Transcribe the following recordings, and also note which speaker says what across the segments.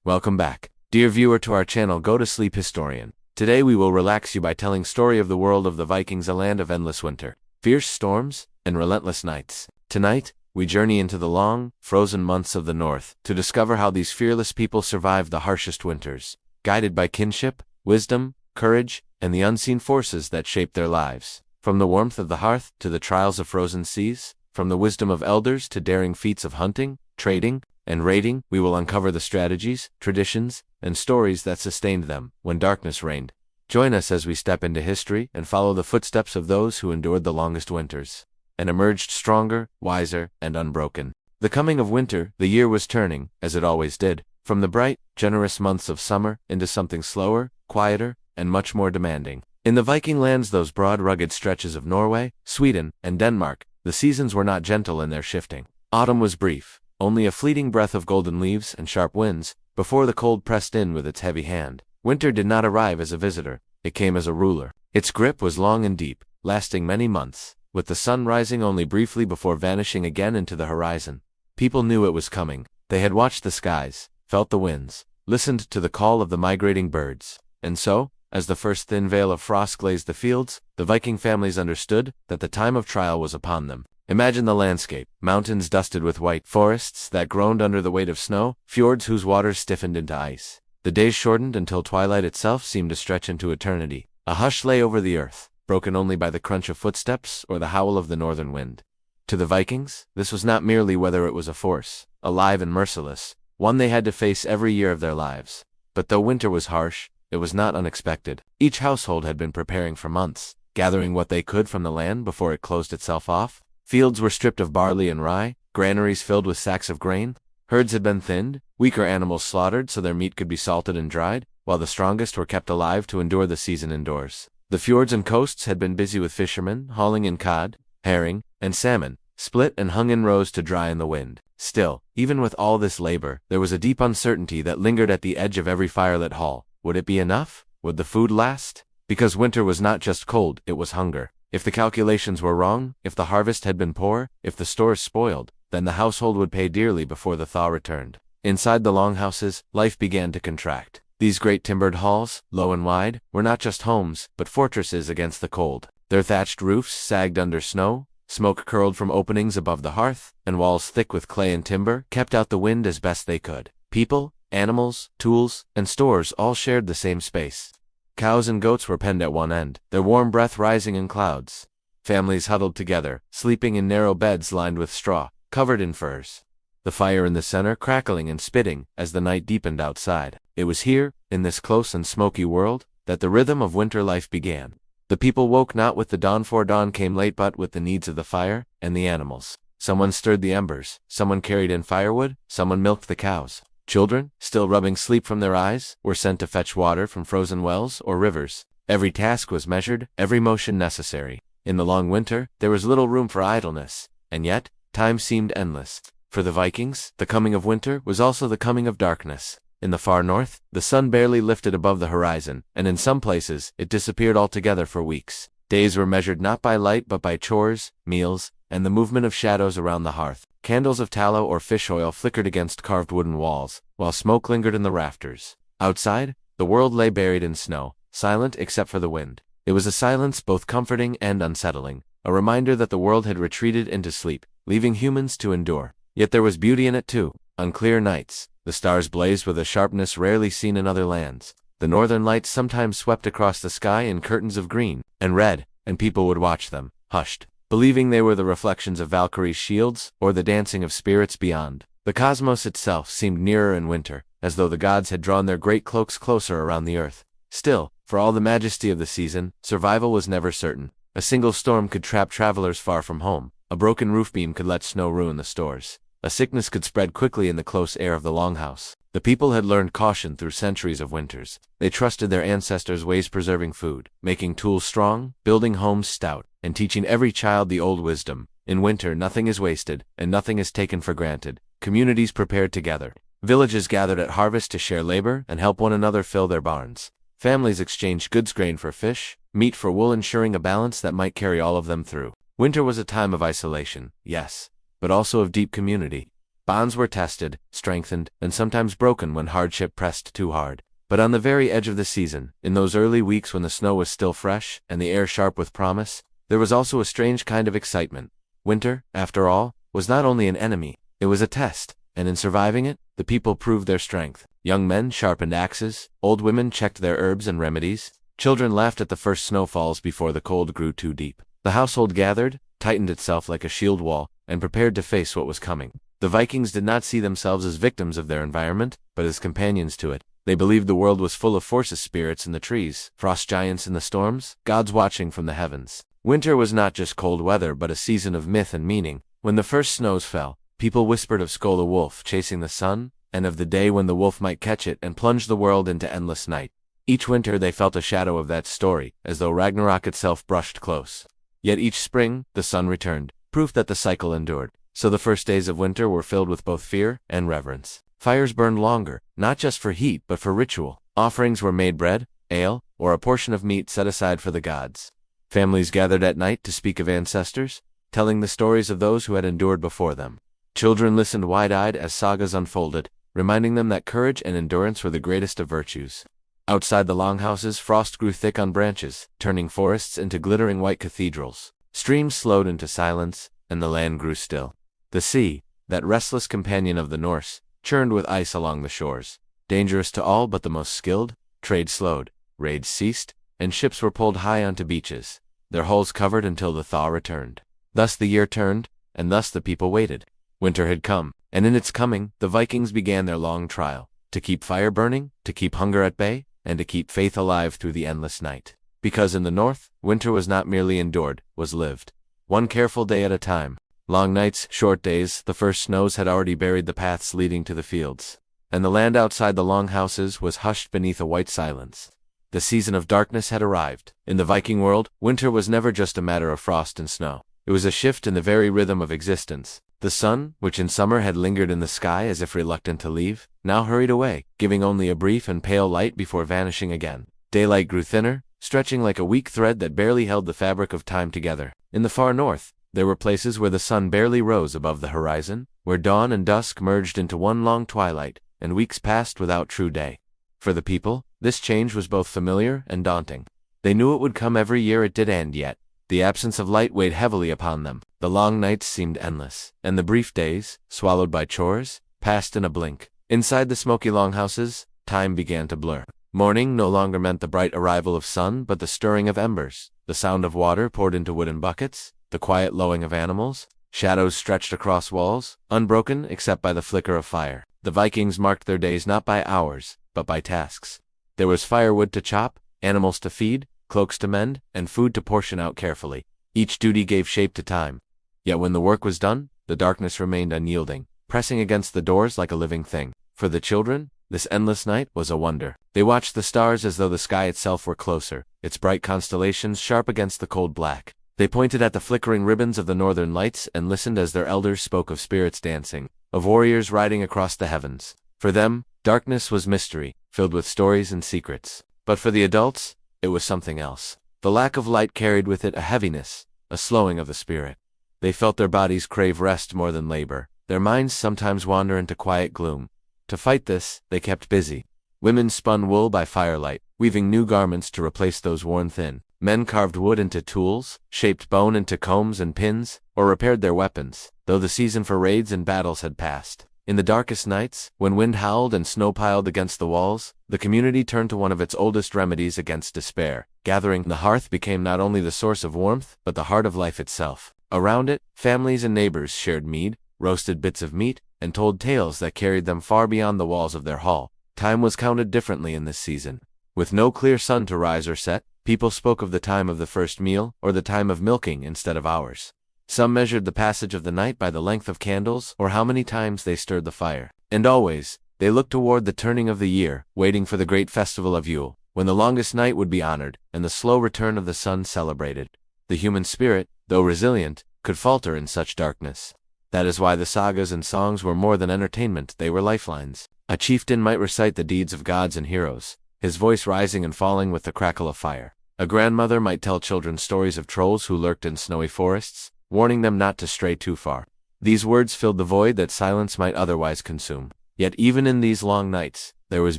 Speaker 1: Welcome back, dear viewer, to our channel Go to Sleep Historian. Today we will relax you by telling story of the world of the Vikings, a land of endless winter, fierce storms, and relentless nights. Tonight, we journey into the long, frozen months of the north to discover how these fearless people survived the harshest winters, guided by kinship, wisdom, courage, and the unseen forces that shaped their lives. From the warmth of the hearth to the trials of frozen seas, from the wisdom of elders to daring feats of hunting, trading, and raiding, we will uncover the strategies, traditions, and stories that sustained them when darkness reigned. Join us as we step into history and follow the footsteps of those who endured the longest winters and emerged stronger, wiser, and unbroken. The coming of winter, the year was turning, as it always did, from the bright, generous months of summer into something slower, quieter, and much more demanding. In the Viking lands, those broad, rugged stretches of Norway, Sweden, and Denmark, the seasons were not gentle in their shifting. Autumn was brief, only a fleeting breath of golden leaves and sharp winds, before the cold pressed in with its heavy hand. Winter did not arrive as a visitor, it came as a ruler. Its grip was long and deep, lasting many months, with the sun rising only briefly before vanishing again into the horizon. People knew it was coming. They had watched the skies, felt the winds, listened to the call of the migrating birds. And so, as the first thin veil of frost glazed the fields, the Viking families understood that the time of trial was upon them. Imagine the landscape: mountains dusted with white, forests that groaned under the weight of snow, fjords whose waters stiffened into ice. The days shortened until twilight itself seemed to stretch into eternity. A hush lay over the earth, broken only by the crunch of footsteps or the howl of the northern wind. To the Vikings, this was not merely weather, it was a force, alive and merciless, one they had to face every year of their lives. But though winter was harsh, it was not unexpected. Each household had been preparing for months, gathering what they could from the land before it closed itself off. Fields were stripped of barley and rye, granaries filled with sacks of grain. Herds had been thinned, weaker animals slaughtered so their meat could be salted and dried, while the strongest were kept alive to endure the season indoors. The fjords and coasts had been busy with fishermen, hauling in cod, herring, and salmon, split and hung in rows to dry in the wind. Still, even with all this labor, there was a deep uncertainty that lingered at the edge of every firelit hall. Would it be enough? Would the food last? Because winter was not just cold, it was hunger. If the calculations were wrong, if the harvest had been poor, if the stores spoiled, then the household would pay dearly before the thaw returned. Inside the longhouses, life began to contract. These great timbered halls, low and wide, were not just homes, but fortresses against the cold. Their thatched roofs sagged under snow, smoke curled from openings above the hearth, and walls thick with clay and timber kept out the wind as best they could. People, animals, tools, and stores all shared the same space. Cows and goats were penned at one end, their warm breath rising in clouds. Families huddled together, sleeping in narrow beds lined with straw, covered in furs. The fire in the center crackling and spitting as the night deepened outside. It was here, in this close and smoky world, that the rhythm of winter life began. The people woke not with the dawn, for dawn came late, but with the needs of the fire and the animals. Someone stirred the embers, someone carried in firewood, someone milked the cows. Children, still rubbing sleep from their eyes, were sent to fetch water from frozen wells or rivers. Every task was measured, every motion necessary. In the long winter, there was little room for idleness, and yet, time seemed endless. For the Vikings, the coming of winter was also the coming of darkness. In the far north, the sun barely lifted above the horizon, and in some places, it disappeared altogether for weeks. Days were measured not by light but by chores, meals, and the movement of shadows around the hearth. Candles of tallow or fish oil flickered against carved wooden walls, while smoke lingered in the rafters. Outside, the world lay buried in snow, silent except for the wind. It was a silence both comforting and unsettling, a reminder that the world had retreated into sleep, leaving humans to endure. Yet there was beauty in it too. On clear nights, the stars blazed with a sharpness rarely seen in other lands. The northern lights sometimes swept across the sky in curtains of green and red, and people would watch them, hushed, believing they were the reflections of Valkyries' shields or the dancing of spirits beyond. The cosmos itself seemed nearer in winter, as though the gods had drawn their great cloaks closer around the earth. Still, for all the majesty of the season, survival was never certain. A single storm could trap travelers far from home. A broken roof beam could let snow ruin the stores. A sickness could spread quickly in the close air of the longhouse. The people had learned caution through centuries of winters. They trusted their ancestors' ways, preserving food, making tools strong, building homes stout, and teaching every child the old wisdom. In winter, nothing is wasted, and nothing is taken for granted. Communities prepared together. Villages gathered at harvest to share labor and help one another fill their barns. Families exchanged goods, grain for fish, meat for wool, ensuring a balance that might carry all of them through. Winter was a time of isolation, yes, but also of deep community. Bonds were tested, strengthened, and sometimes broken when hardship pressed too hard. But on the very edge of the season, in those early weeks when the snow was still fresh and the air sharp with promise, there was also a strange kind of excitement. Winter, after all, was not only an enemy, it was a test, and in surviving it, the people proved their strength. Young men sharpened axes, old women checked their herbs and remedies, children laughed at the first snowfalls before the cold grew too deep. The household gathered, tightened itself like a shield wall, and prepared to face what was coming. The Vikings did not see themselves as victims of their environment, but as companions to it. They believed the world was full of forces, spirits in the trees, frost giants in the storms, gods watching from the heavens. Winter was not just cold weather but a season of myth and meaning. When the first snows fell, people whispered of Skoll the wolf chasing the sun, and of the day when the wolf might catch it and plunge the world into endless night. Each winter they felt a shadow of that story, as though Ragnarok itself brushed close. Yet each spring, the sun returned, proof that the cycle endured. So the first days of winter were filled with both fear and reverence. Fires burned longer, not just for heat but for ritual. Offerings were made, bread, ale, or a portion of meat set aside for the gods. Families gathered at night to speak of ancestors, telling the stories of those who had endured before them. Children listened wide-eyed as sagas unfolded, reminding them that courage and endurance were the greatest of virtues. Outside the longhouses, frost grew thick on branches, turning forests into glittering white cathedrals. Streams slowed into silence, and the land grew still. The sea, that restless companion of the Norse, churned with ice along the shores. Dangerous to all but the most skilled, trade slowed, raids ceased, and ships were pulled high onto beaches, their hulls covered until the thaw returned. Thus the year turned, and thus the people waited. Winter had come, and in its coming, the Vikings began their long trial, to keep fire burning, to keep hunger at bay, and to keep faith alive through the endless night. Because in the north, winter was not merely endured, was lived. One careful day at a time. Long nights, short days, the first snows had already buried the paths leading to the fields, and the land outside the long houses was hushed beneath a white silence. The season of darkness had arrived. In the Viking world, winter was never just a matter of frost and snow. It was a shift in the very rhythm of existence. The sun, which in summer had lingered in the sky as if reluctant to leave, now hurried away, giving only a brief and pale light before vanishing again. Daylight grew thinner, stretching like a weak thread that barely held the fabric of time together. In the far north, there were places where the sun barely rose above the horizon, where dawn and dusk merged into one long twilight, and weeks passed without true day. For the people, this change was both familiar and daunting. They knew it would come every year it did, and yet, the absence of light weighed heavily upon them. The long nights seemed endless, and the brief days, swallowed by chores, passed in a blink. Inside the smoky longhouses, time began to blur. Morning no longer meant the bright arrival of sun but the stirring of embers, the sound of water poured into wooden buckets, the quiet lowing of animals. Shadows stretched across walls, unbroken except by the flicker of fire. The Vikings marked their days not by hours, but by tasks. There was firewood to chop, animals to feed, cloaks to mend, and food to portion out carefully. Each duty gave shape to time. Yet when the work was done, the darkness remained unyielding, pressing against the doors like a living thing. For the children, this endless night was a wonder. They watched the stars as though the sky itself were closer, its bright constellations sharp against the cold black. They pointed at the flickering ribbons of the northern lights and listened as their elders spoke of spirits dancing, of warriors riding across the heavens. For them, darkness was mystery, filled with stories and secrets. But for the adults, it was something else. The lack of light carried with it a heaviness, a slowing of the spirit. They felt their bodies crave rest more than labor, their minds sometimes wander into quiet gloom. To fight this, they kept busy. Women spun wool by firelight, weaving new garments to replace those worn thin. Men carved wood into tools, shaped bone into combs and pins, or repaired their weapons, though the season for raids and battles had passed. In the darkest nights, when wind howled and snow piled against the walls, the community turned to one of its oldest remedies against despair. Gathering, the hearth became not only the source of warmth, but the heart of life itself. Around it, families and neighbors shared mead, roasted bits of meat, and told tales that carried them far beyond the walls of their hall. Time was counted differently in this season. With no clear sun to rise or set, people spoke of the time of the first meal, or the time of milking instead of hours. Some measured the passage of the night by the length of candles, or how many times they stirred the fire. And always, they looked toward the turning of the year, waiting for the great festival of Yule, when the longest night would be honored, and the slow return of the sun celebrated. The human spirit, though resilient, could falter in such darkness. That is why the sagas and songs were more than entertainment, they were lifelines. A chieftain might recite the deeds of gods and heroes, his voice rising and falling with the crackle of fire. A grandmother might tell children stories of trolls who lurked in snowy forests, warning them not to stray too far. These words filled the void that silence might otherwise consume. Yet even in these long nights, there was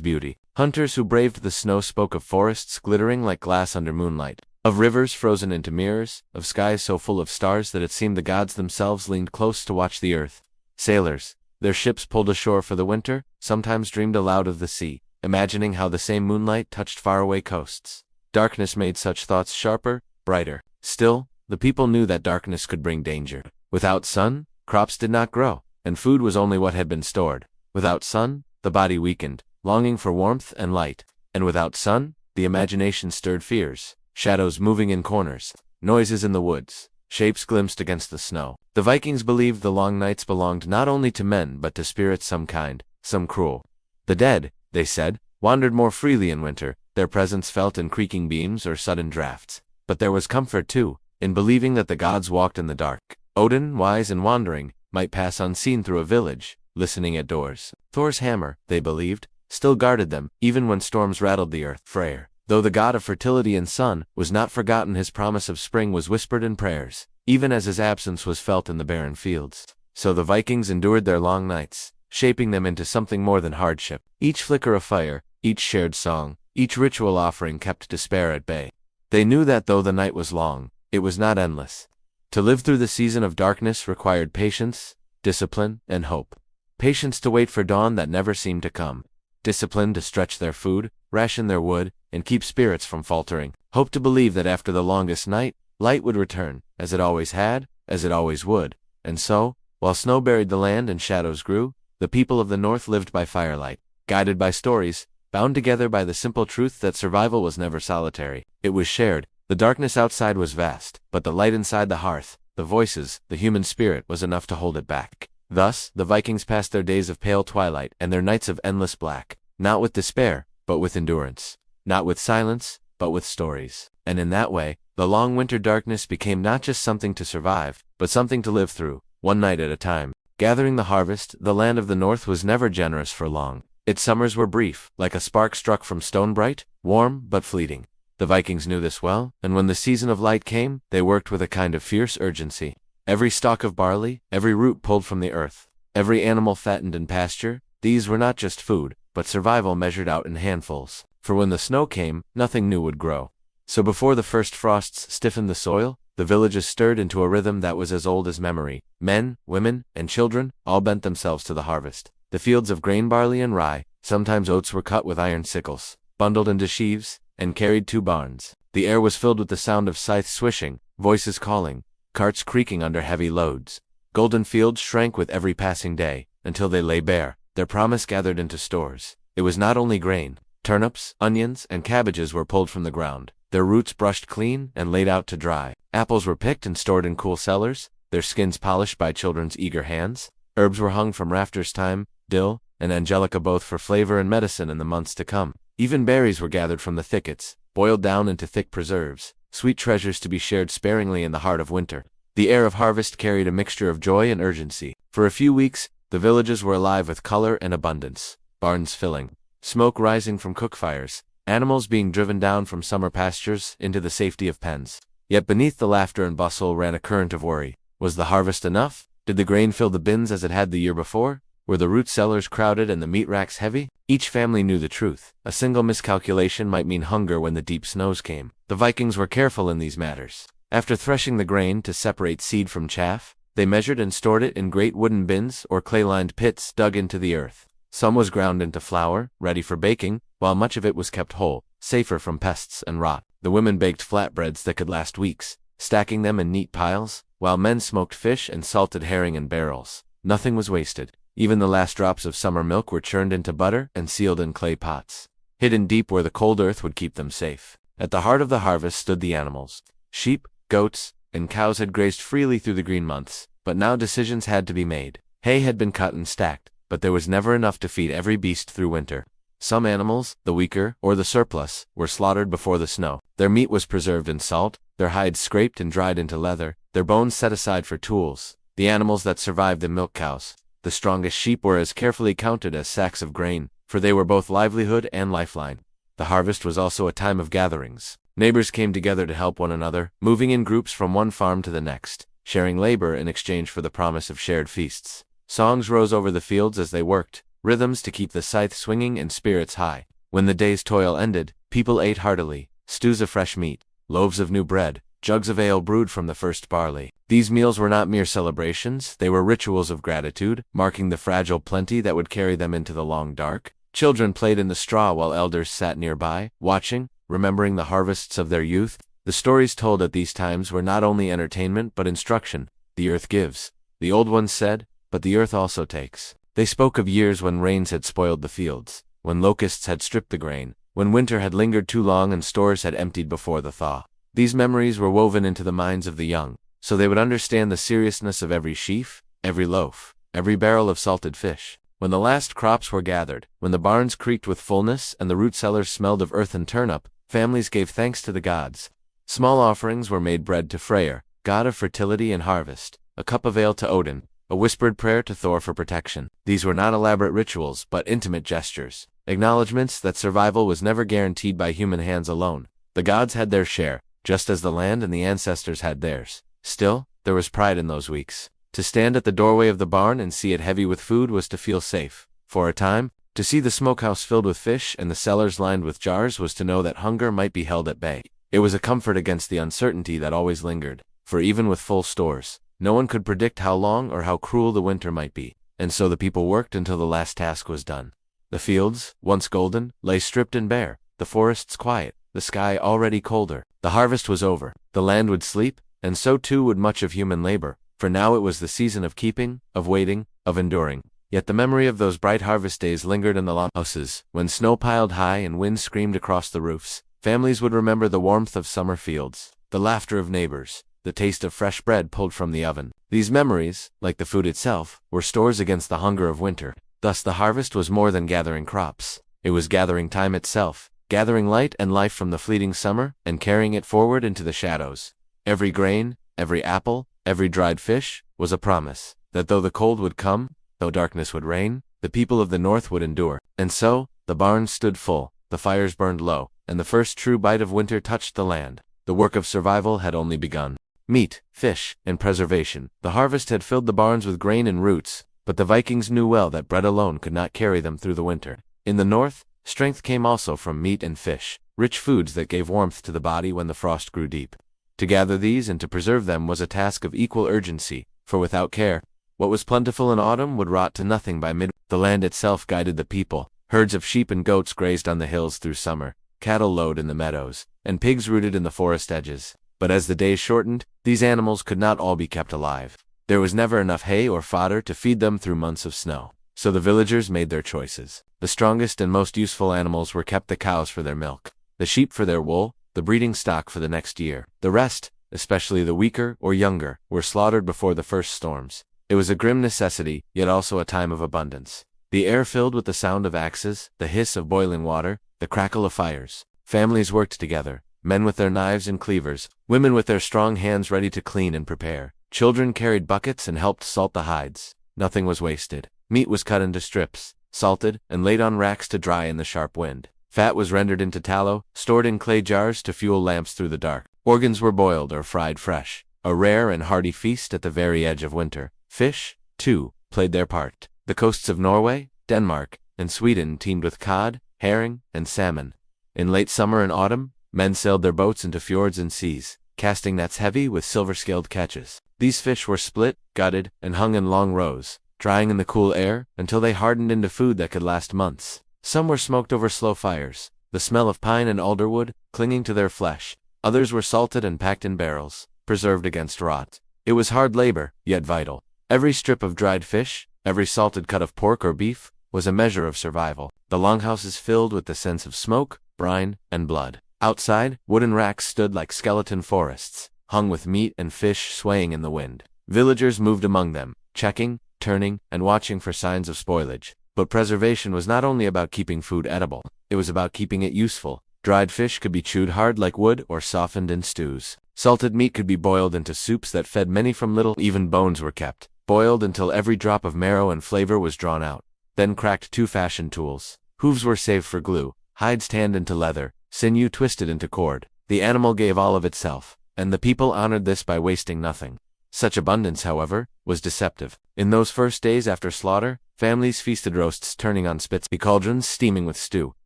Speaker 1: beauty. Hunters who braved the snow spoke of forests glittering like glass under moonlight, of rivers frozen into mirrors, of skies so full of stars that it seemed the gods themselves leaned close to watch the earth. Sailors, their ships pulled ashore for the winter, sometimes dreamed aloud of the sea, imagining how the same moonlight touched faraway coasts. Darkness made such thoughts sharper, brighter. Still, the people knew that darkness could bring danger. Without sun, crops did not grow, and food was only what had been stored. Without sun, the body weakened, longing for warmth and light. And without sun, the imagination stirred fears, shadows moving in corners, noises in the woods, shapes glimpsed against the snow. The Vikings believed the long nights belonged not only to men but to spirits some kind, some cruel. The dead, they said, wandered more freely in winter, their presence felt in creaking beams or sudden drafts. But there was comfort, too, in believing that the gods walked in the dark. Odin, wise and wandering, might pass unseen through a village, listening at doors. Thor's hammer, they believed, still guarded them, even when storms rattled the earth. Freyr, though the god of fertility and sun, was not forgotten. His promise of spring was whispered in prayers, even as his absence was felt in the barren fields. So the Vikings endured their long nights, shaping them into something more than hardship. Each flicker of fire, each shared song, each ritual offering kept despair at bay. They knew that though the night was long, it was not endless. To live through the season of darkness required patience, discipline, and hope. Patience to wait for dawn that never seemed to come. Discipline to stretch their food, ration their wood, and keep spirits from faltering. Hope to believe that after the longest night, light would return, as it always had, as it always would. And so, while snow buried the land and shadows grew, the people of the north lived by firelight, guided by stories, bound together by the simple truth that survival was never solitary. It was shared. The darkness outside was vast, but the light inside the hearth, the voices, the human spirit was enough to hold it back. Thus, the Vikings passed their days of pale twilight and their nights of endless black, not with despair, but with endurance, not with silence, but with stories. And in that way, the long winter darkness became not just something to survive, but something to live through, one night at a time. Gathering the harvest, the land of the north was never generous for long. Its summers were brief, like a spark struck from stone, bright, warm, but fleeting. The Vikings knew this well, and when the season of light came, they worked with a kind of fierce urgency. Every stalk of barley, every root pulled from the earth, every animal fattened in pasture, these were not just food, but survival measured out in handfuls. For when the snow came, nothing new would grow. So before the first frosts stiffened the soil, the villages stirred into a rhythm that was as old as memory. Men, women, and children all bent themselves to the harvest. The fields of grain, barley, and rye, sometimes oats, were cut with iron sickles, bundled into sheaves, and carried to barns. The air was filled with the sound of scythes swishing, voices calling, carts creaking under heavy loads. Golden fields shrank with every passing day, until they lay bare, their promise gathered into stores. It was not only grain. Turnips, onions, and cabbages were pulled from the ground, their roots brushed clean and laid out to dry. Apples were picked and stored in cool cellars, their skins polished by children's eager hands. Herbs were hung from rafters, thyme, dill, and angelica, both for flavor and medicine in the months to come. Even berries were gathered from the thickets, boiled down into thick preserves, sweet treasures to be shared sparingly in the heart of winter. The air of harvest carried a mixture of joy and urgency. For a few weeks, the villages were alive with color and abundance, barns filling, smoke rising from cook fires, animals being driven down from summer pastures into the safety of pens. Yet beneath the laughter and bustle ran a current of worry. Was the harvest enough? Did the grain fill the bins as it had the year before? Were the root cellars crowded and the meat racks heavy? Each family knew the truth. A single miscalculation might mean hunger when the deep snows came. The Vikings were careful in these matters. After threshing the grain to separate seed from chaff, they measured and stored it in great wooden bins or clay-lined pits dug into the earth. Some was ground into flour, ready for baking, while much of it was kept whole, safer from pests and rot. The women baked flatbreads that could last weeks, stacking them in neat piles, while men smoked fish and salted herring in barrels. Nothing was wasted. Even the last drops of summer milk were churned into butter and sealed in clay pots, hidden deep where the cold earth would keep them safe. At the heart of the harvest stood the animals. Sheep, goats, and cows had grazed freely through the green months, but now decisions had to be made. Hay had been cut and stacked, but there was never enough to feed every beast through winter. Some animals, the weaker, or the surplus, were slaughtered before the snow. Their meat was preserved in salt, their hides scraped and dried into leather, their bones set aside for tools. The animals that survived, the milk cows, the strongest sheep, were as carefully counted as sacks of grain, for they were both livelihood and lifeline. The harvest was also a time of gatherings. Neighbors came together to help one another, moving in groups from one farm to the next. sharing labor in exchange for the promise of shared feasts. Songs rose over the fields as they worked, rhythms to keep the scythe swinging and spirits high. When the day's toil ended, people ate heartily, stews of fresh meat, loaves of new bread, jugs of ale brewed from the first barley. These meals were not mere celebrations, they were rituals of gratitude, marking the fragile plenty that would carry them into the long dark. Children played in the straw while elders sat nearby, watching, remembering the harvests of their youth. The stories told at these times were not only entertainment but instruction. The earth gives, the old ones said, but the earth also takes. They spoke of years when rains had spoiled the fields, when locusts had stripped the grain, when winter had lingered too long and stores had emptied before the thaw. These memories were woven into the minds of the young, so they would understand the seriousness of every sheaf, every loaf, every barrel of salted fish. When the last crops were gathered, when the barns creaked with fullness and the root cellars smelled of earth and turnip, families gave thanks to the gods. Small offerings were made: bread to Freyr, god of fertility and harvest, a cup of ale to Odin, a whispered prayer to Thor for protection. These were not elaborate rituals, but intimate gestures, acknowledgments that survival was never guaranteed by human hands alone. The gods had their share, just as the land and the ancestors had theirs. Still, there was pride in those weeks. To stand at the doorway of the barn and see it heavy with food was to feel safe. For a time, to see the smokehouse filled with fish and the cellars lined with jars was to know that hunger might be held at bay. It was a comfort against the uncertainty that always lingered, for even with full stores, no one could predict how long or how cruel the winter might be, and so the people worked until the last task was done. The fields, once golden, lay stripped and bare, the forests quiet, the sky already colder. The harvest was over, the land would sleep, and so too would much of human labor, for now it was the season of keeping, of waiting, of enduring. Yet the memory of those bright harvest days lingered in the long houses, when snow piled high and wind screamed across the roofs. Families would remember the warmth of summer fields, the laughter of neighbors, the taste of fresh bread pulled from the oven. These memories, like the food itself, were stores against the hunger of winter. Thus the harvest was more than gathering crops. It was gathering time itself, gathering light and life from the fleeting summer, and carrying it forward into the shadows. Every grain, every apple, every dried fish, was a promise, that though the cold would come, though darkness would reign, the people of the north would endure. And so, the barns stood full, the fires burned low, and the first true bite of winter touched the land. The work of survival had only begun. Meat, fish, and preservation. The harvest had filled the barns with grain and roots, but the Vikings knew well that bread alone could not carry them through the winter. In the north, strength came also from meat and fish, rich foods that gave warmth to the body when the frost grew deep. To gather these and to preserve them was a task of equal urgency, for without care, what was plentiful in autumn would rot to nothing by mid. The land itself guided the people. Herds of sheep and goats grazed on the hills through summer, cattle lowed in the meadows, and pigs rooted in the forest edges. But as the days shortened, these animals could not all be kept alive. There was never enough hay or fodder to feed them through months of snow. So the villagers made their choices. The strongest and most useful animals were kept: the cows for their milk, the sheep for their wool, the breeding stock for the next year. The rest, especially the weaker or younger, were slaughtered before the first storms. It was a grim necessity, yet also a time of abundance. The air filled with the sound of axes, the hiss of boiling water, the crackle of fires. Families worked together, men with their knives and cleavers, women with their strong hands ready to clean and prepare. Children carried buckets and helped salt the hides. Nothing was wasted. Meat was cut into strips, salted, and laid on racks to dry in the sharp wind. Fat was rendered into tallow, stored in clay jars to fuel lamps through the dark. Organs were boiled or fried fresh, a rare and hearty feast at the very edge of winter. Fish, too, played their part. The coasts of Norway, Denmark, and Sweden teemed with cod, herring, and salmon. In late summer and autumn, men sailed their boats into fjords and seas, casting nets heavy with silver-scaled catches. These fish were split, gutted, and hung in long rows, drying in the cool air until they hardened into food that could last months. Some were smoked over slow fires, the smell of pine and alderwood clinging to their flesh. Others were salted and packed in barrels, preserved against rot. It was hard labor, yet vital. Every strip of dried fish, every salted cut of pork or beef, was a measure of survival. The longhouses filled with the sense of smoke, brine, and blood. Outside, wooden racks stood like skeleton forests, hung with meat and fish swaying in the wind. Villagers moved among them, checking, turning, and watching for signs of spoilage. But preservation was not only about keeping food edible, it was about keeping it useful. Dried fish could be chewed hard like wood or softened in stews. Salted meat could be boiled into soups that fed many from little. Even bones were kept, boiled until every drop of marrow and flavor was drawn out. Then cracked to fashion tools. Hooves were saved for glue, hides tanned into leather, sinew twisted into cord. The animal gave all of itself, and the people honored this by wasting nothing. Such abundance, however, was deceptive. In those first days after slaughter, families feasted roasts turning on spits, cauldrons steaming with stew,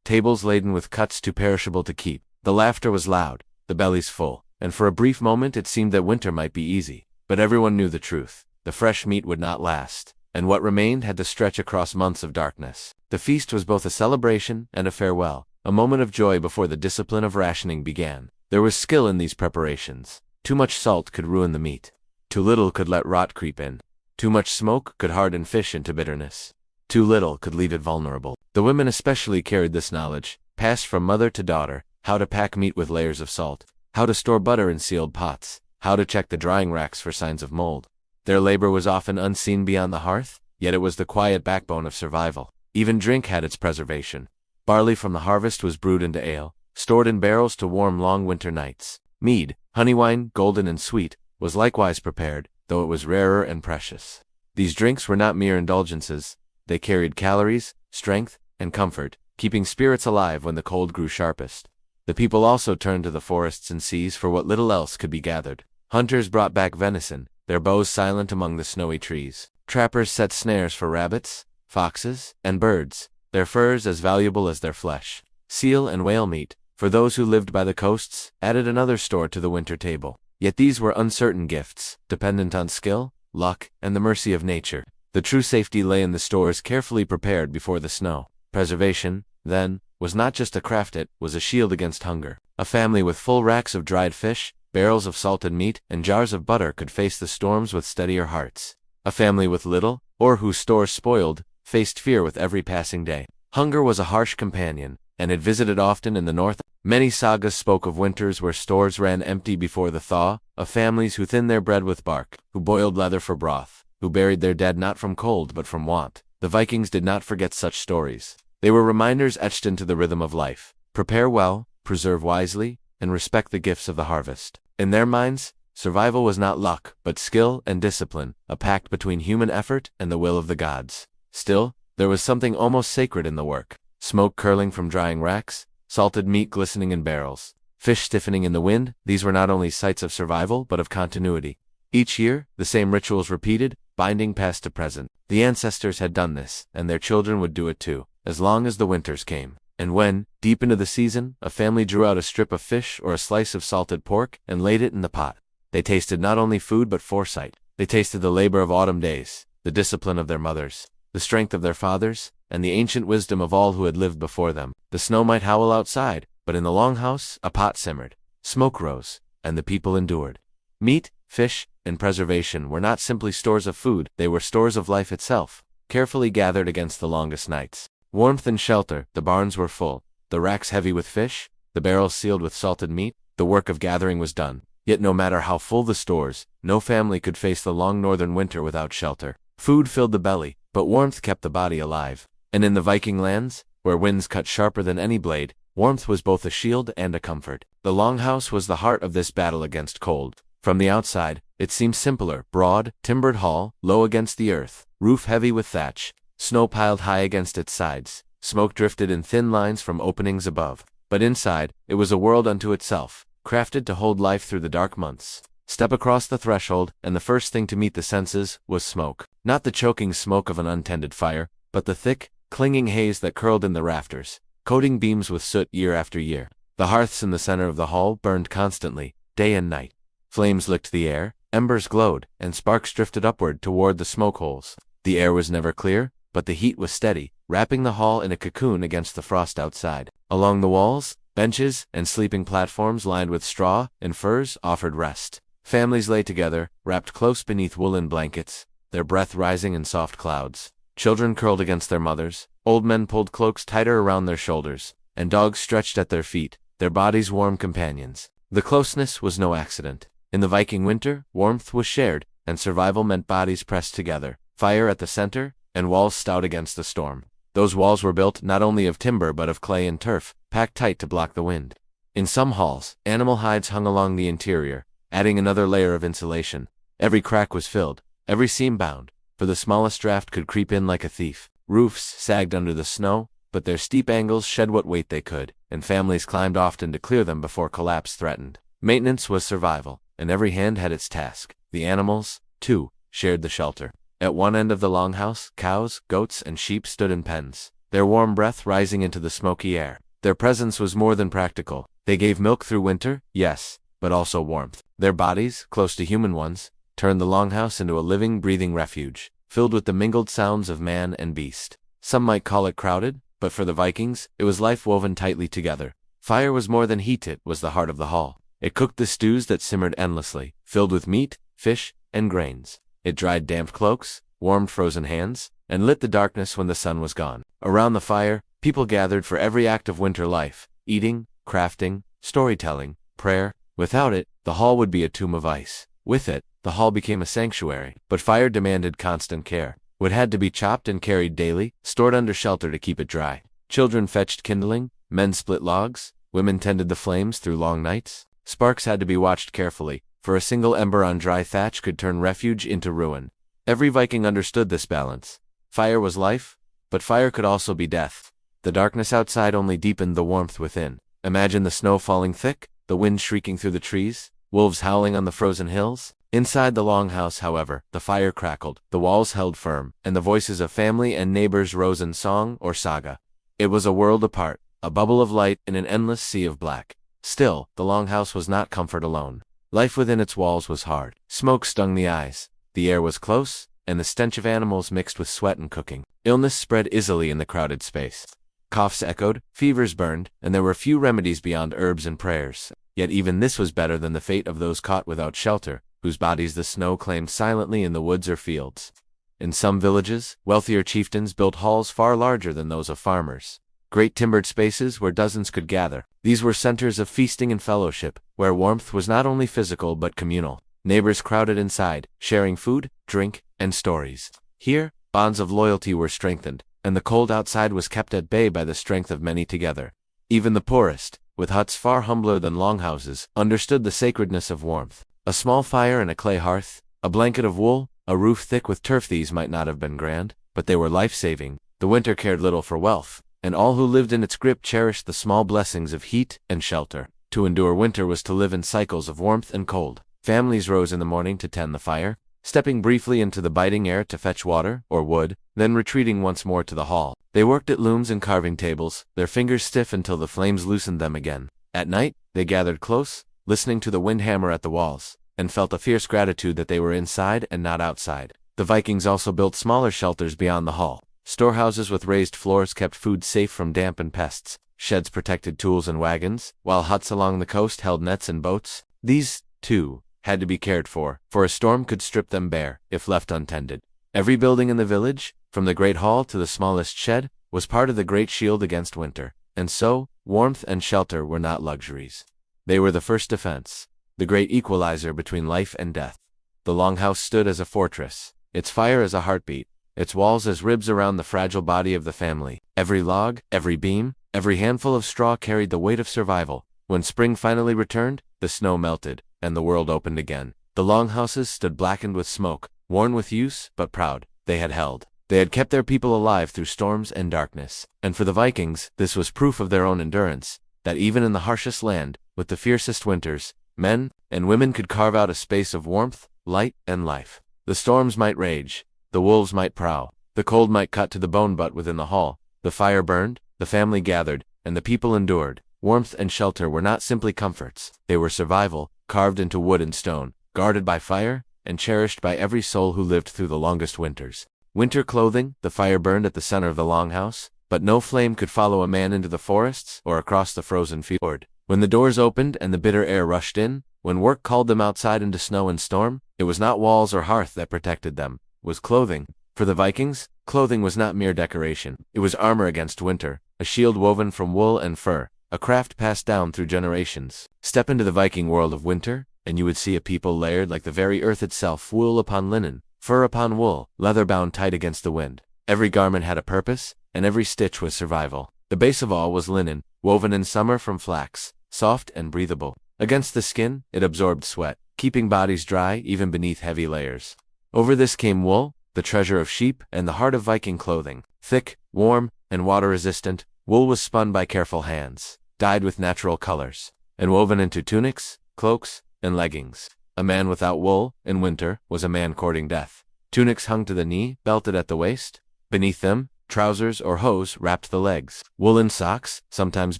Speaker 1: tables laden with cuts too perishable to keep. The laughter was loud, the bellies full, and for a brief moment it seemed that winter might be easy. But everyone knew the truth. The fresh meat would not last, and what remained had to stretch across months of darkness. The feast was both a celebration and a farewell, a moment of joy before the discipline of rationing began. There was skill in these preparations. Too much salt could ruin the meat. Too little could let rot creep in. Too much smoke could harden fish into bitterness. Too little could leave it vulnerable. The women especially carried this knowledge, passed from mother to daughter: how to pack meat with layers of salt, how to store butter in sealed pots, how to check the drying racks for signs of mold. Their labor was often unseen beyond the hearth, yet it was the quiet backbone of survival. Even drink had its preservation. Barley from the harvest was brewed into ale, stored in barrels to warm long winter nights. Mead, honey wine, golden and sweet, was likewise prepared, though it was rarer and precious. These drinks were not mere indulgences. They carried calories, strength, and comfort, keeping spirits alive when the cold grew sharpest. The people also turned to the forests and seas for what little else could be gathered. Hunters brought back venison, their bows silent among the snowy trees. Trappers set snares for rabbits, foxes, and birds, their furs as valuable as their flesh. Seal and whale meat, for those who lived by the coasts, added another store to the winter table. Yet these were uncertain gifts, dependent on skill, luck, and the mercy of nature. The true safety lay in the stores carefully prepared before the snow. Preservation, then, was not just a craft, it was a shield against hunger. A family with full racks of dried fish, barrels of salted meat, and jars of butter could face the storms with steadier hearts. A family with little, or whose stores spoiled, faced fear with every passing day. Hunger was a harsh companion, and it visited often in the north. Many sagas spoke of winters where stores ran empty before the thaw, of families who thinned their bread with bark, who boiled leather for broth, who buried their dead not from cold but from want. The Vikings did not forget such stories. They were reminders etched into the rhythm of life. Prepare well, preserve wisely, and respect the gifts of the harvest. In their minds, survival was not luck, but skill and discipline, a pact between human effort and the will of the gods. Still, there was something almost sacred in the work. Smoke curling from drying racks, salted meat glistening in barrels, fish stiffening in the wind, these were not only sights of survival but of continuity. Each year, the same rituals repeated, binding past to present. The ancestors had done this, and their children would do it too, as long as the winters came. And when, deep into the season, a family drew out a strip of fish or a slice of salted pork and laid it in the pot, they tasted not only food but foresight. They tasted the labor of autumn days, the discipline of their mothers, the strength of their fathers, and the ancient wisdom of all who had lived before them. The snow might howl outside, but in the longhouse a pot simmered, smoke rose, and the people endured. Meat, fish, and preservation were not simply stores of food, they were stores of life itself, carefully gathered against the longest nights. Warmth and shelter, the barns were full, the racks heavy with fish, the barrels sealed with salted meat. The work of gathering was done. Yet no matter how full the stores, no family could face the long northern winter without shelter. Food filled the belly, but warmth kept the body alive. And in the Viking lands, where winds cut sharper than any blade, warmth was both a shield and a comfort. The longhouse was the heart of this battle against cold. From the outside, it seemed simpler: broad, timbered hall, low against the earth, roof heavy with thatch, snow piled high against its sides, smoke drifted in thin lines from openings above. But inside, it was a world unto itself, crafted to hold life through the dark months. Step across the threshold, and the first thing to meet the senses was smoke. Not the choking smoke of an untended fire, but the thick, clinging haze that curled in the rafters, coating beams with soot year after year. The hearths in the center of the hall burned constantly, day and night. Flames licked the air, embers glowed, and sparks drifted upward toward the smoke holes. The air was never clear, but the heat was steady, wrapping the hall in a cocoon against the frost outside. Along the walls, benches and sleeping platforms lined with straw and furs offered rest. Families lay together, wrapped close beneath woolen blankets, their breath rising in soft clouds. Children curled against their mothers, old men pulled cloaks tighter around their shoulders, and dogs stretched at their feet, their bodies warm companions. The closeness was no accident. In the Viking winter, warmth was shared, and survival meant bodies pressed together, fire at the center, and walls stout against the storm. Those walls were built not only of timber but of clay and turf, packed tight to block the wind. In some halls, animal hides hung along the interior, adding another layer of insulation. Every crack was filled, every seam bound, for the smallest draft could creep in like a thief. Roofs sagged under the snow, but their steep angles shed what weight they could, and families climbed often to clear them before collapse threatened. Maintenance was survival. and every hand had its task. The animals, too, shared the shelter. At one end of the longhouse, cows, goats, and sheep stood in pens, their warm breath rising into the smoky air. Their presence was more than practical. They gave milk through winter, yes, but also warmth. Their bodies, close to human ones, turned the longhouse into a living, breathing refuge, filled with the mingled sounds of man and beast. Some might call it crowded, but for the Vikings, it was life woven tightly together. Fire was more than heat, it was the heart of the hall. It cooked the stews that simmered endlessly, filled with meat, fish, and grains. It dried damp cloaks, warmed frozen hands, and lit the darkness when the sun was gone. Around the fire, people gathered for every act of winter life, eating, crafting, storytelling, prayer. Without it, the hall would be a tomb of ice. With it, the hall became a sanctuary. But fire demanded constant care. Wood had to be chopped and carried daily, stored under shelter to keep it dry. Children fetched kindling, men split logs, women tended the flames through long nights. Sparks had to be watched carefully, for a single ember on dry thatch could turn refuge into ruin. Every Viking understood this balance. Fire was life, but fire could also be death. The darkness outside only deepened the warmth within. Imagine the snow falling thick, the wind shrieking through the trees, wolves howling on the frozen hills. Inside the longhouse, however, the fire crackled, the walls held firm, and the voices of family and neighbors rose in song or saga. It was a world apart, a bubble of light in an endless sea of black. Still, the longhouse was not comfort alone. Life within its walls was hard. Smoke stung the eyes, the air was close, and the stench of animals mixed with sweat and cooking. Illness spread easily in the crowded space. Coughs echoed, fevers burned, and there were few remedies beyond herbs and prayers. Yet even this was better than the fate of those caught without shelter, whose bodies the snow claimed silently in the woods or fields. In some villages, wealthier chieftains built halls far larger than those of farmers. Great timbered spaces where dozens could gather. These were centers of feasting and fellowship, where warmth was not only physical but communal. Neighbors crowded inside, sharing food, drink, and stories. Here, bonds of loyalty were strengthened, and the cold outside was kept at bay by the strength of many together. Even the poorest, with huts far humbler than longhouses, understood the sacredness of warmth. A small fire and a clay hearth, a blanket of wool, a roof thick with turf, these might not have been grand, but they were life-saving. The winter cared little for wealth, and all who lived in its grip cherished the small blessings of heat and shelter. To endure winter was to live in cycles of warmth and cold. Families rose in the morning to tend the fire, stepping briefly into the biting air to fetch water or wood, then retreating once more to the hall. They worked at looms and carving tables, their fingers stiff until the flames loosened them again. At night, they gathered close, listening to the wind hammer at the walls, and felt a fierce gratitude that they were inside and not outside. The Vikings also built smaller shelters beyond the hall. Storehouses with raised floors kept food safe from damp and pests. Sheds protected tools and wagons, while huts along the coast held nets and boats. These, too, had to be cared for a storm could strip them bare, if left untended. Every building in the village, from the great hall to the smallest shed, was part of the great shield against winter. And so, warmth and shelter were not luxuries. They were the first defense, the great equalizer between life and death. The longhouse stood as a fortress, its fire as a heartbeat, its walls as ribs around the fragile body of the family. Every log, every beam, every handful of straw carried the weight of survival. When spring finally returned, the snow melted, and the world opened again. The longhouses stood blackened with smoke, worn with use, but proud. They had held. They had kept their people alive through storms and darkness. And for the Vikings, this was proof of their own endurance, that even in the harshest land, with the fiercest winters, men and women could carve out a space of warmth, light, and life. The storms might rage, the wolves might prowl, the cold might cut to the bone, but within the hall, the fire burned, the family gathered, and the people endured. Warmth and shelter were not simply comforts, they were survival, carved into wood and stone, guarded by fire, and cherished by every soul who lived through the longest winters. Winter clothing, the fire burned at the center of the longhouse, but no flame could follow a man into the forests or across the frozen fjord. When the doors opened and the bitter air rushed in, when work called them outside into snow and storm, it was not walls or hearth that protected them, it was clothing. For the Vikings, clothing was not mere decoration, it was armor against winter, a shield woven from wool and fur, a craft passed down through generations. Step into the Viking world of winter, and you would see a people layered like the very earth itself, wool upon linen, fur upon wool, leather bound tight against the wind. Every garment had a purpose, and every stitch was survival. The base of all was linen, woven in summer from flax, soft and breathable. Against the skin, it absorbed sweat, keeping bodies dry even beneath heavy layers. Over this came wool, the treasure of sheep and the heart of Viking clothing. Thick, warm, and water-resistant, wool was spun by careful hands, dyed with natural colors, and woven into tunics, cloaks, and leggings. A man without wool, in winter, was a man courting death. Tunics hung to the knee, belted at the waist. Beneath them, trousers or hose wrapped the legs. Woolen socks, sometimes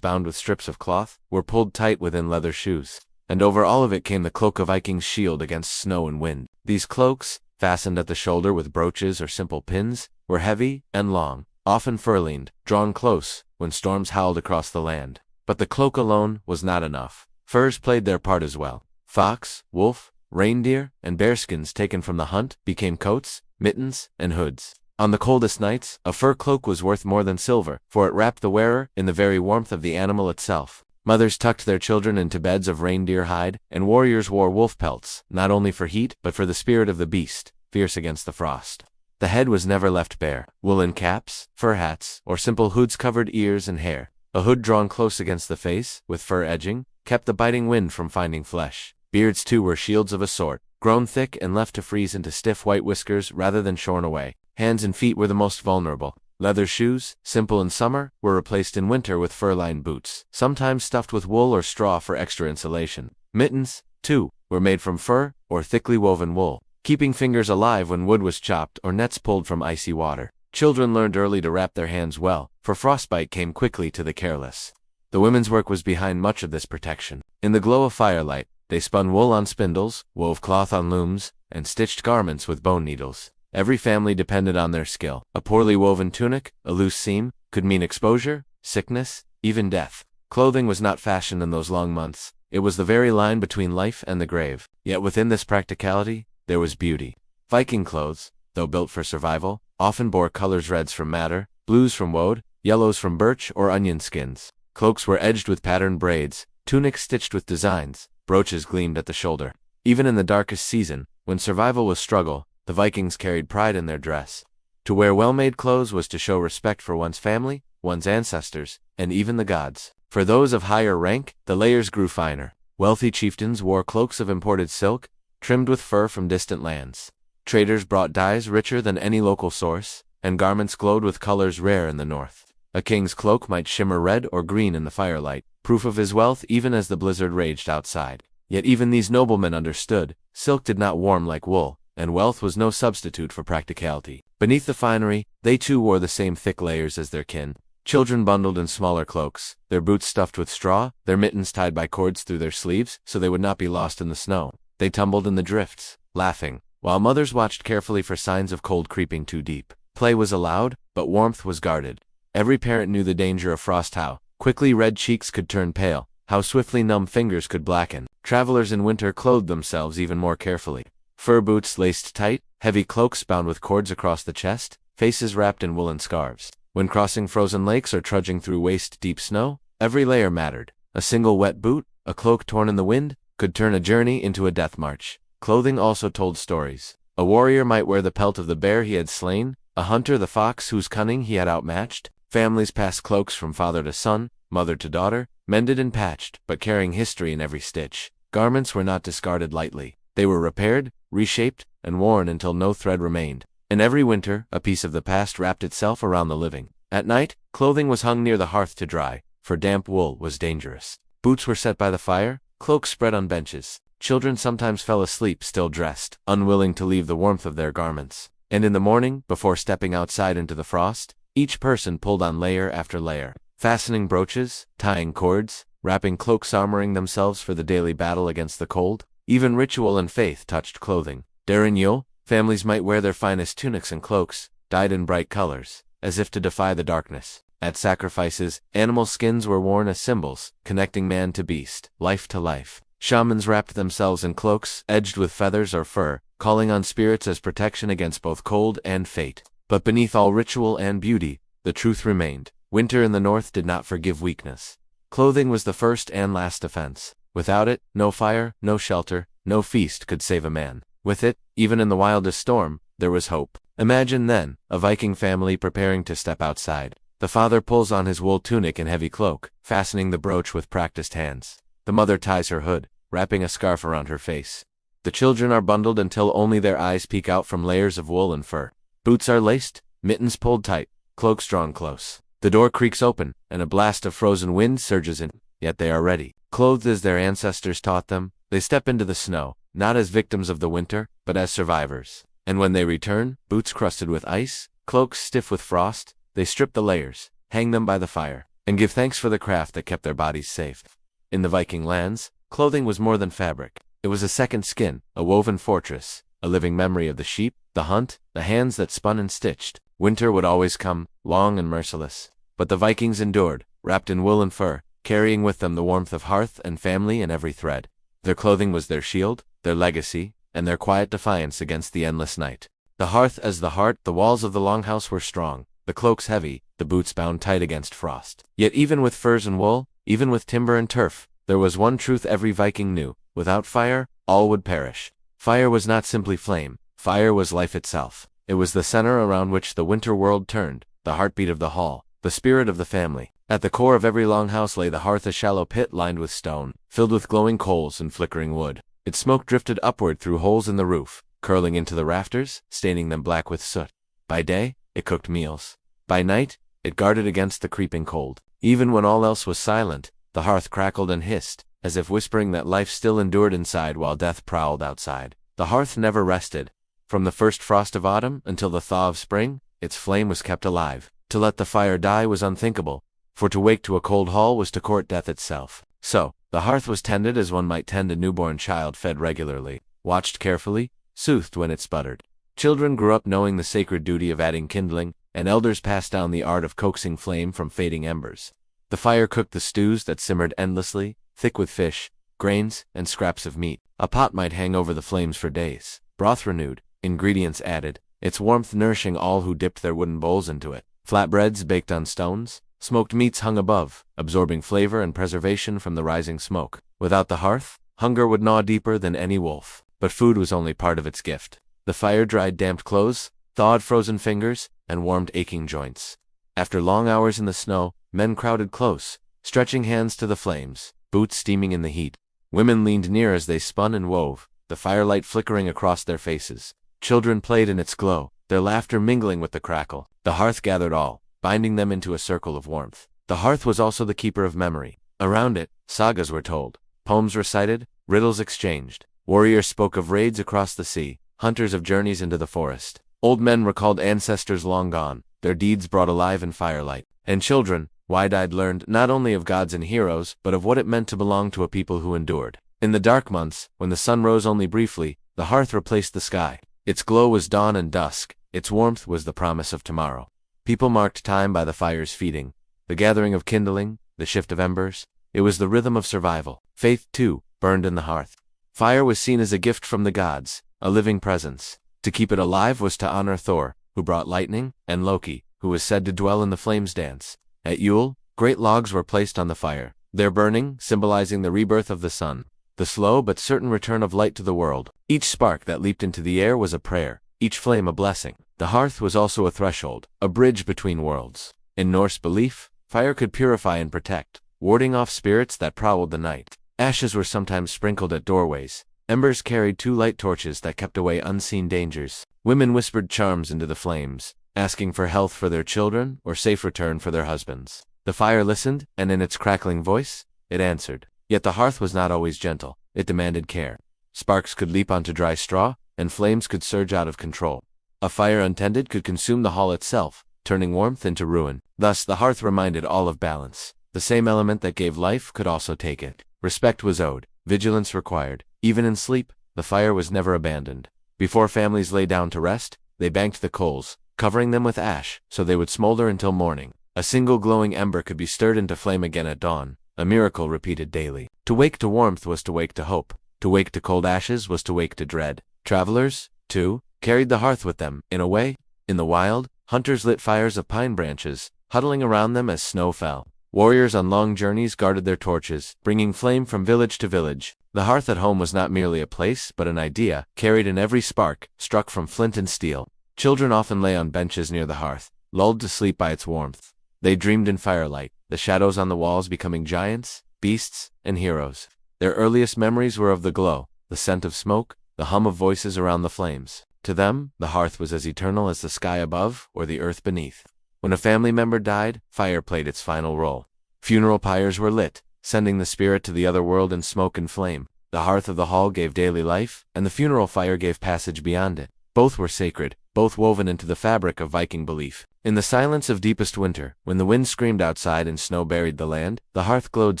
Speaker 1: bound with strips of cloth, were pulled tight within leather shoes. And over all of it came the cloak of Viking's shield against snow and wind. These cloaks, fastened at the shoulder with brooches or simple pins, were heavy and long, often fur-lined, drawn close when storms howled across the land. But the cloak alone was not enough. Furs played their part as well. Fox, wolf, reindeer, and bearskins taken from the hunt became coats, mittens, and hoods. On the coldest nights, a fur cloak was worth more than silver, for it wrapped the wearer in the very warmth of the animal itself. Mothers tucked their children into beds of reindeer hide, and warriors wore wolf pelts, not only for heat, but for the spirit of the beast, fierce against the frost. The head was never left bare. Woolen caps, fur hats, or simple hoods covered ears and hair. A hood drawn close against the face, with fur edging, kept the biting wind from finding flesh. Beards too were shields of a sort, grown thick and left to freeze into stiff white whiskers rather than shorn away. Hands and feet were the most vulnerable. Leather shoes, simple in summer, were replaced in winter with fur-lined boots, sometimes stuffed with wool or straw for extra insulation. Mittens, too, were made from fur or thickly woven wool, keeping fingers alive when wood was chopped or nets pulled from icy water. Children learned early to wrap their hands well, for frostbite came quickly to the careless. The women's work was behind much of this protection. In the glow of firelight, they spun wool on spindles, wove cloth on looms, and stitched garments with bone needles. Every family depended on their skill. A poorly woven tunic, a loose seam, could mean exposure, sickness, even death. Clothing was not fashioned in those long months. It was the very line between life and the grave. Yet within this practicality, there was beauty. Viking clothes, though built for survival, often bore colors: reds from madder, blues from woad, yellows from birch or onion skins. Cloaks were edged with patterned braids, tunics stitched with designs, brooches gleamed at the shoulder. Even in the darkest season, when survival was struggle, the Vikings carried pride in their dress. To wear well-made clothes was to show respect for one's family, one's ancestors, and even the gods. For those of higher rank, the layers grew finer. Wealthy chieftains wore cloaks of imported silk, trimmed with fur from distant lands. Traders brought dyes richer than any local source, and garments glowed with colors rare in the north. A king's cloak might shimmer red or green in the firelight, proof of his wealth even as the blizzard raged outside. Yet even these noblemen understood, silk did not warm like wool, and wealth was no substitute for practicality. Beneath the finery, they too wore the same thick layers as their kin. Children bundled in smaller cloaks, their boots stuffed with straw, their mittens tied by cords through their sleeves so they would not be lost in the snow. They tumbled in the drifts, laughing, while mothers watched carefully for signs of cold creeping too deep. Play was allowed, but warmth was guarded. Every parent knew the danger of frost: how quickly red cheeks could turn pale, how swiftly numb fingers could blacken. Travelers in winter clothed themselves even more carefully. Fur boots laced tight, heavy cloaks bound with cords across the chest, faces wrapped in woolen scarves. When crossing frozen lakes or trudging through waist-deep snow, every layer mattered. A single wet boot, a cloak torn in the wind, could turn a journey into a death march. Clothing also told stories. A warrior might wear the pelt of the bear he had slain, a hunter the fox whose cunning he had outmatched. Families passed cloaks from father to son, mother to daughter, mended and patched, but carrying history in every stitch. Garments were not discarded lightly. They were repaired, reshaped, and worn until no thread remained. In every winter, a piece of the past wrapped itself around the living. At night, clothing was hung near the hearth to dry, for damp wool was dangerous. Boots were set by the fire, cloaks spread on benches. Children sometimes fell asleep still dressed, unwilling to leave the warmth of their garments. And in the morning, before stepping outside into the frost, each person pulled on layer after layer, fastening brooches, tying cords, wrapping cloaks, armoring themselves for the daily battle against the cold. Even ritual and faith touched clothing. During Yule, families might wear their finest tunics and cloaks, dyed in bright colors, as if to defy the darkness. At sacrifices, animal skins were worn as symbols, connecting man to beast, life to life. Shamans wrapped themselves in cloaks, edged with feathers or fur, calling on spirits as protection against both cold and fate. But beneath all ritual and beauty, the truth remained. Winter in the north did not forgive weakness. Clothing was the first and last defense. Without it, no fire, no shelter, no feast could save a man. With it, even in the wildest storm, there was hope. Imagine then, a Viking family preparing to step outside. The father pulls on his wool tunic and heavy cloak, fastening the brooch with practiced hands. The mother ties her hood, wrapping a scarf around her face. The children are bundled until only their eyes peek out from layers of wool and fur. Boots are laced, mittens pulled tight, cloaks drawn close. The door creaks open, and a blast of frozen wind surges in. Yet they are ready. Clothed as their ancestors taught them, they step into the snow, not as victims of the winter, but as survivors. And when they return, boots crusted with ice, cloaks stiff with frost, they strip the layers, hang them by the fire, and give thanks for the craft that kept their bodies safe. In the Viking lands, clothing was more than fabric. It was a second skin, a woven fortress, a living memory of the sheep, the hunt, the hands that spun and stitched. Winter would always come, long and merciless. But the Vikings endured, wrapped in wool and fur, carrying with them the warmth of hearth and family in every thread. Their clothing was their shield, their legacy, and their quiet defiance against the endless night. The hearth as the heart, the walls of the longhouse were strong, the cloaks heavy, the boots bound tight against frost. Yet even with furs and wool, even with timber and turf, there was one truth every Viking knew: without fire, all would perish. Fire was not simply flame, fire was life itself. It was the center around which the winter world turned, the heartbeat of the hall, the spirit of the family. At the core of every longhouse lay the hearth, a shallow pit lined with stone, filled with glowing coals and flickering wood. Its smoke drifted upward through holes in the roof, curling into the rafters, staining them black with soot. By day, it cooked meals. By night, it guarded against the creeping cold. Even when all else was silent, the hearth crackled and hissed, as if whispering that life still endured inside while death prowled outside. The hearth never rested. From the first frost of autumn until the thaw of spring, its flame was kept alive. To let the fire die was unthinkable, for to wake to a cold hall was to court death itself. So, the hearth was tended as one might tend a newborn child, fed regularly, watched carefully, soothed when it sputtered. Children grew up knowing the sacred duty of adding kindling, and elders passed down the art of coaxing flame from fading embers. The fire cooked the stews that simmered endlessly, thick with fish, grains, and scraps of meat. A pot might hang over the flames for days, broth renewed, ingredients added, its warmth nourishing all who dipped their wooden bowls into it. Flatbreads baked on stones, smoked meats hung above, absorbing flavor and preservation from the rising smoke. Without the hearth, hunger would gnaw deeper than any wolf. But food was only part of its gift. The fire dried damp clothes, thawed frozen fingers, and warmed aching joints. After long hours in the snow, men crowded close, stretching hands to the flames, boots steaming in the heat. Women leaned near as they spun and wove, the firelight flickering across their faces. Children played in its glow, their laughter mingling with the crackle. The hearth gathered all, binding them into a circle of warmth. The hearth was also the keeper of memory. Around it, sagas were told, poems recited, riddles exchanged. Warriors spoke of raids across the sea, hunters of journeys into the forest. Old men recalled ancestors long gone, their deeds brought alive in firelight. And children, wide-eyed, learned not only of gods and heroes, but of what it meant to belong to a people who endured. In the dark months, when the sun rose only briefly, the hearth replaced the sky. Its glow was dawn and dusk, its warmth was the promise of tomorrow. People marked time by the fire's feeding, the gathering of kindling, the shift of embers. It was the rhythm of survival. Faith, too, burned in the hearth. Fire was seen as a gift from the gods, a living presence. To keep it alive was to honor Thor, who brought lightning, and Loki, who was said to dwell in the flames' dance. At Yule, great logs were placed on the fire, their burning symbolizing the rebirth of the sun, the slow but certain return of light to the world. Each spark that leaped into the air was a prayer, each flame a blessing. The hearth was also a threshold, a bridge between worlds. In Norse belief, fire could purify and protect, warding off spirits that prowled the night. Ashes were sometimes sprinkled at doorways. Embers carried 2 light torches that kept away unseen dangers. Women whispered charms into the flames, asking for health for their children or safe return for their husbands. The fire listened, and in its crackling voice, it answered. Yet the hearth was not always gentle. It demanded care. Sparks could leap onto dry straw, and flames could surge out of control. A fire untended could consume the hall itself, turning warmth into ruin. Thus the hearth reminded all of balance. The same element that gave life could also take it. Respect was owed, vigilance required. Even in sleep, the fire was never abandoned. Before families lay down to rest, they banked the coals, covering them with ash, so they would smolder until morning. A single glowing ember could be stirred into flame again at dawn, a miracle repeated daily. To wake to warmth was to wake to hope. To wake to cold ashes was to wake to dread. Travelers, too, carried the hearth with them, in a way. In the wild, hunters lit fires of pine branches, huddling around them as snow fell. Warriors on long journeys guarded their torches, bringing flame from village to village. The hearth at home was not merely a place, but an idea, carried in every spark, struck from flint and steel. Children often lay on benches near the hearth, lulled to sleep by its warmth. They dreamed in firelight, the shadows on the walls becoming giants, beasts, and heroes. Their earliest memories were of the glow, the scent of smoke, the hum of voices around the flames. To them, the hearth was as eternal as the sky above or the earth beneath. When a family member died, fire played its final role. Funeral pyres were lit, sending the spirit to the other world in smoke and flame. The hearth of the hall gave daily life, and the funeral fire gave passage beyond it. Both were sacred, both woven into the fabric of Viking belief. In the silence of deepest winter, when the wind screamed outside and snow buried the land, the hearth glowed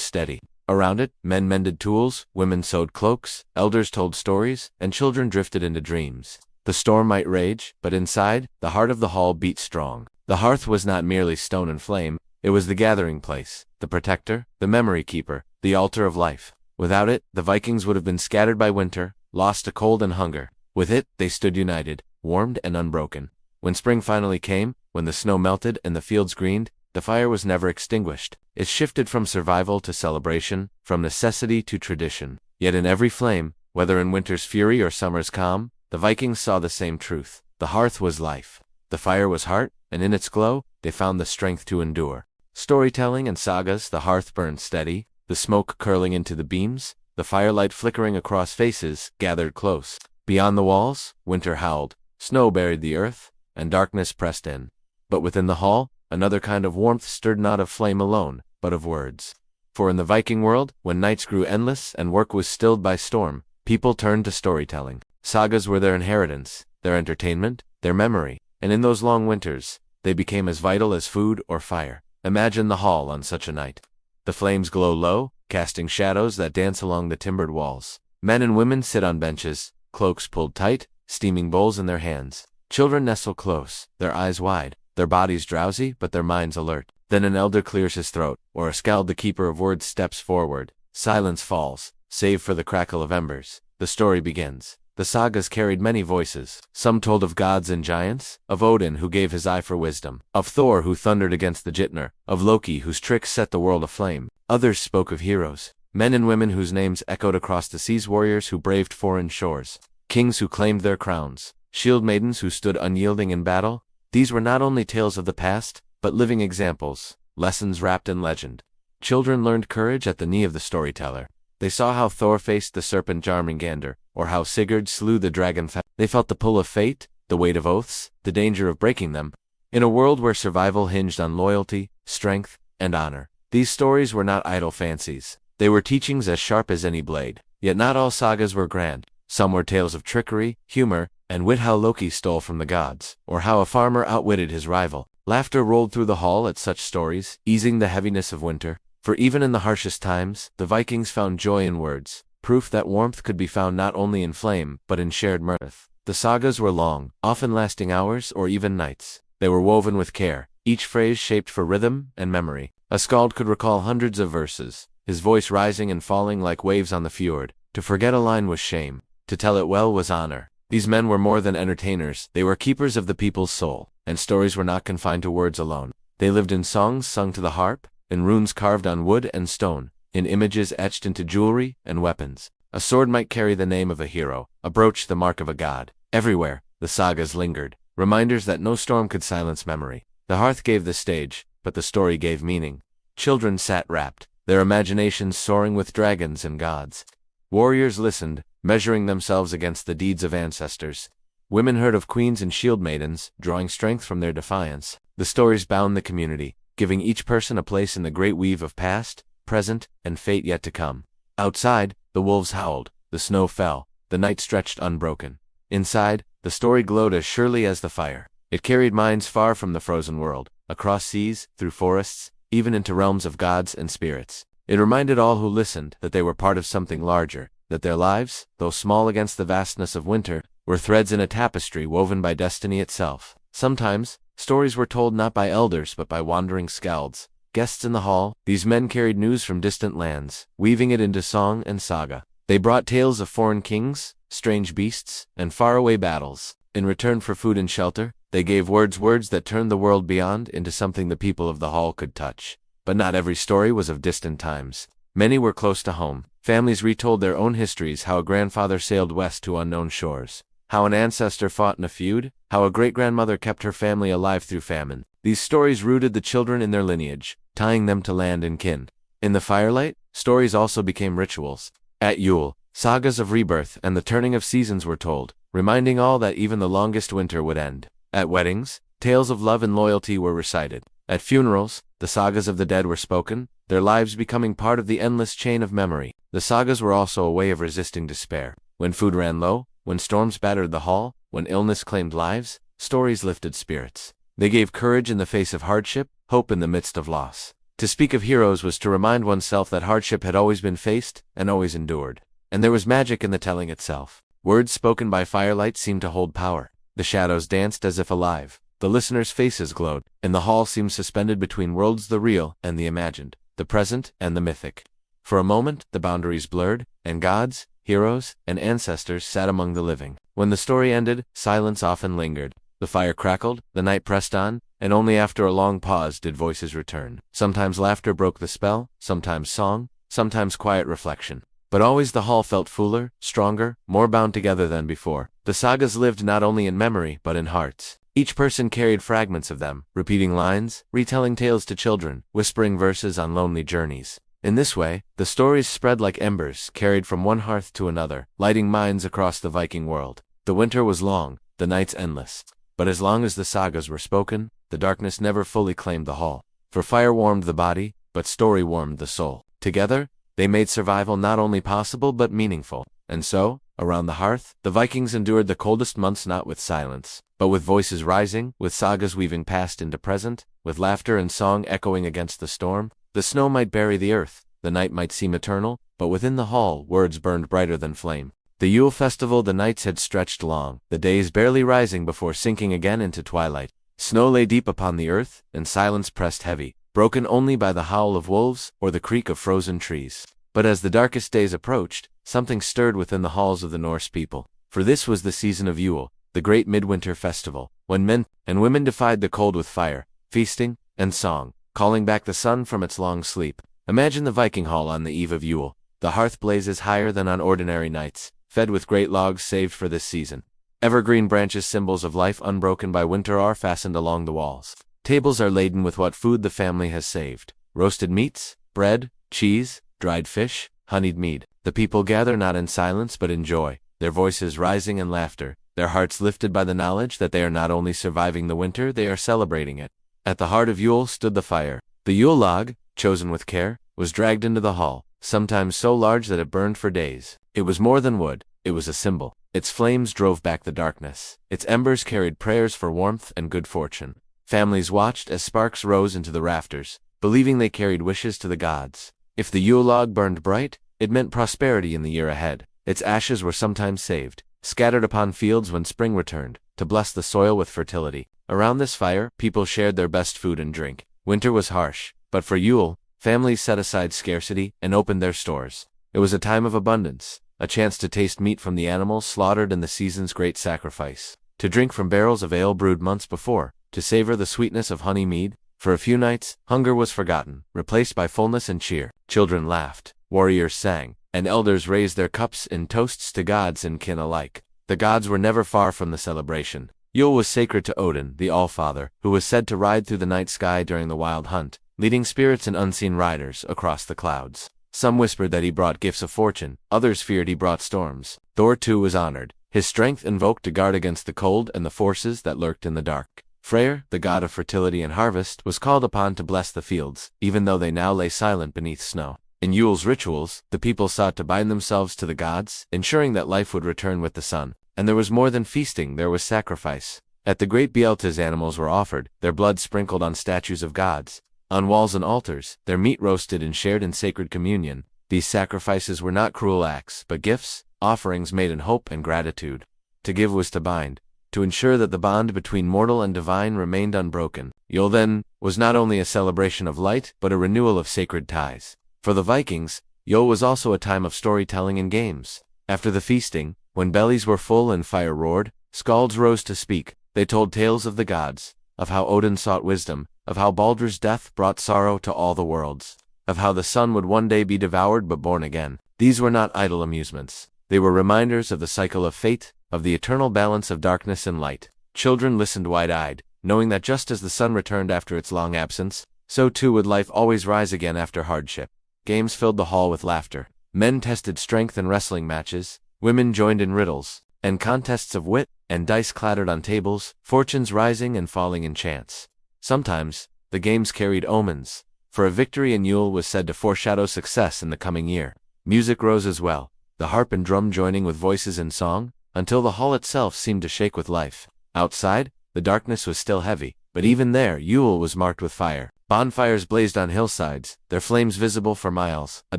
Speaker 1: steady. Around it, men mended tools, women sewed cloaks, elders told stories, and children drifted into dreams. The storm might rage, but inside, the heart of the hall beat strong. The hearth was not merely stone and flame, it was the gathering place, the protector, the memory keeper, the altar of life. Without it, the Vikings would have been scattered by winter, lost to cold and hunger. With it, they stood united, warmed and unbroken. When spring finally came, when the snow melted and the fields greened, the fire was never extinguished. It shifted from survival to celebration, from necessity to tradition. Yet in every flame, whether in winter's fury or summer's calm, the Vikings saw the same truth. The hearth was life. The fire was heart, and in its glow, they found the strength to endure. Storytelling and sagas, the hearth burned steady, the smoke curling into the beams, the firelight flickering across faces, gathered close. Beyond the walls, winter howled, snow buried the earth, and darkness pressed in. But within the hall, another kind of warmth stirred not of flame alone, but of words. For in the Viking world, when nights grew endless and work was stilled by storm, people turned to storytelling. Sagas were their inheritance, their entertainment, their memory, and in those long winters, they became as vital as food or fire. Imagine the hall on such a night. The flames glow low, casting shadows that dance along the timbered walls. Men and women sit on benches, cloaks pulled tight, steaming bowls in their hands. Children nestle close, their eyes wide, their bodies drowsy but their minds alert. Then an elder clears his throat, or a skald, the keeper of words, steps forward. Silence falls, save for the crackle of embers. The story begins. The sagas carried many voices. Some told of gods and giants, of Odin who gave his eye for wisdom, of Thor who thundered against the Jitnir, of Loki whose tricks set the world aflame. Others spoke of heroes, men and women whose names echoed across the seas, warriors who braved foreign shores, kings who claimed their crowns, shield maidens who stood unyielding in battle. These were not only tales of the past, but living examples, lessons wrapped in legend. Children learned courage at the knee of the storyteller. They saw how Thor faced the serpent Jarmungandr, or how Sigurd slew the dragon. They felt the pull of fate, the weight of oaths, the danger of breaking them. In a world where survival hinged on loyalty, strength, and honor, these stories were not idle fancies. They were teachings as sharp as any blade. Yet not all sagas were grand. Some were tales of trickery, humor, and wit, how Loki stole from the gods, or how a farmer outwitted his rival. Laughter rolled through the hall at such stories, easing the heaviness of winter. For even in the harshest times, the Vikings found joy in words, proof that warmth could be found not only in flame, but in shared mirth. The sagas were long, often lasting hours or even nights. They were woven with care, each phrase shaped for rhythm and memory. A skald could recall hundreds of verses, his voice rising and falling like waves on the fjord. To forget a line was shame, to tell it well was honor. These men were more than entertainers, they were keepers of the people's soul, and stories were not confined to words alone. They lived in songs sung to the harp, in runes carved on wood and stone, in images etched into jewelry and weapons. A sword might carry the name of a hero, a brooch the mark of a god. Everywhere, the sagas lingered, reminders that no storm could silence memory. The hearth gave the stage, but the story gave meaning. Children sat rapt, their imaginations soaring with dragons and gods. Warriors listened, measuring themselves against the deeds of ancestors. Women heard of queens and shield maidens, drawing strength from their defiance. The stories bound the community, giving each person a place in the great weave of past, present, and fate yet to come. Outside, the wolves howled, the snow fell, the night stretched unbroken. Inside, the story glowed as surely as the fire. It carried minds far from the frozen world, across seas, through forests, even into realms of gods and spirits. It reminded all who listened that they were part of something larger, that their lives, though small against the vastness of winter, were threads in a tapestry woven by destiny itself. Sometimes, stories were told not by elders but by wandering skalds, guests in the hall. These men carried news from distant lands, weaving it into song and saga. They brought tales of foreign kings, strange beasts, and faraway battles. In return for food and shelter, they gave words that turned the world beyond into something the people of the hall could touch. But not every story was of distant times. Many were close to home. Families retold their own histories, how a grandfather sailed west to unknown shores, how an ancestor fought in a feud, how a great-grandmother kept her family alive through famine. These stories rooted the children in their lineage, tying them to land and kin. In the firelight, stories also became rituals. At Yule, sagas of rebirth and the turning of seasons were told, reminding all that even the longest winter would end. At weddings, tales of love and loyalty were recited. At funerals, the sagas of the dead were spoken, their lives becoming part of the endless chain of memory. The The sagas were also a way of resisting despair. When food ran low, when storms battered the hall, when illness claimed lives, stories lifted spirits. They gave courage in the face of hardship, hope in the midst of loss. To speak of heroes was to remind oneself that hardship had always been faced and always endured. And there was magic in the telling itself. Words spoken by firelight seemed to hold power. The shadows danced as if alive. The listeners' faces glowed, and the hall seemed suspended between worlds, the real and the imagined, the present and the mythic. For a moment, the boundaries blurred, and gods, heroes, and ancestors sat among the living. When the story ended, silence often lingered. The fire crackled, the night pressed on, and only after a long pause did voices return. Sometimes laughter broke the spell, sometimes song, sometimes quiet reflection. But always the hall felt fuller, stronger, more bound together than before. The sagas lived not only in memory but in hearts. Each person carried fragments of them, repeating lines, retelling tales to children, whispering verses on lonely journeys. In this way, the stories spread like embers, carried from one hearth to another, lighting minds across the Viking world. The winter was long, the nights endless. But as long as the sagas were spoken, the darkness never fully claimed the hall. For fire warmed the body, but story warmed the soul. Together, they made survival not only possible but meaningful. And so, around the hearth, the Vikings endured the coldest months not with silence, but with voices rising, with sagas weaving past into present, with laughter and song echoing against the storm. The snow might bury the earth, the night might seem eternal, but within the hall, words burned brighter than flame. The Yule festival, the nights had stretched long, the days barely rising before sinking again into twilight. Snow lay deep upon the earth, and silence pressed heavy, broken only by the howl of wolves or the creak of frozen trees. But as the darkest days approached, something stirred within the halls of the Norse people. For this was the season of Yule, the great midwinter festival, when men and women defied the cold with fire, feasting, and song, calling back the sun from its long sleep. Imagine the Viking hall on the eve of Yule. The hearth blazes higher than on ordinary nights, fed with great logs saved for this season. Evergreen branches, symbols of life unbroken by winter, are fastened along the walls. Tables are laden with what food the family has saved: roasted meats, bread, cheese, dried fish, honeyed mead. The people gather not in silence but in joy, their voices rising in laughter, their hearts lifted by the knowledge that they are not only surviving the winter, they are celebrating it. At the heart of Yule stood the fire. The Yule log, chosen with care, was dragged into the hall, sometimes so large that it burned for days. It was more than wood, it was a symbol. Its flames drove back the darkness. Its embers carried prayers for warmth and good fortune. Families watched as sparks rose into the rafters, believing they carried wishes to the gods. If the Yule log burned bright, it meant prosperity in the year ahead. Its ashes were sometimes saved, scattered upon fields when spring returned, to bless the soil with fertility. Around this fire, people shared their best food and drink. Winter was harsh, but for Yule, families set aside scarcity and opened their stores. It was a time of abundance, a chance to taste meat from the animals slaughtered in the season's great sacrifice, to drink from barrels of ale brewed months before, to savor the sweetness of honey mead. For a few nights, hunger was forgotten, replaced by fullness and cheer. Children laughed, warriors sang, and elders raised their cups in toasts to gods and kin alike. The gods were never far from the celebration. Yule was sacred to Odin, the All-Father, who was said to ride through the night sky during the wild hunt, leading spirits and unseen riders across the clouds. Some whispered that he brought gifts of fortune, others feared he brought storms. Thor too was honored, his strength invoked to guard against the cold and the forces that lurked in the dark. Freyr, the god of fertility and harvest, was called upon to bless the fields, even though they now lay silent beneath snow. In Yule's rituals, the people sought to bind themselves to the gods, ensuring that life would return with the sun. And there was more than feasting, there was sacrifice. At the great Bealtas, animals were offered, their blood sprinkled on statues of gods. On walls and altars, their meat roasted and shared in sacred communion. These sacrifices were not cruel acts, but gifts, offerings made in hope and gratitude. To give was to bind, to ensure that the bond between mortal and divine remained unbroken. Yule then was not only a celebration of light, but a renewal of sacred ties. For the Vikings, Yule was also a time of storytelling and games. After the feasting, when bellies were full and fire roared, skalds rose to speak. They told tales of the gods, of how Odin sought wisdom, of how Baldr's death brought sorrow to all the worlds, of how the sun would one day be devoured but born again. These were not idle amusements. They were reminders of the cycle of fate, of the eternal balance of darkness and light. Children listened wide-eyed, knowing that just as the sun returned after its long absence, so too would life always rise again after hardship. Games filled the hall with laughter. Men tested strength in wrestling matches, women joined in riddles, and contests of wit, and dice clattered on tables, fortunes rising and falling in chance. Sometimes, the games carried omens, for a victory in Yule was said to foreshadow success in the coming year. Music rose as well, the harp and drum joining with voices in song, until the hall itself seemed to shake with life. Outside, the darkness was still heavy, but even there Yule was marked with fire. Bonfires blazed on hillsides, their flames visible for miles, a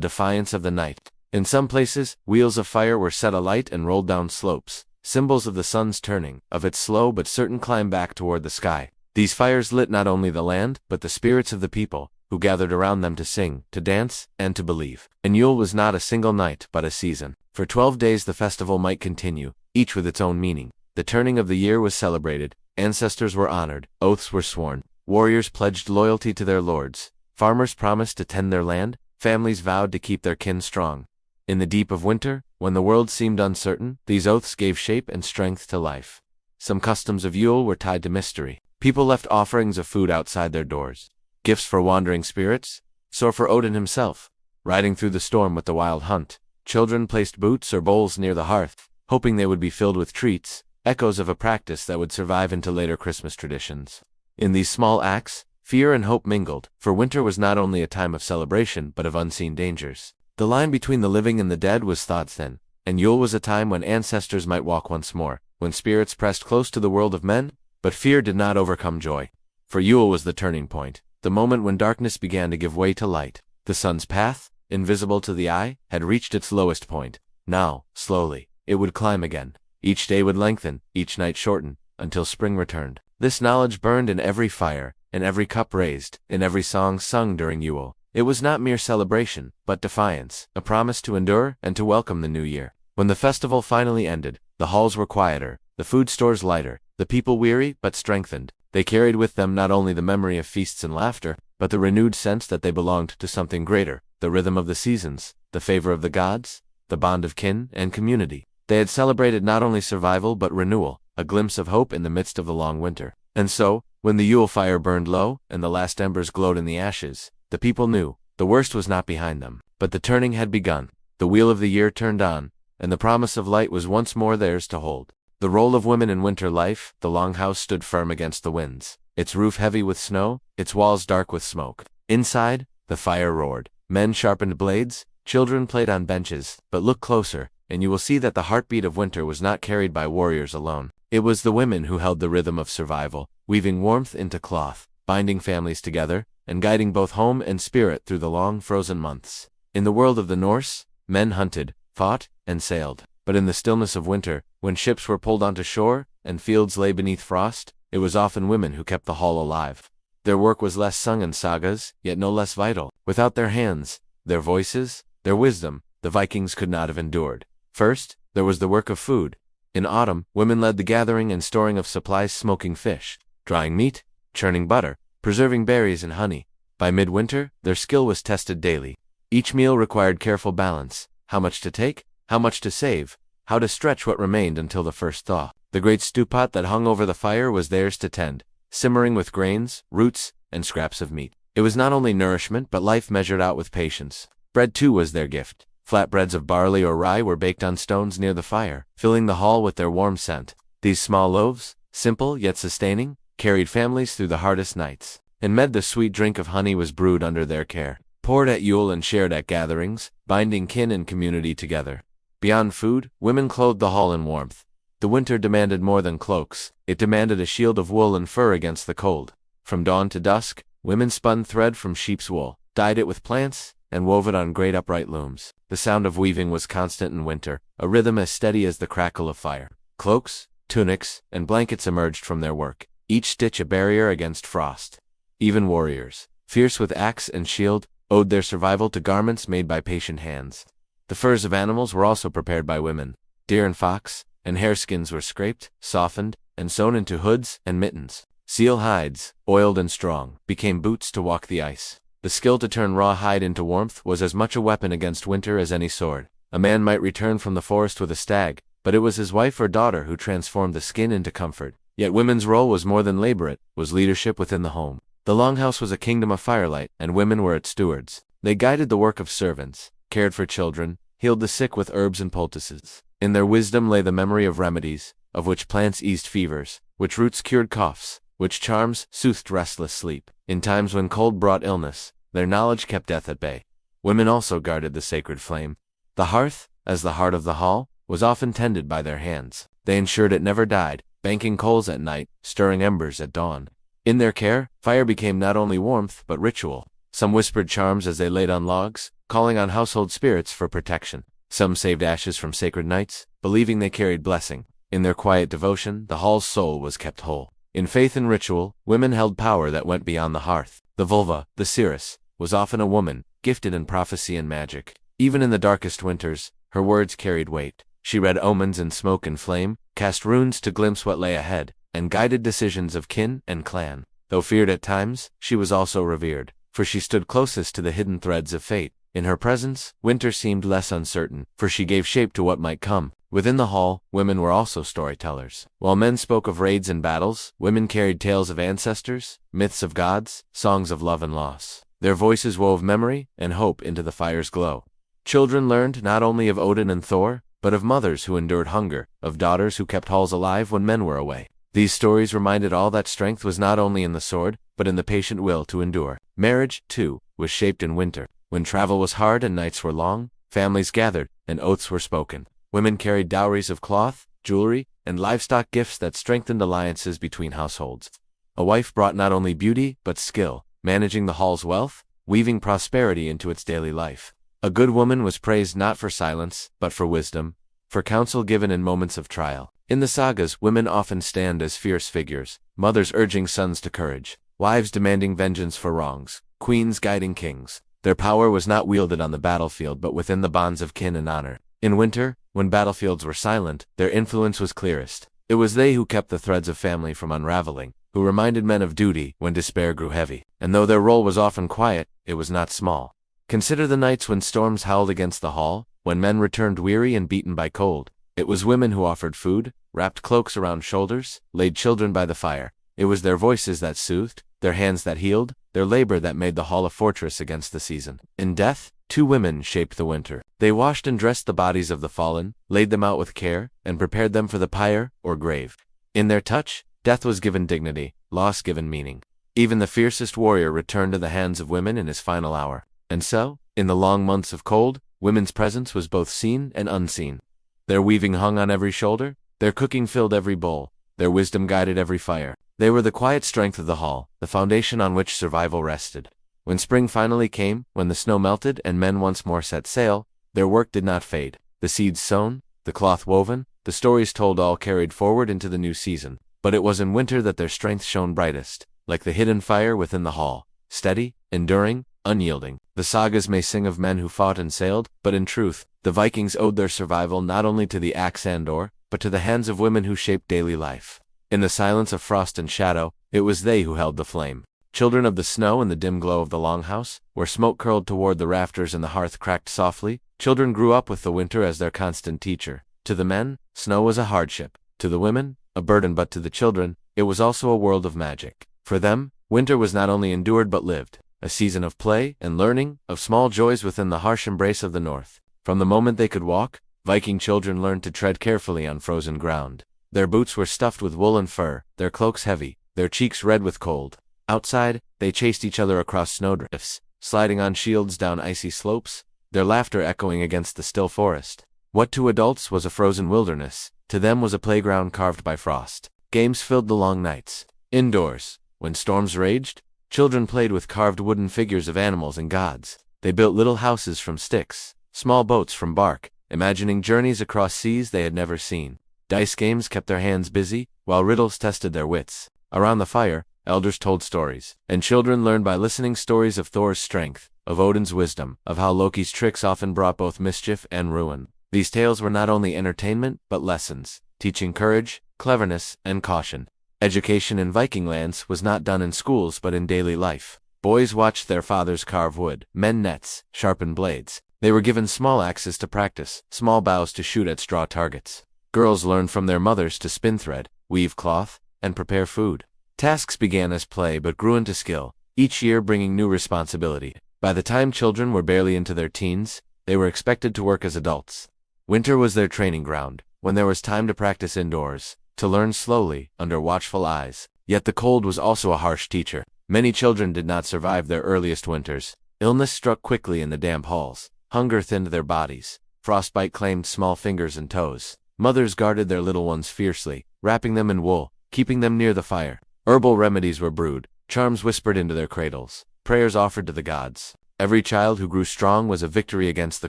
Speaker 1: defiance of the night. In some places, wheels of fire were set alight and rolled down slopes, symbols of the sun's turning, of its slow but certain climb back toward the sky. These fires lit not only the land, but the spirits of the people, who gathered around them to sing, to dance, and to believe. And Yule was not a single night, but a season. For 12 days the festival might continue, each with its own meaning. The turning of the year was celebrated, ancestors were honored, oaths were sworn, warriors pledged loyalty to their lords, farmers promised to tend their land, families vowed to keep their kin strong. In the deep of winter, when the world seemed uncertain, these oaths gave shape and strength to life. Some customs of Yule were tied to mystery. People left offerings of food outside their doors, gifts for wandering spirits, so for Odin himself, riding through the storm with the wild hunt. Children placed boots or bowls near the hearth, hoping they would be filled with treats, echoes of a practice that would survive into later Christmas traditions. In these small acts, fear and hope mingled, for winter was not only a time of celebration but of unseen dangers. The line between the living and the dead was thawed thin, and Yule was a time when ancestors might walk once more, when spirits pressed close to the world of men, but fear did not overcome joy. For Yule was the turning point, the moment when darkness began to give way to light. The sun's path, invisible to the eye, had reached its lowest point. Now, slowly, it would climb again. Each day would lengthen, each night shorten, until spring returned. This knowledge burned in every fire, in every cup raised, in every song sung during Yule. It was not mere celebration, but defiance, a promise to endure and to welcome the new year. When the festival finally ended, the halls were quieter, the food stores lighter, the people weary but strengthened. They carried with them not only the memory of feasts and laughter, but the renewed sense that they belonged to something greater, the rhythm of the seasons, the favor of the gods, the bond of kin and community. They had celebrated not only survival but renewal, a glimpse of hope in the midst of the long winter. And so, when the Yule fire burned low and the last embers glowed in the ashes, the people knew the worst was not behind them, but the turning had begun. The wheel of the year turned on, and the promise of light was once more theirs to hold. The role of women in winter life, the longhouse stood firm against the winds, its roof heavy with snow, its walls dark with smoke. Inside, the fire roared. Men sharpened blades, children played on benches, but look closer, and you will see that the heartbeat of winter was not carried by warriors alone. It was the women who held the rhythm of survival, weaving warmth into cloth, binding families together, and guiding both home and spirit through the long frozen months. In the world of the Norse, men hunted, fought, and sailed. But in the stillness of winter, when ships were pulled onto shore, and fields lay beneath frost, it was often women who kept the hall alive. Their work was less sung in sagas, yet no less vital. Without their hands, their voices, their wisdom, the Vikings could not have endured. First, there was the work of food. In autumn, women led the gathering and storing of supplies, smoking fish, drying meat, churning butter, preserving berries and honey. By midwinter, their skill was tested daily. Each meal required careful balance, how much to take, how much to save, how to stretch what remained until the first thaw. The great stewpot that hung over the fire was theirs to tend, simmering with grains, roots, and scraps of meat. It was not only nourishment but life measured out with patience. Bread too was their gift. Flatbreads of barley or rye were baked on stones near the fire, filling the hall with their warm scent. These small loaves, simple yet sustaining, carried families through the hardest nights. And the sweet drink of honey was brewed under their care, poured at Yule and shared at gatherings, binding kin and community together. Beyond food, women clothed the hall in warmth. The winter demanded more than cloaks, it demanded a shield of wool and fur against the cold. From dawn to dusk, women spun thread from sheep's wool, dyed it with plants, and wove it on great upright looms. The sound of weaving was constant in winter, a rhythm as steady as the crackle of fire. Cloaks, tunics, and blankets emerged from their work, each stitch a barrier against frost. Even warriors, fierce with axe and shield, owed their survival to garments made by patient hands. The furs of animals were also prepared by women. Deer and fox, and hare skins were scraped, softened, and sewn into hoods and mittens. Seal hides, oiled and strong, became boots to walk the ice. The skill to turn raw hide into warmth was as much a weapon against winter as any sword. A man might return from the forest with a stag, but it was his wife or daughter who transformed the skin into comfort. Yet women's role was more than labor, it was leadership within the home. The longhouse was a kingdom of firelight, and women were its stewards. They guided the work of servants, cared for children, healed the sick with herbs and poultices. In their wisdom lay the memory of remedies, of which plants eased fevers, which roots cured coughs, which charms soothed restless sleep. In times when cold brought illness, their knowledge kept death at bay. Women also guarded the sacred flame. The hearth, as the heart of the hall, was often tended by their hands. They ensured it never died, banking coals at night, stirring embers at dawn. In their care, fire became not only warmth but ritual. Some whispered charms as they laid on logs, calling on household spirits for protection. Some saved ashes from sacred nights, believing they carried blessing. In their quiet devotion, the hall's soul was kept whole. In faith and ritual, women held power that went beyond the hearth. The vulva, the seeress, was often a woman, gifted in prophecy and magic. Even in the darkest winters, her words carried weight. She read omens in smoke and flame, cast runes to glimpse what lay ahead, and guided decisions of kin and clan. Though feared at times, she was also revered, for she stood closest to the hidden threads of fate. In her presence, winter seemed less uncertain, for she gave shape to what might come. Within the hall, women were also storytellers. While men spoke of raids and battles, women carried tales of ancestors, myths of gods, songs of love and loss. Their voices wove memory and hope into the fire's glow. Children learned not only of Odin and Thor, but of mothers who endured hunger, of daughters who kept halls alive when men were away. These stories reminded all that strength was not only in the sword, but in the patient will to endure. Marriage, too, was shaped in winter. When travel was hard and nights were long, families gathered, and oaths were spoken. Women carried dowries of cloth, jewelry, and livestock gifts that strengthened alliances between households. A wife brought not only beauty, but skill, managing the hall's wealth, weaving prosperity into its daily life. A good woman was praised not for silence, but for wisdom, for counsel given in moments of trial. In the sagas, women often stand as fierce figures, mothers urging sons to courage, wives demanding vengeance for wrongs, queens guiding kings. Their power was not wielded on the battlefield but within the bonds of kin and honor. In winter, when battlefields were silent, their influence was clearest. It was they who kept the threads of family from unraveling, who reminded men of duty when despair grew heavy. And though their role was often quiet, it was not small. Consider the nights when storms howled against the hall, when men returned weary and beaten by cold. It was women who offered food, wrapped cloaks around shoulders, laid children by the fire. It was their voices that soothed, their hands that healed, their labor that made the hall a fortress against the season. In death, 2 women shaped the winter. They washed and dressed the bodies of the fallen, laid them out with care, and prepared them for the pyre or grave. In their touch, death was given dignity, loss given meaning. Even the fiercest warrior returned to the hands of women in his final hour. And so, in the long months of cold, women's presence was both seen and unseen. Their weaving hung on every shoulder, their cooking filled every bowl, their wisdom guided every fire. They were the quiet strength of the hall, the foundation on which survival rested. When spring finally came, when the snow melted and men once more set sail, their work did not fade. The seeds sown, the cloth woven, the stories told all carried forward into the new season. But it was in winter that their strength shone brightest, like the hidden fire within the hall, steady, enduring, unyielding. The sagas may sing of men who fought and sailed, but in truth, the Vikings owed their survival not only to the axe and oar, but to the hands of women who shaped daily life. In the silence of frost and shadow, it was they who held the flame. Children of the snow in the dim glow of the longhouse, where smoke curled toward the rafters and the hearth cracked softly, children grew up with the winter as their constant teacher. To the men, snow was a hardship. To the women, a burden, but to the children, it was also a world of magic. For them, winter was not only endured but lived, a season of play and learning, of small joys within the harsh embrace of the north. From the moment they could walk, Viking children learned to tread carefully on frozen ground. Their boots were stuffed with wool and fur, their cloaks heavy, their cheeks red with cold. Outside, they chased each other across snowdrifts, sliding on shields down icy slopes, their laughter echoing against the still forest. What to adults was a frozen wilderness, to them was a playground carved by frost. Games filled the long nights. Indoors, when storms raged, children played with carved wooden figures of animals and gods. They built little houses from sticks, small boats from bark, imagining journeys across seas they had never seen. Dice games kept their hands busy, while riddles tested their wits. Around the fire, elders told stories, and children learned by listening stories of Thor's strength, of Odin's wisdom, of how Loki's tricks often brought both mischief and ruin. These tales were not only entertainment, but lessons, teaching courage, cleverness, and caution. Education in Viking lands was not done in schools but in daily life. Boys watched their fathers carve wood, mend nets, sharpen blades. They were given small axes to practice, small bows to shoot at straw targets. Girls learned from their mothers to spin thread, weave cloth, and prepare food. Tasks began as play but grew into skill, each year bringing new responsibility. By the time children were barely into their teens, they were expected to work as adults. Winter was their training ground, when there was time to practice indoors, to learn slowly, under watchful eyes. Yet the cold was also a harsh teacher. Many children did not survive their earliest winters. Illness struck quickly in the damp halls. Hunger thinned their bodies. frostbite claimed small fingers and toes. Mothers guarded their little ones fiercely, wrapping them in wool, keeping them near the fire. Herbal remedies were brewed, charms whispered into their cradles, prayers offered to the gods. Every child who grew strong was a victory against the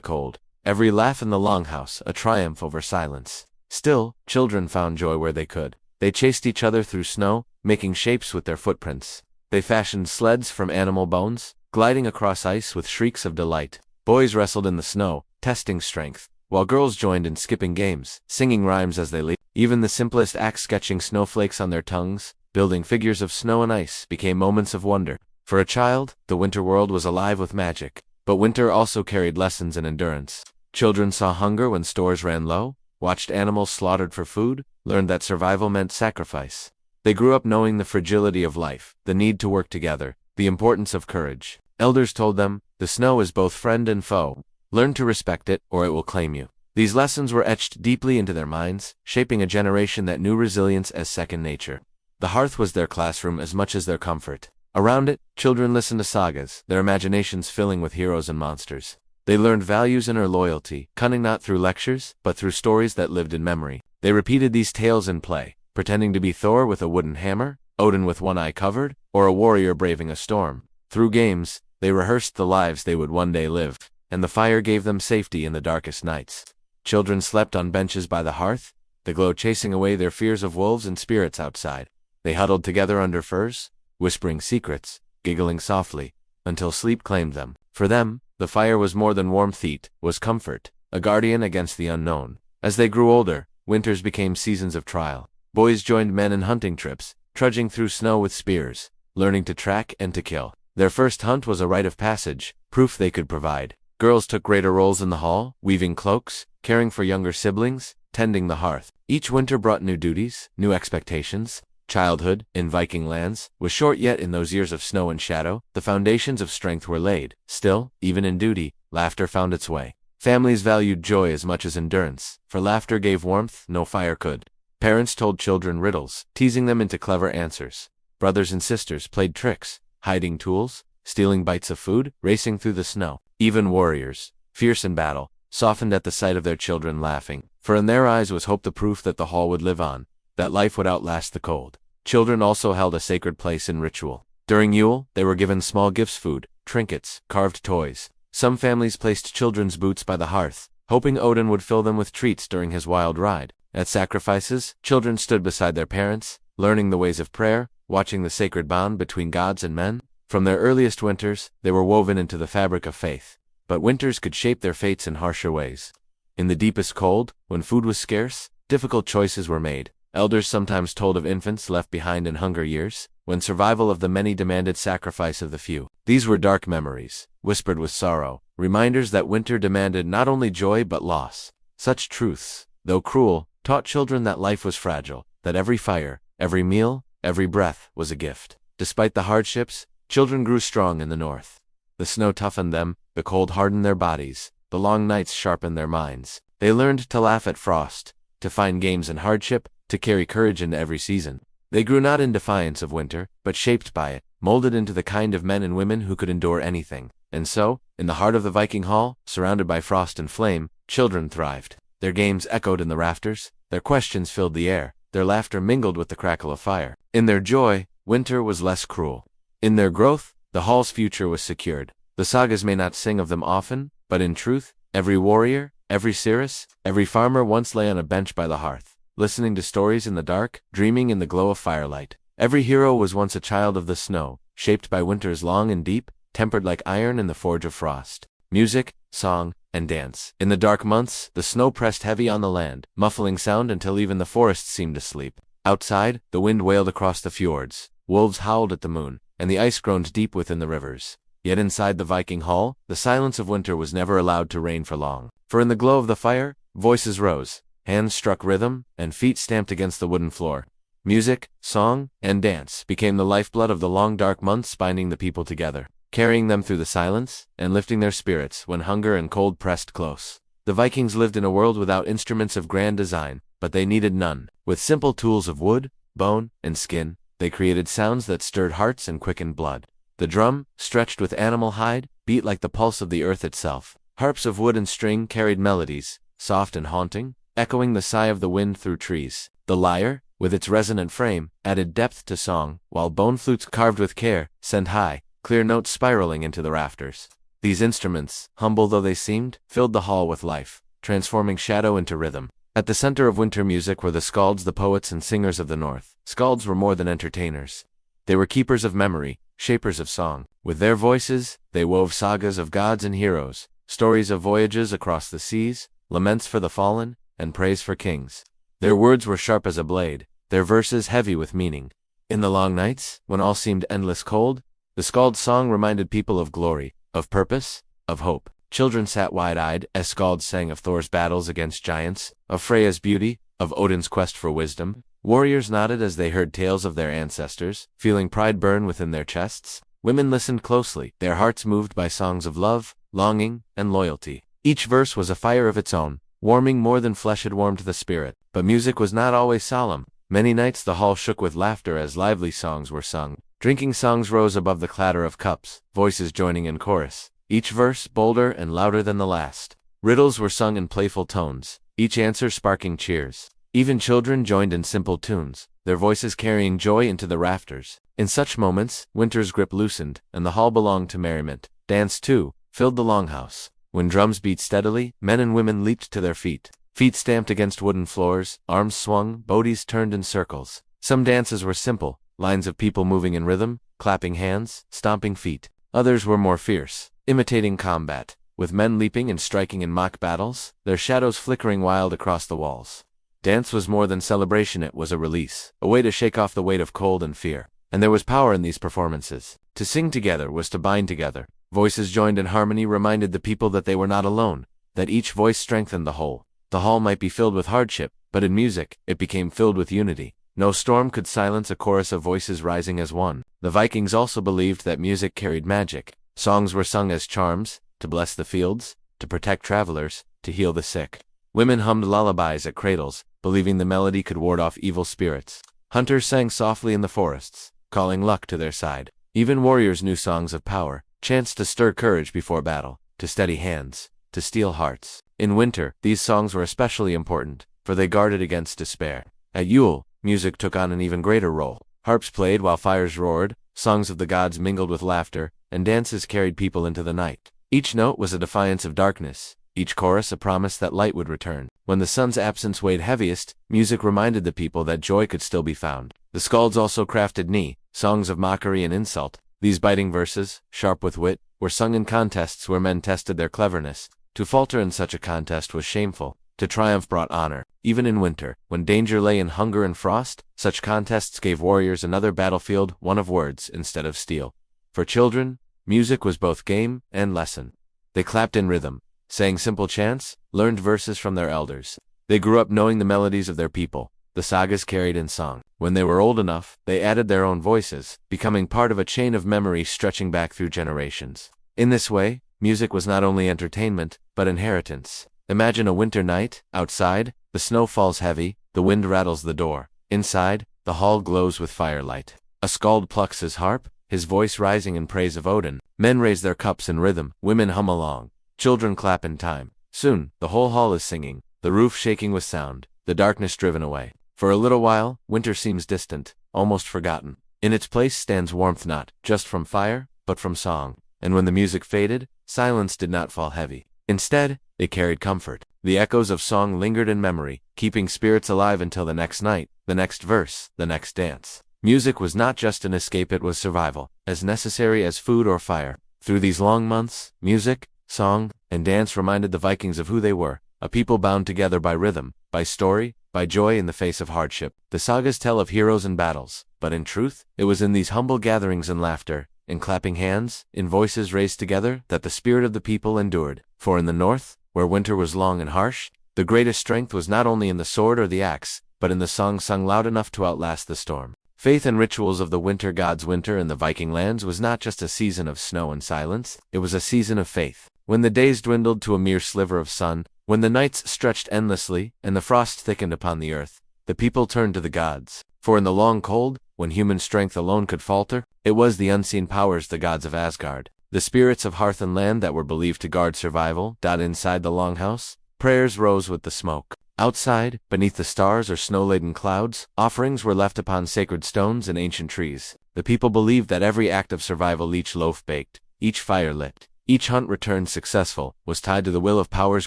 Speaker 1: cold. Every laugh in the longhouse a triumph over silence. Still, children found joy where they could. They chased each other through snow, making shapes with their footprints. They fashioned sleds from animal bones, gliding across ice with shrieks of delight. Boys wrestled in the snow, testing strength, while girls joined in skipping games, singing rhymes as they leaped. Even the simplest acts, sketching snowflakes on their tongues, building figures of snow and ice, became moments of wonder. For a child, the winter world was alive with magic. But winter also carried lessons in endurance. Children saw hunger when stores ran low, watched animals slaughtered for food, learned that survival meant sacrifice. They grew up knowing the fragility of life, the need to work together, the importance of courage. Elders told them, the snow is both friend and foe. Learn to respect it, or it will claim you. These lessons were etched deeply into their minds, shaping a generation that knew resilience as second nature. The hearth was their classroom as much as their comfort. Around it, children listened to sagas, their imaginations filling with heroes and monsters. They learned values in loyalty, cunning not through lectures, but through stories that lived in memory. They repeated these tales in play, pretending to be Thor with a wooden hammer, Odin with one eye covered, or a warrior braving a storm. Through games, they rehearsed the lives they would one day live, and the fire gave them safety in the darkest nights. Children slept on benches by the hearth, the glow chasing away their fears of wolves and spirits outside. They huddled together under furs, whispering secrets, giggling softly, until sleep claimed them. For them, the fire was more than warmth, it was comfort, a guardian against the unknown. As they grew older, winters became seasons of trial. Boys joined men in hunting trips, trudging through snow with spears, learning to track and to kill. Their first hunt was a rite of passage, proof they could provide. Girls took greater roles in the hall, weaving cloaks, caring for younger siblings, tending the hearth. Each winter brought new duties, new expectations. Childhood, in Viking lands, was short, yet in those years of snow and shadow, the foundations of strength were laid. Still, even in duty, laughter found its way. Families valued joy as much as endurance, for laughter gave warmth no fire could. Parents told children riddles, teasing them into clever answers. Brothers and sisters played tricks, hiding tools, stealing bites of food, racing through the snow. Even warriors, fierce in battle, softened at the sight of their children laughing, for in their eyes was hope, the proof that the hall would live on, that life would outlast the cold. Children also held a sacred place in ritual. During Yule, they were given small gifts, food, trinkets, carved toys. Some families placed children's boots by the hearth, hoping Odin would fill them with treats during his wild ride. At sacrifices, children stood beside their parents, learning the ways of prayer, watching the sacred bond between gods and men. From their earliest winters, they were woven into the fabric of faith. But winters could shape their fates in harsher ways. In the deepest cold, when food was scarce, difficult choices were made. Elders sometimes told of infants left behind in hunger years, when survival of the many demanded sacrifice of the few. These were dark memories, whispered with sorrow, reminders that winter demanded not only joy but loss. Such truths, though cruel, taught children that life was fragile, that every fire, every meal, every breath was a gift. Despite the hardships, children grew strong in the north. The snow toughened them, the cold hardened their bodies, the long nights sharpened their minds. They learned to laugh at frost, to find games in hardship, to carry courage into every season. They grew not in defiance of winter, but shaped by it, molded into the kind of men and women who could endure anything. And so, in the heart of the Viking hall, surrounded by frost and flame, children thrived. Their games echoed in the rafters, their questions filled the air, their laughter mingled with the crackle of fire. In their joy, winter was less cruel. In their growth, the hall's future was secured. The sagas may not sing of them often, but in truth, every warrior, every seeress, every farmer once lay on a bench by the hearth, listening to stories in the dark, dreaming in the glow of firelight. Every hero was once a child of the snow, shaped by winters long and deep, tempered like iron in the forge of frost. Music, song, and dance. In the dark months, the snow pressed heavy on the land, muffling sound until even the forests seemed to sleep. Outside, the wind wailed across the fjords, wolves howled at the moon, and the ice groaned deep within the rivers. Yet inside the Viking hall, the silence of winter was never allowed to reign for long. For in the glow of the fire, voices rose, hands struck rhythm, and feet stamped against the wooden floor. Music, song, and dance became the lifeblood of the long dark months, binding the people together, carrying them through the silence, and lifting their spirits when hunger and cold pressed close. The Vikings lived in a world without instruments of grand design, but they needed none. With simple tools of wood, bone, and skin, they created sounds that stirred hearts and quickened blood. The drum, stretched with animal hide, beat like the pulse of the earth itself. Harps of wood and string carried melodies, soft and haunting, echoing the sigh of the wind through trees. The lyre, with its resonant frame, added depth to song, while bone flutes carved with care sent high, clear notes spiraling into the rafters. These instruments, humble though they seemed, filled the hall with life, transforming shadow into rhythm. At the center of winter music were the skalds, the poets and singers of the north. Skalds were more than entertainers. They were keepers of memory, shapers of song. With their voices, they wove sagas of gods and heroes, stories of voyages across the seas, laments for the fallen, and praise for kings. Their words were sharp as a blade, their verses heavy with meaning. In the long nights, when all seemed endless cold, the skald's song reminded people of glory, of purpose, of hope. Children sat wide-eyed as skalds sang of Thor's battles against giants, of Freya's beauty, of Odin's quest for wisdom. Warriors nodded as they heard tales of their ancestors, feeling pride burn within their chests. Women listened closely, their hearts moved by songs of love, longing, and loyalty. Each verse was a fire of its own, warming more than flesh had warmed the spirit. But music was not always solemn. Many nights the hall shook with laughter as lively songs were sung. Drinking songs rose above the clatter of cups, voices joining in chorus, each verse bolder and louder than the last. Riddles were sung in playful tones, each answer sparking cheers. Even children joined in simple tunes, their voices carrying joy into the rafters. In such moments, winter's grip loosened, and the hall belonged to merriment. Dance, too, filled the longhouse. When drums beat steadily, men and women leaped to their feet. Feet stamped against wooden floors, arms swung, bodies turned in circles. Some dances were simple, lines of people moving in rhythm, clapping hands, stomping feet. Others were more fierce, imitating combat, with men leaping and striking in mock battles, their shadows flickering wild across the walls. Dance was more than celebration, it was a release, a way to shake off the weight of cold and fear. And there was power in these performances. To sing together was to bind together. Voices joined in harmony reminded the people that they were not alone, that each voice strengthened the whole. The hall might be filled with hardship, but in music, it became filled with unity. No storm could silence a chorus of voices rising as one. The Vikings also believed that music carried magic. Songs were sung as charms, to bless the fields, to protect travelers, to heal the sick. Women hummed lullabies at cradles, believing the melody could ward off evil spirits. Hunters sang softly in the forests, calling luck to their side. Even warriors knew songs of power, chants to stir courage before battle, to steady hands, to steel hearts. In winter, these songs were especially important, for they guarded against despair. At Yule, music took on an even greater role. Harps played while fires roared, songs of the gods mingled with laughter, and dances carried people into the night. Each note was a defiance of darkness, each chorus a promise that light would return. When the sun's absence weighed heaviest, music reminded the people that joy could still be found. The skalds also crafted songs of mockery and insult. These biting verses, sharp with wit, were sung in contests where men tested their cleverness. To falter in such a contest was shameful. To triumph brought honor. Even in winter, when danger lay in hunger and frost, such contests gave warriors another battlefield, one of words instead of steel. For children, music was both game and lesson. They clapped in rhythm, sang simple chants, learned verses from their elders. They grew up knowing the melodies of their people. The sagas carried in song. When they were old enough, they added their own voices, becoming part of a chain of memory stretching back through generations. In this way, music was not only entertainment, but inheritance. Imagine a winter night, outside, the snow falls heavy, the wind rattles the door. Inside, the hall glows with firelight. A skald plucks his harp, his voice rising in praise of Odin. Men raise their cups in rhythm, women hum along, children clap in time. Soon, the whole hall is singing, the roof shaking with sound, the darkness driven away. For a little while, winter seems distant, almost forgotten. In its place stands warmth not just from fire, but from song. And when the music faded, silence did not fall heavy. Instead, it carried comfort. The echoes of song lingered in memory, keeping spirits alive until the next night, the next verse, the next dance. Music was not just an escape, it was survival, as necessary as food or fire. Through these long months, music, song, and dance reminded the Vikings of who they were, a people bound together by rhythm, by story, by joy in the face of hardship. The sagas tell of heroes and battles, but in truth, it was in these humble gatherings and laughter, in clapping hands, in voices raised together, that the spirit of the people endured. For in the north, where winter was long and harsh, the greatest strength was not only in the sword or the axe, but in the song sung loud enough to outlast the storm. Faith and rituals of the winter gods. Winter in the Viking lands was not just a season of snow and silence, it was a season of faith. When the days dwindled to a mere sliver of sun, when the nights stretched endlessly, and the frost thickened upon the earth, the people turned to the gods. For in the long cold, when human strength alone could falter, it was the unseen powers, the gods of Asgard, the spirits of hearth and land that were believed to guard survival. Inside the longhouse, prayers rose with the smoke. Outside, beneath the stars or snow-laden clouds, offerings were left upon sacred stones and ancient trees. The people believed that every act of survival, each loaf baked, each fire lit, each hunt returned successful, was tied to the will of powers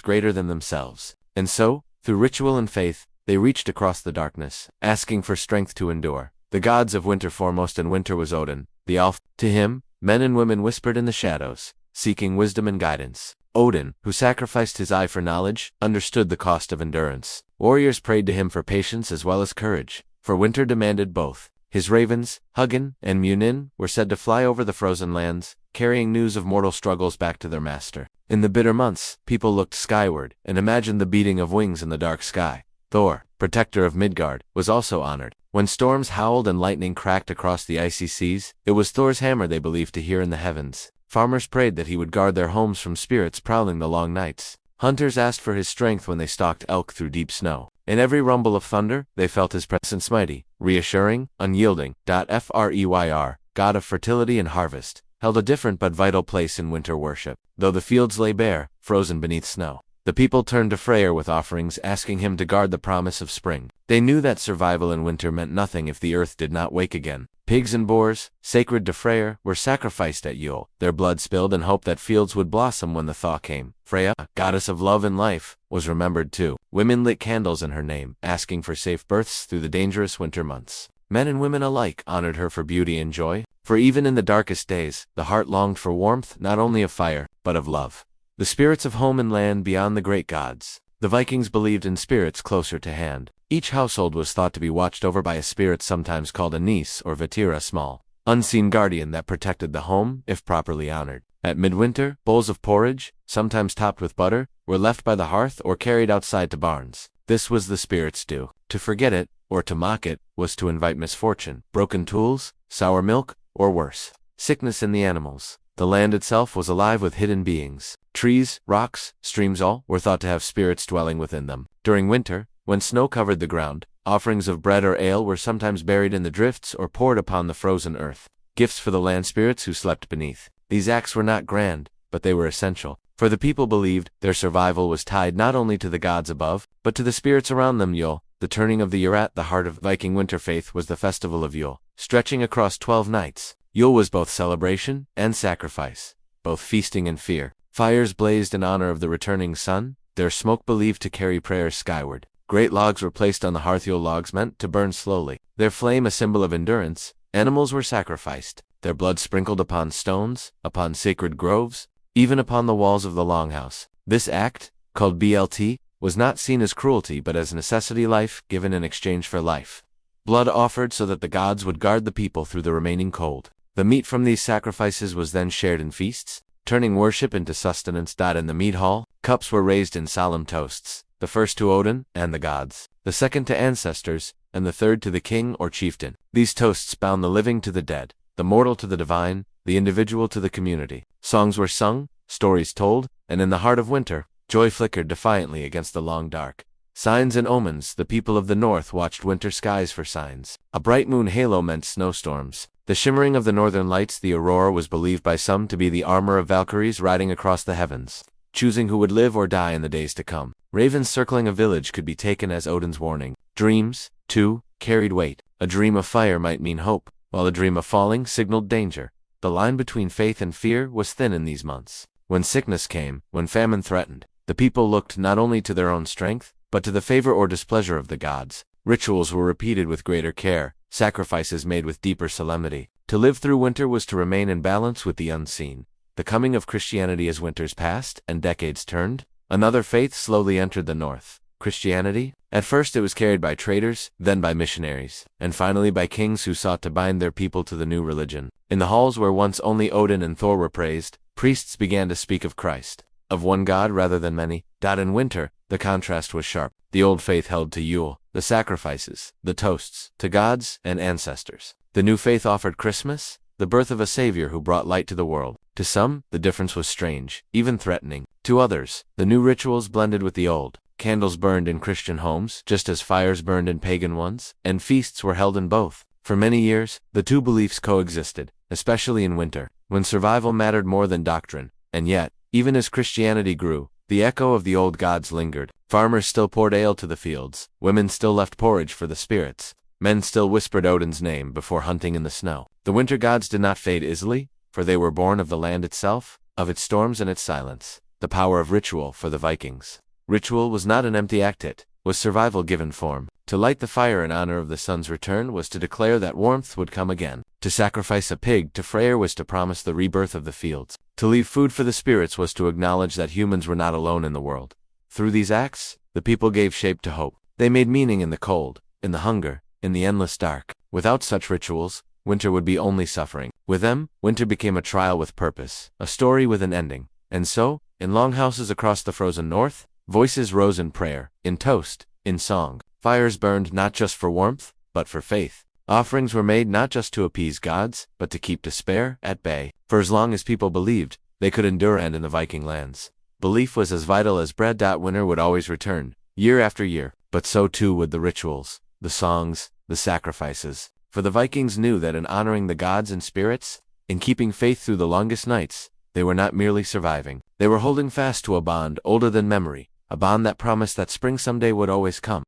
Speaker 1: greater than themselves. And so, through ritual and faith, they reached across the darkness, asking for strength to endure. The gods of winter, foremost in winter was Odin, the Alf. To him, men and women whispered in the shadows, seeking wisdom and guidance. Odin, who sacrificed his eye for knowledge, understood the cost of endurance. Warriors prayed to him for patience as well as courage, for winter demanded both. His ravens, Hugin and Munin, were said to fly over the frozen lands, carrying news of mortal struggles back to their master. In the bitter months, people looked skyward and imagined the beating of wings in the dark sky. Thor, protector of Midgard, was also honored. When storms howled and lightning cracked across the icy seas, it was Thor's hammer they believed to hear in the heavens. Farmers prayed that he would guard their homes from spirits prowling the long nights. Hunters asked for his strength when they stalked elk through deep snow. In every rumble of thunder, they felt his presence mighty, reassuring, unyielding. Freyr, god of fertility and harvest, held a different but vital place in winter worship. Though the fields lay bare, frozen beneath snow, the people turned to Freyr with offerings, asking him to guard the promise of spring. They knew that survival in winter meant nothing if the earth did not wake again. Pigs and boars, sacred to Freyr, were sacrificed at Yule, their blood spilled in hope that fields would blossom when the thaw came. Freya, goddess of love and life, was remembered too. Women lit candles in her name, asking for safe births through the dangerous winter months. Men and women alike honored her for beauty and joy, for even in the darkest days, the heart longed for warmth not only of fire, but of love. The spirits of home and land beyond the great gods. The Vikings believed in spirits closer to hand. Each household was thought to be watched over by a spirit, sometimes called a niece or vatir, a small, unseen guardian that protected the home if properly honored. At midwinter, bowls of porridge, sometimes topped with butter, were left by the hearth or carried outside to barns. This was the spirit's due. To forget it, or to mock it, was to invite misfortune, broken tools, sour milk, or worse, sickness in the animals. The land itself was alive with hidden beings. Trees, rocks, streams, all were thought to have spirits dwelling within them. During winter, when snow covered the ground, offerings of bread or ale were sometimes buried in the drifts or poured upon the frozen earth. Gifts for the land spirits who slept beneath. These acts were not grand, but they were essential, for the people believed their survival was tied not only to the gods above, but to the spirits around them. Yule, the turning of the year. At the heart of Viking winter faith was the festival of Yule, stretching across 12 nights. Yule was both celebration and sacrifice, both feasting and fear. Fires blazed in honor of the returning sun, their smoke believed to carry prayers skyward. Great logs were placed on the hearth. Yule logs meant to burn slowly, their flame a symbol of endurance. Animals were sacrificed, their blood sprinkled upon stones, upon sacred groves, even upon the walls of the longhouse. This act, called BLT, was not seen as cruelty but as necessity, life given in exchange for life. Blood offered so that the gods would guard the people through the remaining cold. The meat from these sacrifices was then shared in feasts, turning worship into sustenance. In the mead hall, cups were raised in solemn toasts, the first to Odin and the gods, the second to ancestors, and the third to the king or chieftain. These toasts bound the living to the dead, the mortal to the divine, the individual to the community. Songs were sung, stories told, and in the heart of winter, joy flickered defiantly against the long dark. Signs and omens. The people of the north watched winter skies for signs. A bright moon halo meant snowstorms. The shimmering of the northern lights, the aurora, was believed by some to be the armor of Valkyries riding across the heavens, choosing who would live or die in the days to come. Ravens circling a village could be taken as Odin's warning. Dreams, too, carried weight. A dream of fire might mean hope, while a dream of falling signaled danger. The line between faith and fear was thin in these months. When sickness came, when famine threatened, the people looked not only to their own strength, but to the favor or displeasure of the gods. Rituals were repeated with greater care, sacrifices made with deeper solemnity. To live through winter was to remain in balance with the unseen. The coming of Christianity. As winters passed and decades turned, another faith slowly entered the north. Christianity? At first it was carried by traders, then by missionaries, and finally by kings who sought to bind their people to the new religion. In the halls where once only Odin and Thor were praised, priests began to speak of Christ, of one God rather than many. In winter, the contrast was sharp. The old faith held to Yule, the sacrifices, the toasts, to gods and ancestors. The new faith offered Christmas, the birth of a savior who brought light to the world. To some, the difference was strange, even threatening. To others, the new rituals blended with the old. Candles burned in Christian homes, just as fires burned in pagan ones, and feasts were held in both. For many years, the two beliefs coexisted, especially in winter, when survival mattered more than doctrine. And yet, even as Christianity grew, the echo of the old gods lingered. Farmers still poured ale to the fields, women still left porridge for the spirits, men still whispered Odin's name before hunting in the snow. The winter gods did not fade easily, for they were born of the land itself, of its storms and its silence. The power of ritual for the Vikings. Ritual was not an empty act, it was survival given form. To light the fire in honor of the sun's return was to declare that warmth would come again. To sacrifice a pig to Freyr was to promise the rebirth of the fields. To leave food for the spirits was to acknowledge that humans were not alone in the world. Through these acts, the people gave shape to hope. They made meaning in the cold, in the hunger, in the endless dark. Without such rituals, winter would be only suffering. With them, winter became a trial with purpose, a story with an ending. And so, in longhouses across the frozen north, voices rose in prayer, in toast, in song. Fires burned not just for warmth, but for faith. Offerings were made not just to appease gods, but to keep despair at bay. For as long as people believed, they could endure. And in the Viking lands, belief was as vital as bread. Winter would always return, year after year, but so too would the rituals, the songs, the sacrifices. For the Vikings knew that in honoring the gods and spirits, in keeping faith through the longest nights, they were not merely surviving. They were holding fast to a bond older than memory, a bond that promised that spring someday would always come.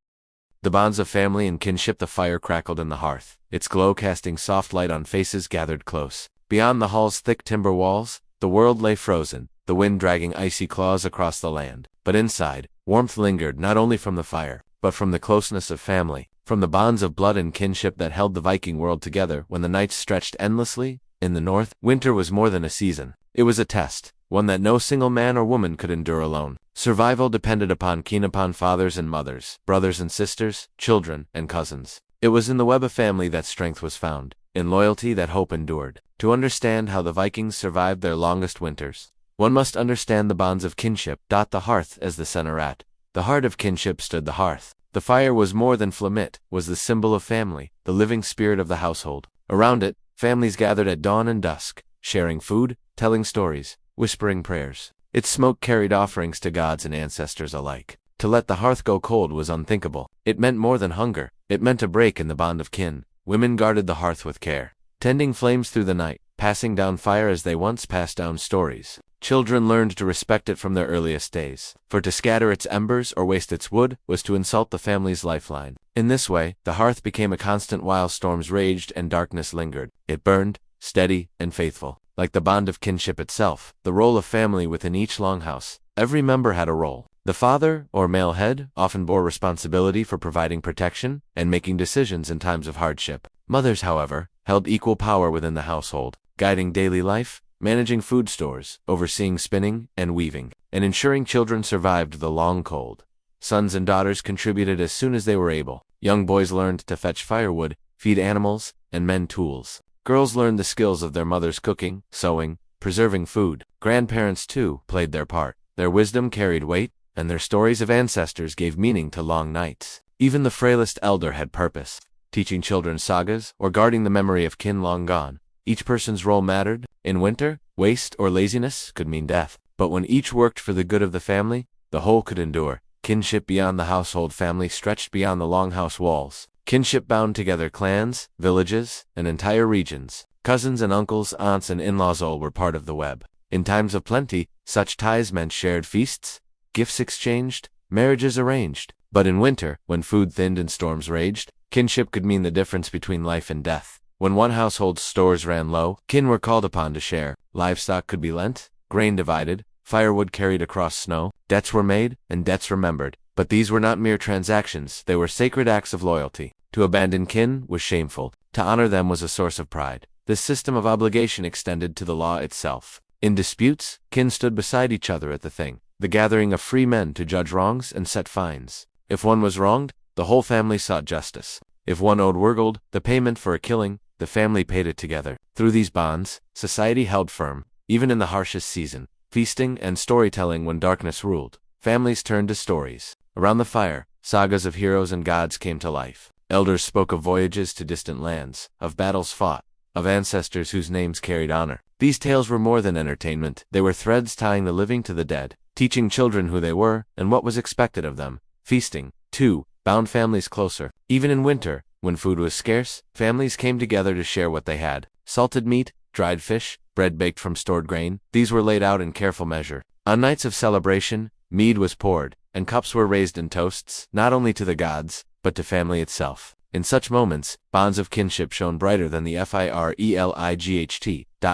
Speaker 1: The bonds of family and kinship. The fire crackled in the hearth, its glow casting soft light on faces gathered close. Beyond the hall's thick timber walls, the world lay frozen, the wind dragging icy claws across the land. But inside, warmth lingered not only from the fire, but from the closeness of family, from the bonds of blood and kinship that held the Viking world together when the nights stretched endlessly. In the north, winter was more than a season. It was a test, one that no single man or woman could endure alone. Survival depended upon fathers and mothers, brothers and sisters, children and cousins. It was in the web of family that strength was found, in loyalty that hope endured. To understand how the Vikings survived their longest winters, one must understand the bonds of kinship. The hearth as the center. At the heart of kinship stood the hearth. The fire was more than phlegm, it was the symbol of family, the living spirit of the household. Around it, families gathered at dawn and dusk, sharing food, telling stories, whispering prayers. Its smoke carried offerings to gods and ancestors alike. To let the hearth go cold was unthinkable. It meant more than hunger. It meant a break in the bond of kin. Women guarded the hearth with care, tending flames through the night, passing down fire as they once passed down stories. Children learned to respect it from their earliest days, for to scatter its embers or waste its wood was to insult the family's lifeline. In this way, the hearth became a constant while storms raged and darkness lingered. It burned, steady and faithful. Like the bond of kinship itself, the role of family within each longhouse. Every member had a role. The father, or male head, often bore responsibility for providing protection and making decisions in times of hardship. Mothers, however, held equal power within the household, guiding daily life, managing food stores, overseeing spinning and weaving, and ensuring children survived the long cold. Sons and daughters contributed as soon as they were able. Young boys learned to fetch firewood, feed animals, and mend tools. Girls learned the skills of their mothers cooking, sewing, preserving food. Grandparents, too, played their part. Their wisdom carried weight, and their stories of ancestors gave meaning to long nights. Even the frailest elder had purpose, teaching children sagas or guarding the memory of kin long gone. Each person's role mattered. In winter, waste or laziness could mean death. But when each worked for the good of the family, the whole could endure. Kinship beyond the household family stretched beyond the longhouse walls. Kinship bound together clans, villages, and entire regions. Cousins and uncles, aunts and in-laws all were part of the web. In times of plenty, such ties meant shared feasts, gifts exchanged, marriages arranged. But in winter, when food thinned and storms raged, kinship could mean the difference between life and death. When one household's stores ran low, kin were called upon to share. Livestock could be lent, grain divided, firewood carried across snow. Debts were made, and debts remembered. But these were not mere transactions, they were sacred acts of loyalty. To abandon kin was shameful. To honor them was a source of pride. This system of obligation extended to the law itself. In disputes, kin stood beside each other at the thing, the gathering of free men to judge wrongs and set fines. If one was wronged, the whole family sought justice. If one owed wergold, the payment for a killing, the family paid it together. Through these bonds, society held firm, even in the harshest season. Feasting and storytelling when darkness ruled. Families turned to stories. Around the fire, sagas of heroes and gods came to life. Elders spoke of voyages to distant lands, of battles fought, of ancestors whose names carried honor. These tales were more than entertainment. They were threads tying the living to the dead, teaching children who they were and what was expected of them. Feasting, too, bound families closer. Even in winter, when food was scarce, families came together to share what they had. Salted meat, dried fish, bread baked from stored grain. These were laid out in careful measure. On nights of celebration, mead was poured, and cups were raised in toasts, not only to the gods, but to family itself. In such moments, bonds of kinship shone brighter than the firelight.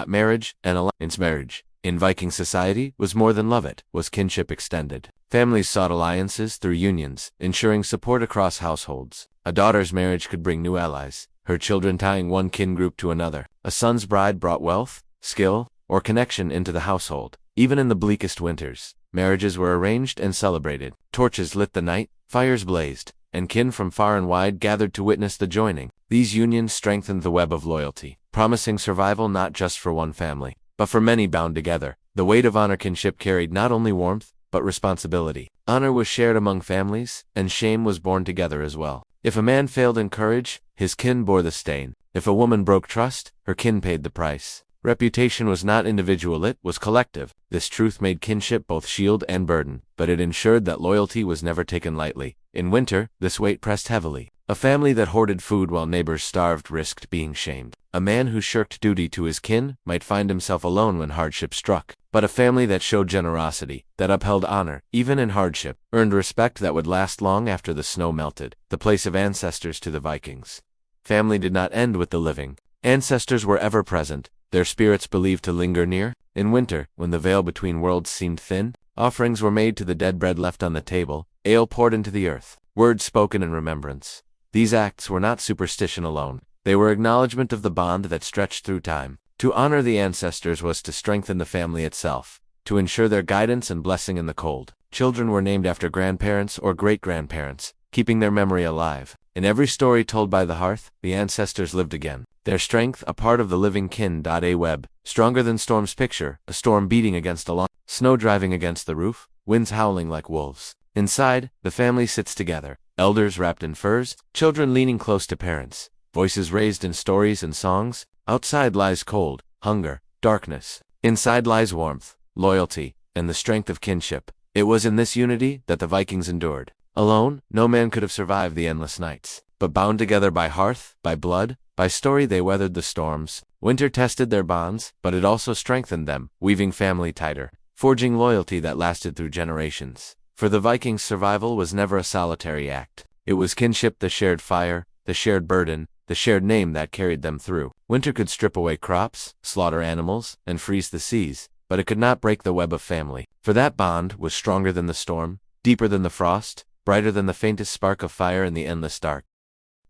Speaker 1: Marriage and alliance. Marriage, in Viking society, was more than love, it was kinship extended. Families sought alliances through unions, ensuring support across households. A daughter's marriage could bring new allies, her children tying one kin group to another. A son's bride brought wealth, skill, or connection into the household. Even in the bleakest winters, marriages were arranged and celebrated. Torches lit the night, fires blazed, and kin from far and wide gathered to witness the joining. These unions strengthened the web of loyalty, promising survival not just for one family, but for many bound together. The weight of honor kinship carried not only warmth, but responsibility. Honor was shared among families, and shame was borne together as well. If a man failed in courage, his kin bore the stain. If a woman broke trust, her kin paid the price. Reputation was not individual, it was collective. This truth made kinship both shield and burden, but it ensured that loyalty was never taken lightly. In winter, this weight pressed heavily. A family that hoarded food while neighbors starved risked being shamed. A man who shirked duty to his kin might find himself alone when hardship struck. But a family that showed generosity, that upheld honor, even in hardship, earned respect that would last long after the snow melted. The place of ancestors to the Vikings. Family did not end with the living. Ancestors were ever present, their spirits believed to linger near. In winter, when the veil between worlds seemed thin, offerings were made to the dead, bread left on the table, ale poured into the earth, words spoken in remembrance. These acts were not superstition alone. They were acknowledgement of the bond that stretched through time. To honor the ancestors was to strengthen the family itself, to ensure their guidance and blessing in the cold. Children were named after grandparents or great-grandparents, keeping their memory alive. In every story told by the hearth, the ancestors lived again. Their strength, a part of the living kin. A web, stronger than storms. Picture a storm beating against a lawn, snow driving against the roof, winds howling like wolves. Inside, the family sits together, elders wrapped in furs, children leaning close to parents, voices raised in stories and songs. Outside lies cold, hunger, darkness. Inside lies warmth, loyalty, and the strength of kinship. It was in this unity that the Vikings endured. Alone, no man could have survived the endless nights. But bound together by hearth, by blood, by story, they weathered the storms. Winter tested their bonds, but it also strengthened them, weaving family tighter, forging loyalty that lasted through generations. For the Vikings, survival was never a solitary act. It was kinship, the shared fire, the shared burden, the shared name that carried them through. Winter could strip away crops, slaughter animals, and freeze the seas, but it could not break the web of family. For that bond was stronger than the storm, deeper than the frost, brighter than the faintest spark of fire in the endless dark.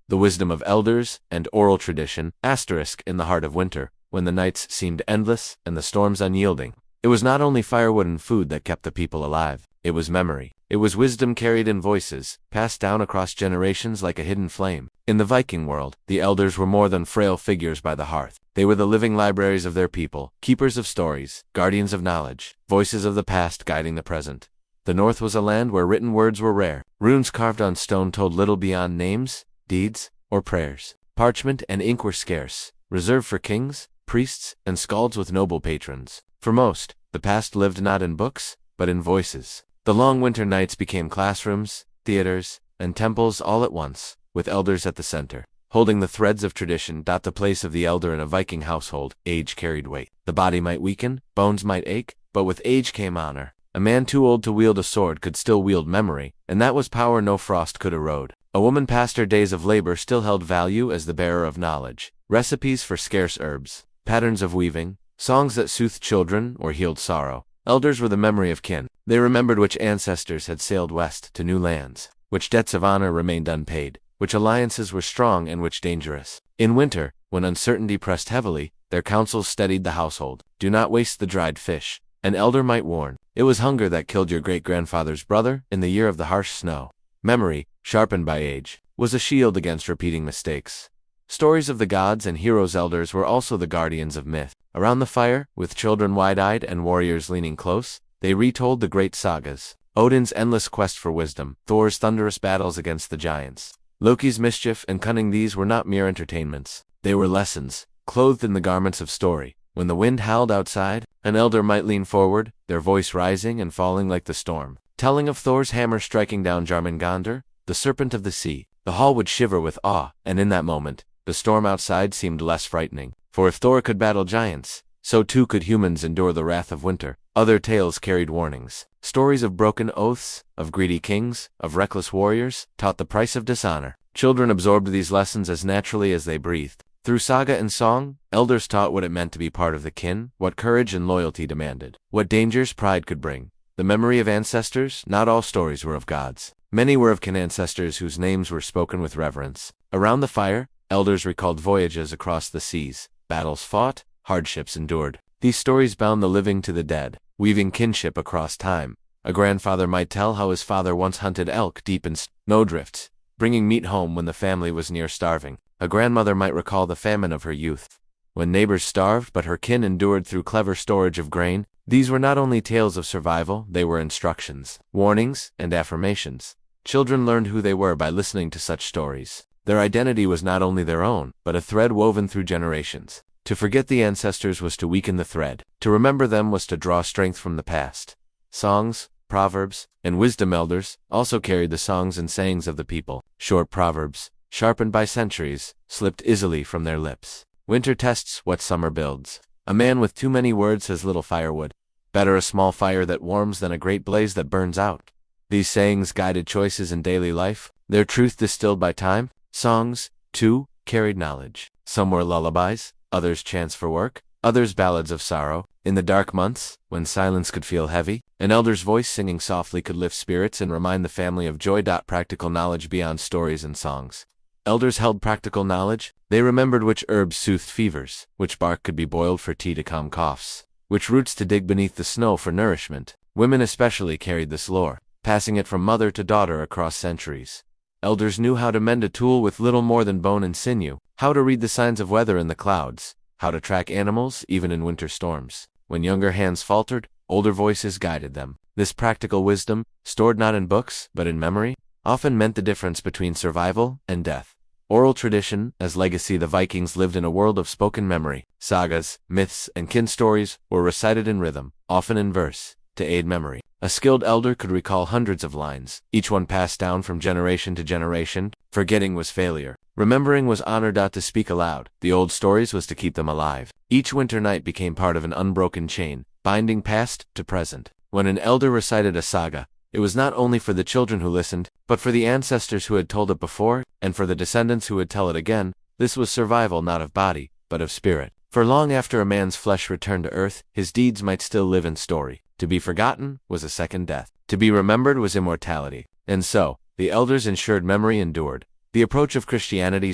Speaker 1: The wisdom of elders and oral tradition, in the heart of winter, when the nights seemed endless and the storms unyielding. It was not only firewood and food that kept the people alive, it was memory. It was wisdom carried in voices, passed down across generations like a hidden flame. In the Viking world, the elders were more than frail figures by the hearth. They were the living libraries of their people, keepers of stories, guardians of knowledge, voices of the past guiding the present. The North was a land where written words were rare. Runes carved on stone told little beyond names, deeds, or prayers. Parchment and ink were scarce, reserved for kings, priests, and skalds with noble patrons. For most, the past lived not in books, but in voices. The long winter nights became classrooms, theaters, and temples all at once, with elders at the center, holding the threads of tradition. The place of the elder in a Viking household, age carried weight. The body might weaken, bones might ache, but with age came honor. A man too old to wield a sword could still wield memory, and that was power no frost could erode. A woman past her days of labor still held value as the bearer of knowledge. Recipes for scarce herbs, patterns of weaving, songs that soothed children or healed sorrow. Elders were the memory of kin. They remembered which ancestors had sailed west to new lands, which debts of honor remained unpaid, which alliances were strong and which dangerous. In winter, when uncertainty pressed heavily, their counsels steadied the household. Do not waste the dried fish, an elder might warn. It was hunger that killed your great-grandfather's brother in the year of the harsh snow. Memory, sharpened by age, was a shield against repeating mistakes. Stories of the gods and heroes. Elders were also the guardians of myth. Around the fire, with children wide-eyed and warriors leaning close, they retold the great sagas. Odin's endless quest for wisdom, Thor's thunderous battles against the giants, Loki's mischief and cunning. These were not mere entertainments. They were lessons, clothed in the garments of story. When the wind howled outside, an elder might lean forward, their voice rising and falling like the storm, telling of Thor's hammer striking down Jormungandr, the serpent of the sea. The hall would shiver with awe, and in that moment, the storm outside seemed less frightening, For if Thor could battle giants, so too could humans endure the wrath of winter. Other tales carried warnings. Stories of broken oaths, of greedy kings, of reckless warriors, taught the price of dishonor. Children absorbed these lessons as naturally as they breathed. Through saga and song, elders taught what it meant to be part of the kin, what courage and loyalty demanded, what dangers pride could bring. The memory of ancestors, not all stories were of gods. Many were of kin ancestors whose names were spoken with reverence. Around the fire, elders recalled voyages across the seas, battles fought, hardships endured. These stories bound the living to the dead, weaving kinship across time. A grandfather might tell how his father once hunted elk deep in snowdrifts, bringing meat home when the family was near starving. A grandmother might recall the famine of her youth, when neighbors starved but her kin endured through clever storage of grain. These were not only tales of survival, they were instructions, warnings, and affirmations. Children learned who they were by listening to such stories. Their identity was not only their own, but a thread woven through generations. To forget the ancestors was to weaken the thread. To remember them was to draw strength from the past. Songs, proverbs, and wisdom elders also carried the songs and sayings of the people. Short proverbs, sharpened by centuries, slipped easily from their lips. Winter tests what summer builds. A man with too many words has little firewood. Better a small fire that warms than a great blaze that burns out. These sayings guided choices in daily life, their truth distilled by time. Songs, too, carried knowledge. Some were lullabies, others chants for work, others ballads of sorrow. In the dark months, when silence could feel heavy, an elder's voice singing softly could lift spirits and remind the family of joy. Practical knowledge beyond stories and songs. Elders held practical knowledge. They remembered which herbs soothed fevers, which bark could be boiled for tea to calm coughs, which roots to dig beneath the snow for nourishment. Women especially carried this lore, passing it from mother to daughter across centuries. Elders knew how to mend a tool with little more than bone and sinew, how to read the signs of weather in the clouds, how to track animals even in winter storms. When younger hands faltered, older voices guided them. This practical wisdom, stored not in books but in memory, often meant the difference between survival and death. Oral tradition, as legacy. The Vikings lived in a world of spoken memory. Sagas, myths, and kin stories were recited in rhythm, often in verse, to aid memory. A skilled elder could recall hundreds of lines, each one passed down from generation to generation. Forgetting was failure. Remembering was honor. To speak aloud, the old stories was to keep them alive. Each winter night became part of an unbroken chain, binding past to present. When an elder recited a saga, it was not only for the children who listened, but for the ancestors who had told it before, and for the descendants who would tell it again. This was survival not of body, but of spirit. For long after a man's flesh returned to earth, his deeds might still live in story. To be forgotten was a second death. To be remembered was immortality. And so, the elders ensured memory endured. The approach of Christianity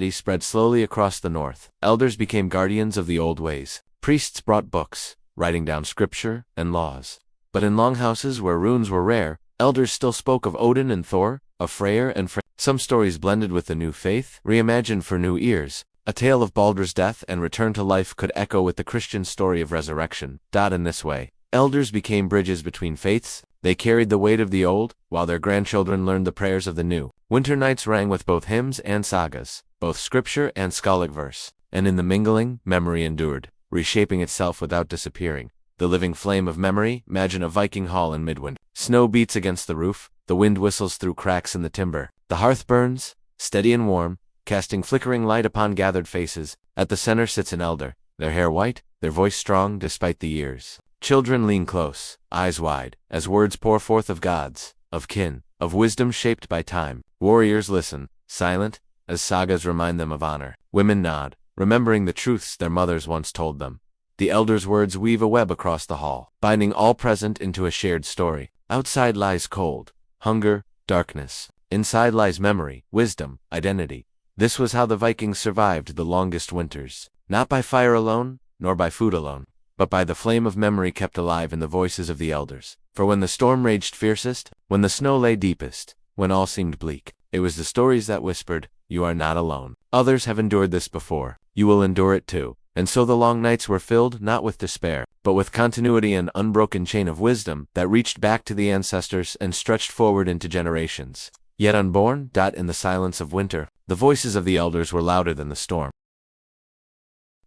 Speaker 1: spread slowly across the north. Elders became guardians of the old ways. Priests brought books, writing down scripture and laws. But in longhouses where runes were rare, elders still spoke of Odin and Thor, of Freyr and Frey. Some stories blended with the new faith, reimagined for new ears. A tale of Baldr's death and return to life could echo with the Christian story of resurrection. In this way, elders became bridges between faiths. They carried the weight of the old, while their grandchildren learned the prayers of the new. Winter nights rang with both hymns and sagas, both scripture and skaldic verse. And in the mingling, memory endured, reshaping itself without disappearing. The living flame of memory. Imagine a Viking hall in midwinter. Snow beats against the roof, the wind whistles through cracks in the timber. The hearth burns, steady and warm, casting flickering light upon gathered faces. At the center sits an elder, their hair white, their voice strong despite the years. Children lean close, eyes wide, as words pour forth of gods, of kin, of wisdom shaped by time. Warriors listen, silent, as sagas remind them of honor. Women nod, remembering the truths their mothers once told them. The elders' words weave a web across the hall, binding all present into a shared story. Outside lies cold, hunger, darkness. Inside lies memory, wisdom, identity. This was how the Vikings survived the longest winters. Not by fire alone, nor by food alone, but by the flame of memory kept alive in the voices of the elders. For when the storm raged fiercest, when the snow lay deepest, when all seemed bleak, it was the stories that whispered, "You are not alone. Others have endured this before. You will endure it too." And so the long nights were filled not with despair, but with continuity and unbroken chain of wisdom that reached back to the ancestors and stretched forward into generations. Yet unborn. In the silence of winter, the voices of the elders were louder than the storm.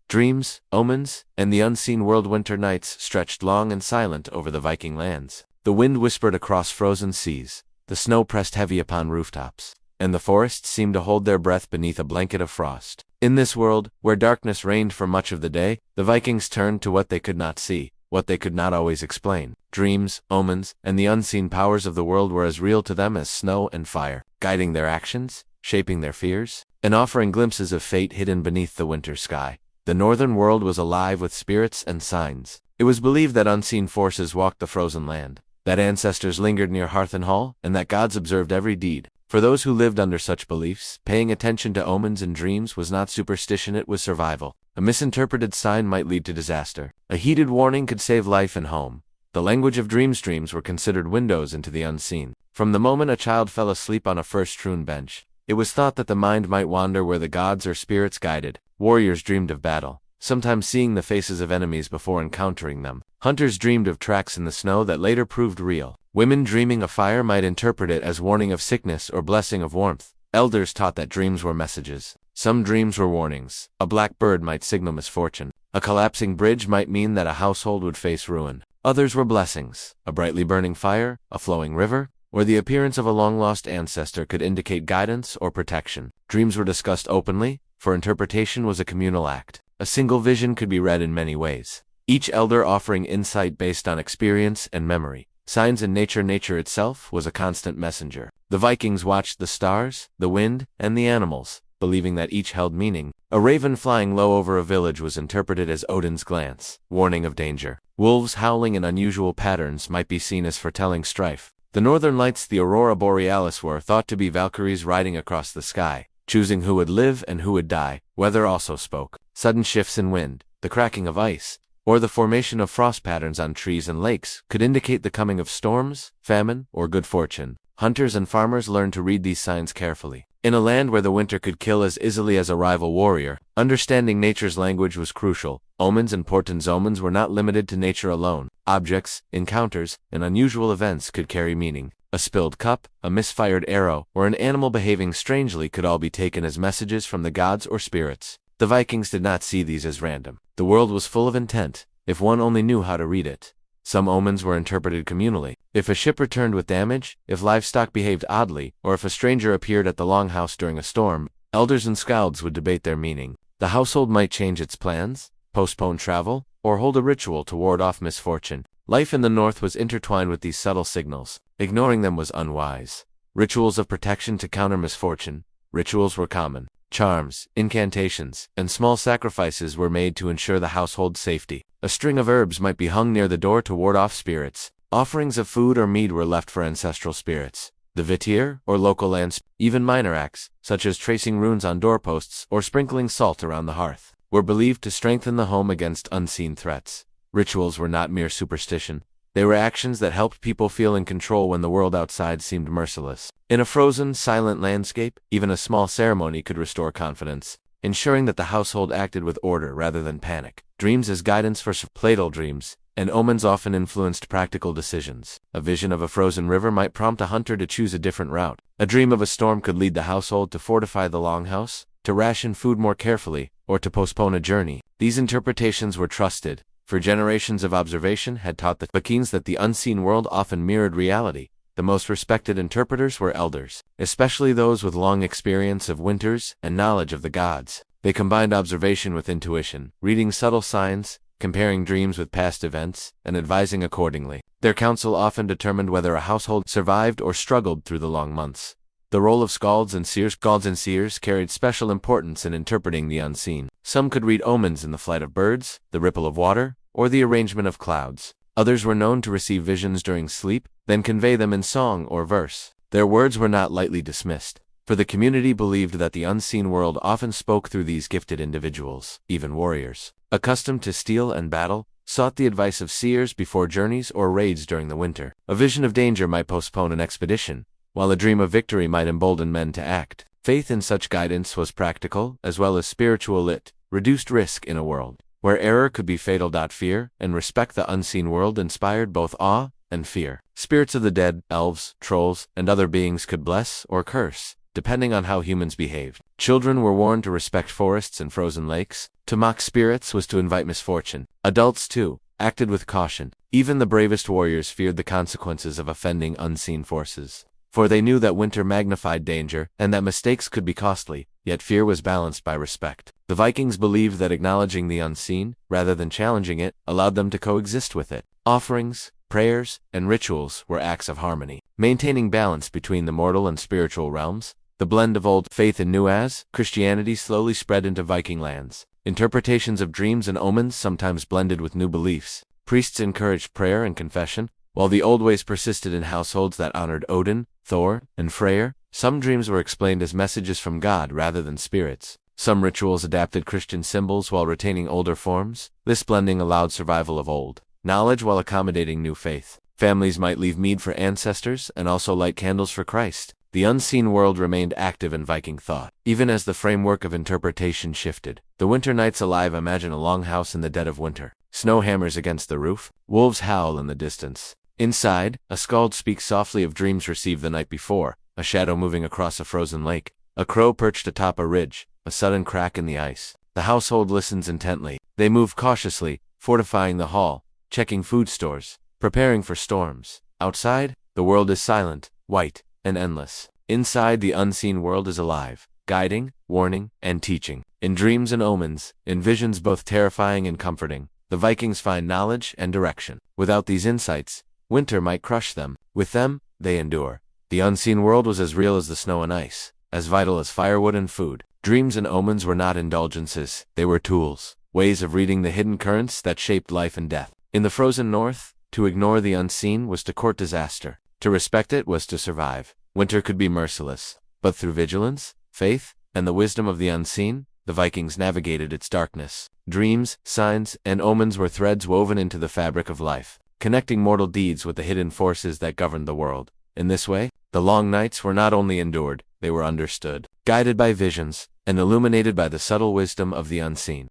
Speaker 1: Dreams, omens, and the unseen world. Winter nights stretched long and silent over the Viking lands. The wind whispered across frozen seas, the snow pressed heavy upon rooftops, and the forests seemed to hold their breath beneath a blanket of frost. In this world, where darkness reigned for much of the day, the Vikings turned to what they could not see, what they could not always explain. Dreams, omens, and the unseen powers of the world were as real to them as snow and fire, guiding their actions, shaping their fears, and offering glimpses of fate hidden beneath the winter sky. The northern world was alive with spirits and signs. It was believed that unseen forces walked the frozen land, that ancestors lingered near hearth and hall, and that gods observed every deed. For those who lived under such beliefs, paying attention to omens and dreams was not superstition, it was survival. A misinterpreted sign might lead to disaster. A heeded warning could save life and home. The language of dreams were considered windows into the unseen. From the moment a child fell asleep on a first-strewn bench, it was thought that the mind might wander where the gods or spirits guided. Warriors dreamed of battle, sometimes seeing the faces of enemies before encountering them. Hunters dreamed of tracks in the snow that later proved real. Women dreaming of fire might interpret it as warning of sickness or blessing of warmth. Elders taught that dreams were messages. Some dreams were warnings. A black bird might signal misfortune. A collapsing bridge might mean that a household would face ruin. Others were blessings. A brightly burning fire, a flowing river, or the appearance of a long-lost ancestor could indicate guidance or protection. Dreams were discussed openly, for interpretation was a communal act. A single vision could be read in many ways, each elder offering insight based on experience and memory. Signs in nature itself was a constant messenger. The Vikings watched the stars, the wind, and the animals, believing that each held meaning. A raven flying low over a village was interpreted as Odin's glance, warning of danger. Wolves howling in unusual patterns might be seen as foretelling strife. The northern lights, the aurora borealis, were thought to be Valkyries riding across the sky, choosing who would live and who would die. Weather also spoke. Sudden shifts in wind, the cracking of ice, or the formation of frost patterns on trees and lakes could indicate the coming of storms, famine, or good fortune. Hunters and farmers learned to read these signs carefully. In a land where the winter could kill as easily as a rival warrior, understanding nature's language was crucial. Omens and portents. Omens were not limited to nature alone. Objects, encounters, and unusual events could carry meaning. A spilled cup, a misfired arrow, or an animal behaving strangely could all be taken as messages from the gods or spirits. The Vikings did not see these as random. The world was full of intent, if one only knew how to read it. Some omens were interpreted communally. If a ship returned with damage, if livestock behaved oddly, or if a stranger appeared at the longhouse during a storm, elders and scouts would debate their meaning. The household might change its plans, postpone travel, or hold a ritual to ward off misfortune. Life in the north was intertwined with these subtle signals. Ignoring them was unwise. Rituals of protection to counter misfortune. Rituals were common. Charms, incantations, and small sacrifices were made to ensure the household's safety. A string of herbs might be hung near the door to ward off spirits. Offerings of food or mead were left for ancestral spirits. The vitir, or local lands, even minor acts, such as tracing runes on doorposts or sprinkling salt around the hearth, were believed to strengthen the home against unseen threats. Rituals were not mere superstition. They were actions that helped people feel in control when the world outside seemed merciless. In a frozen, silent landscape, even a small ceremony could restore confidence, ensuring that the household acted with order rather than panic. Dreams as guidance for survival. Dreams and omens often influenced practical decisions. A vision of a frozen river might prompt a hunter to choose a different route. A dream of a storm could lead the household to fortify the longhouse, to ration food more carefully, or to postpone a journey. These interpretations were trusted, for generations of observation had taught the Vikings that the unseen world often mirrored reality. The most respected interpreters were elders, especially those with long experience of winters and knowledge of the gods. They combined observation with intuition, reading subtle signs, comparing dreams with past events, and advising accordingly. Their counsel often determined whether a household survived or struggled through the long months. The role of scalds and seers carried special importance in interpreting the unseen. Some could read omens in the flight of birds, the ripple of water, or the arrangement of clouds. Others were known to receive visions during sleep, then convey them in song or verse. Their words were not lightly dismissed, for the community believed that the unseen world often spoke through these gifted individuals. Even warriors, accustomed to steel and battle, sought the advice of seers before journeys or raids during the winter. A vision of danger might postpone an expedition, while a dream of victory might embolden men to act. Faith in such guidance was practical as well as spiritual. It reduced risk in a world where error could be fatal. Fear and respect the unseen world inspired both awe and fear. Spirits of the dead, elves, trolls, and other beings could bless or curse, depending on how humans behaved. Children were warned to respect forests and frozen lakes. To mock spirits was to invite misfortune. Adults, too, acted with caution. Even the bravest warriors feared the consequences of offending unseen forces, for they knew that winter magnified danger and that mistakes could be costly. yet fear was balanced by respect. The Vikings believed that acknowledging the unseen, rather than challenging it, allowed them to coexist with it. Offerings, prayers, and rituals were acts of harmony, maintaining balance between the mortal and spiritual realms. The blend of old faith and new as Christianity slowly spread into Viking lands. Interpretations of dreams and omens sometimes blended with new beliefs. Priests encouraged prayer and confession, while the old ways persisted in households that honored Odin, Thor, and Freyr. Some dreams were explained as messages from God rather than spirits. Some rituals adapted Christian symbols while retaining older forms. This blending allowed survival of old knowledge while accommodating new faith. Families might leave mead for ancestors and also light candles for Christ. The unseen world remained active in Viking thought, even as the framework of interpretation shifted. The winter nights alive. Imagine a long house in the dead of winter. Snow hammers against the roof. Wolves howl in the distance. Inside, a skald speaks softly of dreams received the night before, a shadow moving across a frozen lake, a crow perched atop a ridge, a sudden crack in the ice. The household listens intently. They move cautiously, fortifying the hall, checking food stores, preparing for storms. Outside, the world is silent, white, and endless. Inside, the unseen world is alive, guiding, warning, and teaching. In dreams and omens, in visions both terrifying and comforting, the Vikings find knowledge and direction. Without these insights, winter might crush them. With them, they endure. The unseen world was as real as the snow and ice, as vital as firewood and food. Dreams and omens were not indulgences, they were tools, ways of reading the hidden currents that shaped life and death. In the frozen north, to ignore the unseen was to court disaster. To respect it was to survive. Winter could be merciless, but through vigilance, faith, and the wisdom of the unseen, the Vikings navigated its darkness. Dreams, signs, and omens were threads woven into the fabric of life, connecting mortal deeds with the hidden forces that governed the world. In this way, the long nights were not only endured, they were understood, guided by visions, and illuminated by the subtle wisdom of the unseen.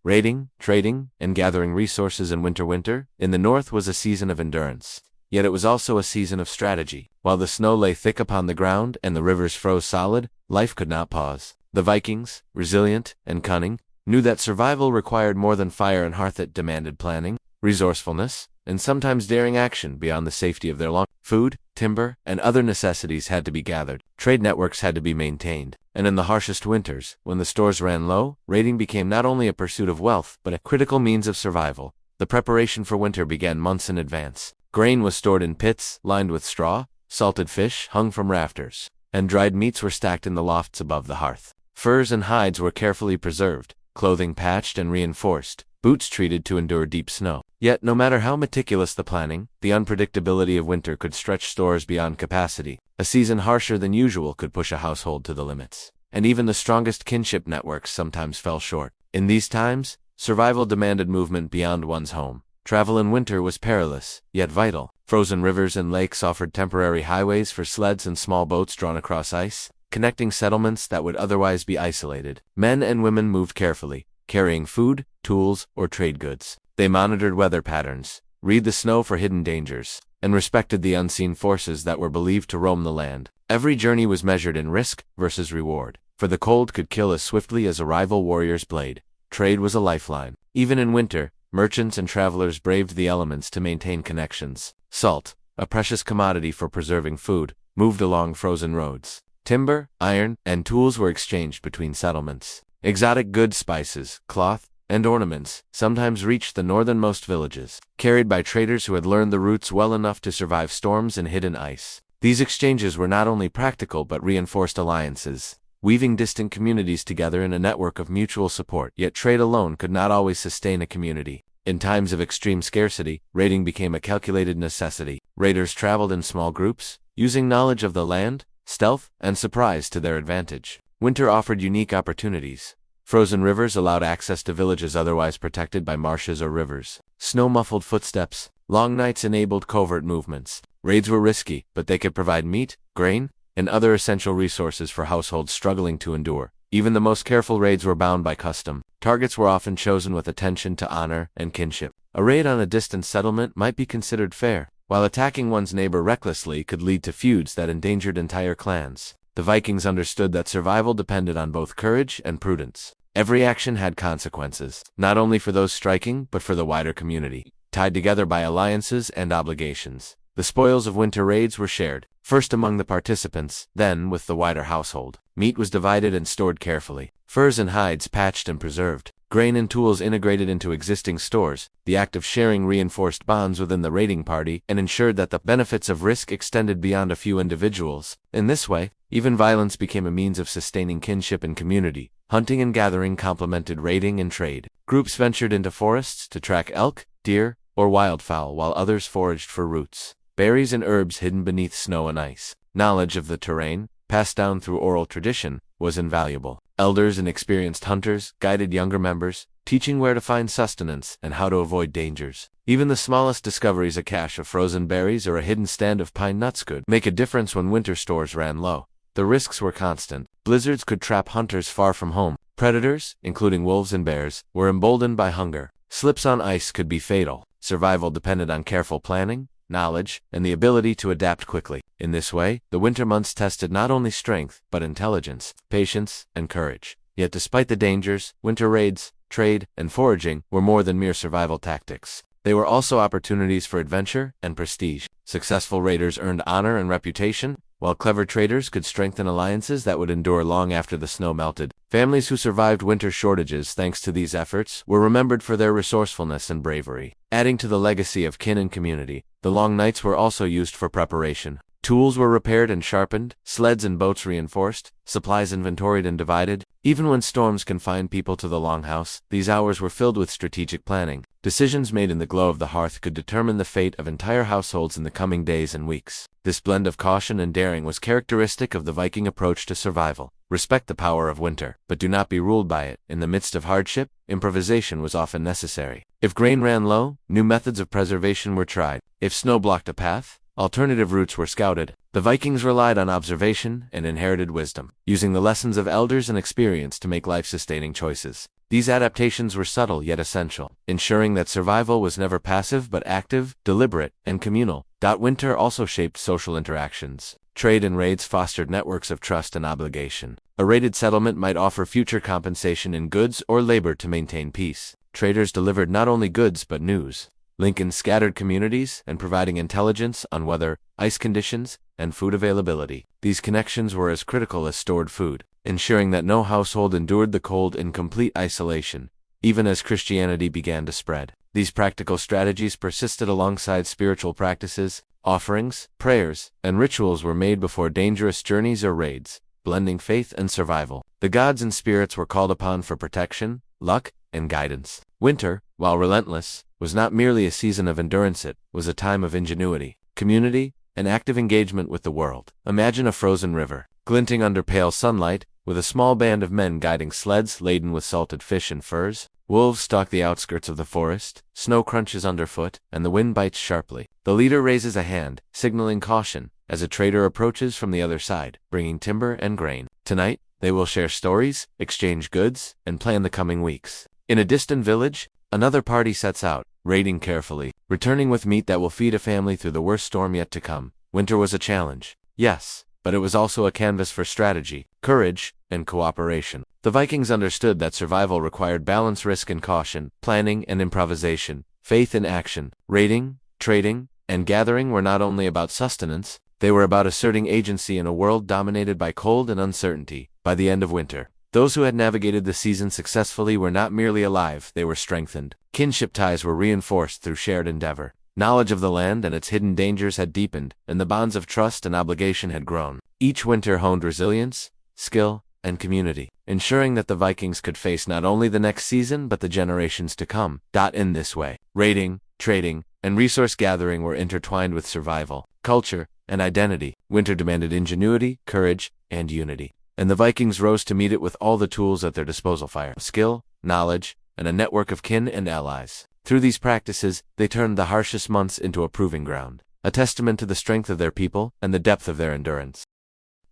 Speaker 1: Raiding, trading, and gathering resources in winter in the north was a season of endurance. Yet it was also a season of strategy. While the snow lay thick upon the ground and the rivers froze solid, life could not pause. The Vikings, resilient and cunning, knew that survival required more than fire and hearth. It demanded planning, resourcefulness, and sometimes daring action beyond the safety of their long. Food, timber, and other necessities had to be gathered. Trade networks had to be maintained. And in the harshest winters, when the stores ran low, raiding became not only a pursuit of wealth, but a critical means of survival. The preparation for winter began months in advance. Grain was stored in pits, lined with straw, salted fish hung from rafters, and dried meats were stacked in the lofts above the hearth. Furs and hides were carefully preserved, clothing patched and reinforced, boots treated to endure deep snow. Yet, no matter how meticulous the planning, the unpredictability of winter could stretch stores beyond capacity. A season harsher than usual could push a household to the limits, and even the strongest kinship networks sometimes fell short. In these times, survival demanded movement beyond one's home. Travel in winter was perilous, yet vital. Frozen rivers and lakes offered temporary highways for sleds and small boats drawn across ice, connecting settlements that would otherwise be isolated. Men and women moved carefully, carrying food, tools, or trade goods. They monitored weather patterns, read the snow for hidden dangers, and respected the unseen forces that were believed to roam the land. Every journey was measured in risk versus reward, for the cold could kill as swiftly as a rival warrior's blade. Trade was a lifeline. Even in winter, merchants and travelers braved the elements to maintain connections. Salt, a precious commodity for preserving food, moved along frozen roads. Timber, iron, and tools were exchanged between settlements. Exotic goods, spices, cloth, and ornaments sometimes reached the northernmost villages, carried by traders who had learned the routes well enough to survive storms and hidden ice. These exchanges were not only practical but reinforced alliances, weaving distant communities together in a network of mutual support. Yet trade alone could not always sustain a community. In times of extreme scarcity, raiding became a calculated necessity. Raiders traveled in small groups, using knowledge of the land, stealth, and surprise to their advantage. Winter offered unique opportunities. Frozen rivers allowed access to villages otherwise protected by marshes or rivers. Snow-muffled footsteps, long nights enabled covert movements. Raids were risky, but they could provide meat, grain, and other essential resources for households struggling to endure. Even the most careful raids were bound by custom. Targets were often chosen with attention to honor and kinship. A raid on a distant settlement might be considered fair, while attacking one's neighbor recklessly could lead to feuds that endangered entire clans. The Vikings understood that survival depended on both courage and prudence. Every action had consequences, not only for those striking but for the wider community. Tied together by alliances and obligations, The spoils of winter raids were shared, first among the participants, then with the wider household. Meat was divided and stored carefully, furs and hides patched and preserved, grain and tools integrated into existing stores. The act of sharing reinforced bonds within the raiding party and ensured that the benefits of risk extended beyond a few individuals. In this way, even violence became a means of sustaining kinship and community. Hunting and gathering complemented raiding and trade. Groups ventured into forests to track elk, deer, or wildfowl, while others foraged for roots, berries, and herbs hidden beneath snow and ice. Knowledge of the terrain, passed down through oral tradition, was invaluable. Elders and experienced hunters guided younger members, teaching where to find sustenance and how to avoid dangers. Even the smallest discoveries, a cache of frozen berries or a hidden stand of pine nuts, could make a difference when winter stores ran low. The risks were constant. Blizzards could trap hunters far from home. Predators, including wolves and bears, were emboldened by hunger. Slips on ice could be fatal. Survival depended on careful planning, knowledge, and the ability to adapt quickly. In this way, the winter months tested not only strength, but intelligence, patience, and courage. Yet despite the dangers, winter raids, trade, and foraging were more than mere survival tactics. They were also opportunities for adventure and prestige. Successful raiders earned honor and reputation, while clever traders could strengthen alliances that would endure long after the snow melted. Families who survived winter shortages thanks to these efforts were remembered for their resourcefulness and bravery. Adding to the legacy of kin and community, the long nights were also used for preparation. Tools were repaired and sharpened, sleds and boats reinforced, supplies inventoried and divided. Even when storms confined people to the longhouse, these hours were filled with strategic planning. Decisions made in the glow of the hearth could determine the fate of entire households in the coming days and weeks. This blend of caution and daring was characteristic of the Viking approach to survival. Respect the power of winter, but do not be ruled by it. In the midst of hardship, improvisation was often necessary. If grain ran low, new methods of preservation were tried. If snow blocked a path, alternative routes were scouted. The Vikings relied on observation and inherited wisdom, using the lessons of elders and experience to make life-sustaining choices. These adaptations were subtle yet essential, ensuring that survival was never passive but active, deliberate, and communal. Winter also shaped social interactions. Trade and raids fostered networks of trust and obligation. A raided settlement might offer future compensation in goods or labor to maintain peace. Traders delivered not only goods but news, linking scattered communities and providing intelligence on weather, ice conditions, and food availability. These connections were as critical as stored food, ensuring that no household endured the cold in complete isolation, even as Christianity began to spread. These practical strategies persisted alongside spiritual practices. Offerings, prayers, and rituals were made before dangerous journeys or raids, blending faith and survival. The gods and spirits were called upon for protection, luck, and guidance. Winter, while relentless, was not merely a season of endurance, it was a time of ingenuity, community, and active engagement with the world. Imagine a frozen river, glinting under pale sunlight, with a small band of men guiding sleds laden with salted fish and furs. Wolves stalk the outskirts of the forest, snow crunches underfoot, and the wind bites sharply. The leader raises a hand, signaling caution, as a trader approaches from the other side, bringing timber and grain. Tonight, they will share stories, exchange goods, and plan the coming weeks. In a distant village, another party sets out, raiding carefully, returning with meat that will feed a family through the worst storm yet to come. Winter was a challenge, yes, but it was also a canvas for strategy, courage, and cooperation. The Vikings understood that survival required balance, risk and caution, planning and improvisation, faith and action. Raiding, trading, and gathering were not only about sustenance, they were about asserting agency in a world dominated by cold and uncertainty. By the end of winter, those who had navigated the season successfully were not merely alive, they were strengthened. Kinship ties were reinforced through shared endeavor. Knowledge of the land and its hidden dangers had deepened, and the bonds of trust and obligation had grown. Each winter honed resilience, skill, and community, ensuring that the Vikings could face not only the next season but the generations to come. In this way, raiding, trading, and resource gathering were intertwined with survival, culture, and identity. Winter demanded ingenuity, courage, and unity, and the Vikings rose to meet it with all the tools at their disposal: fire, skill, knowledge, and a network of kin and allies. Through these practices, they turned the harshest months into a proving ground, a testament to the strength of their people and the depth of their endurance.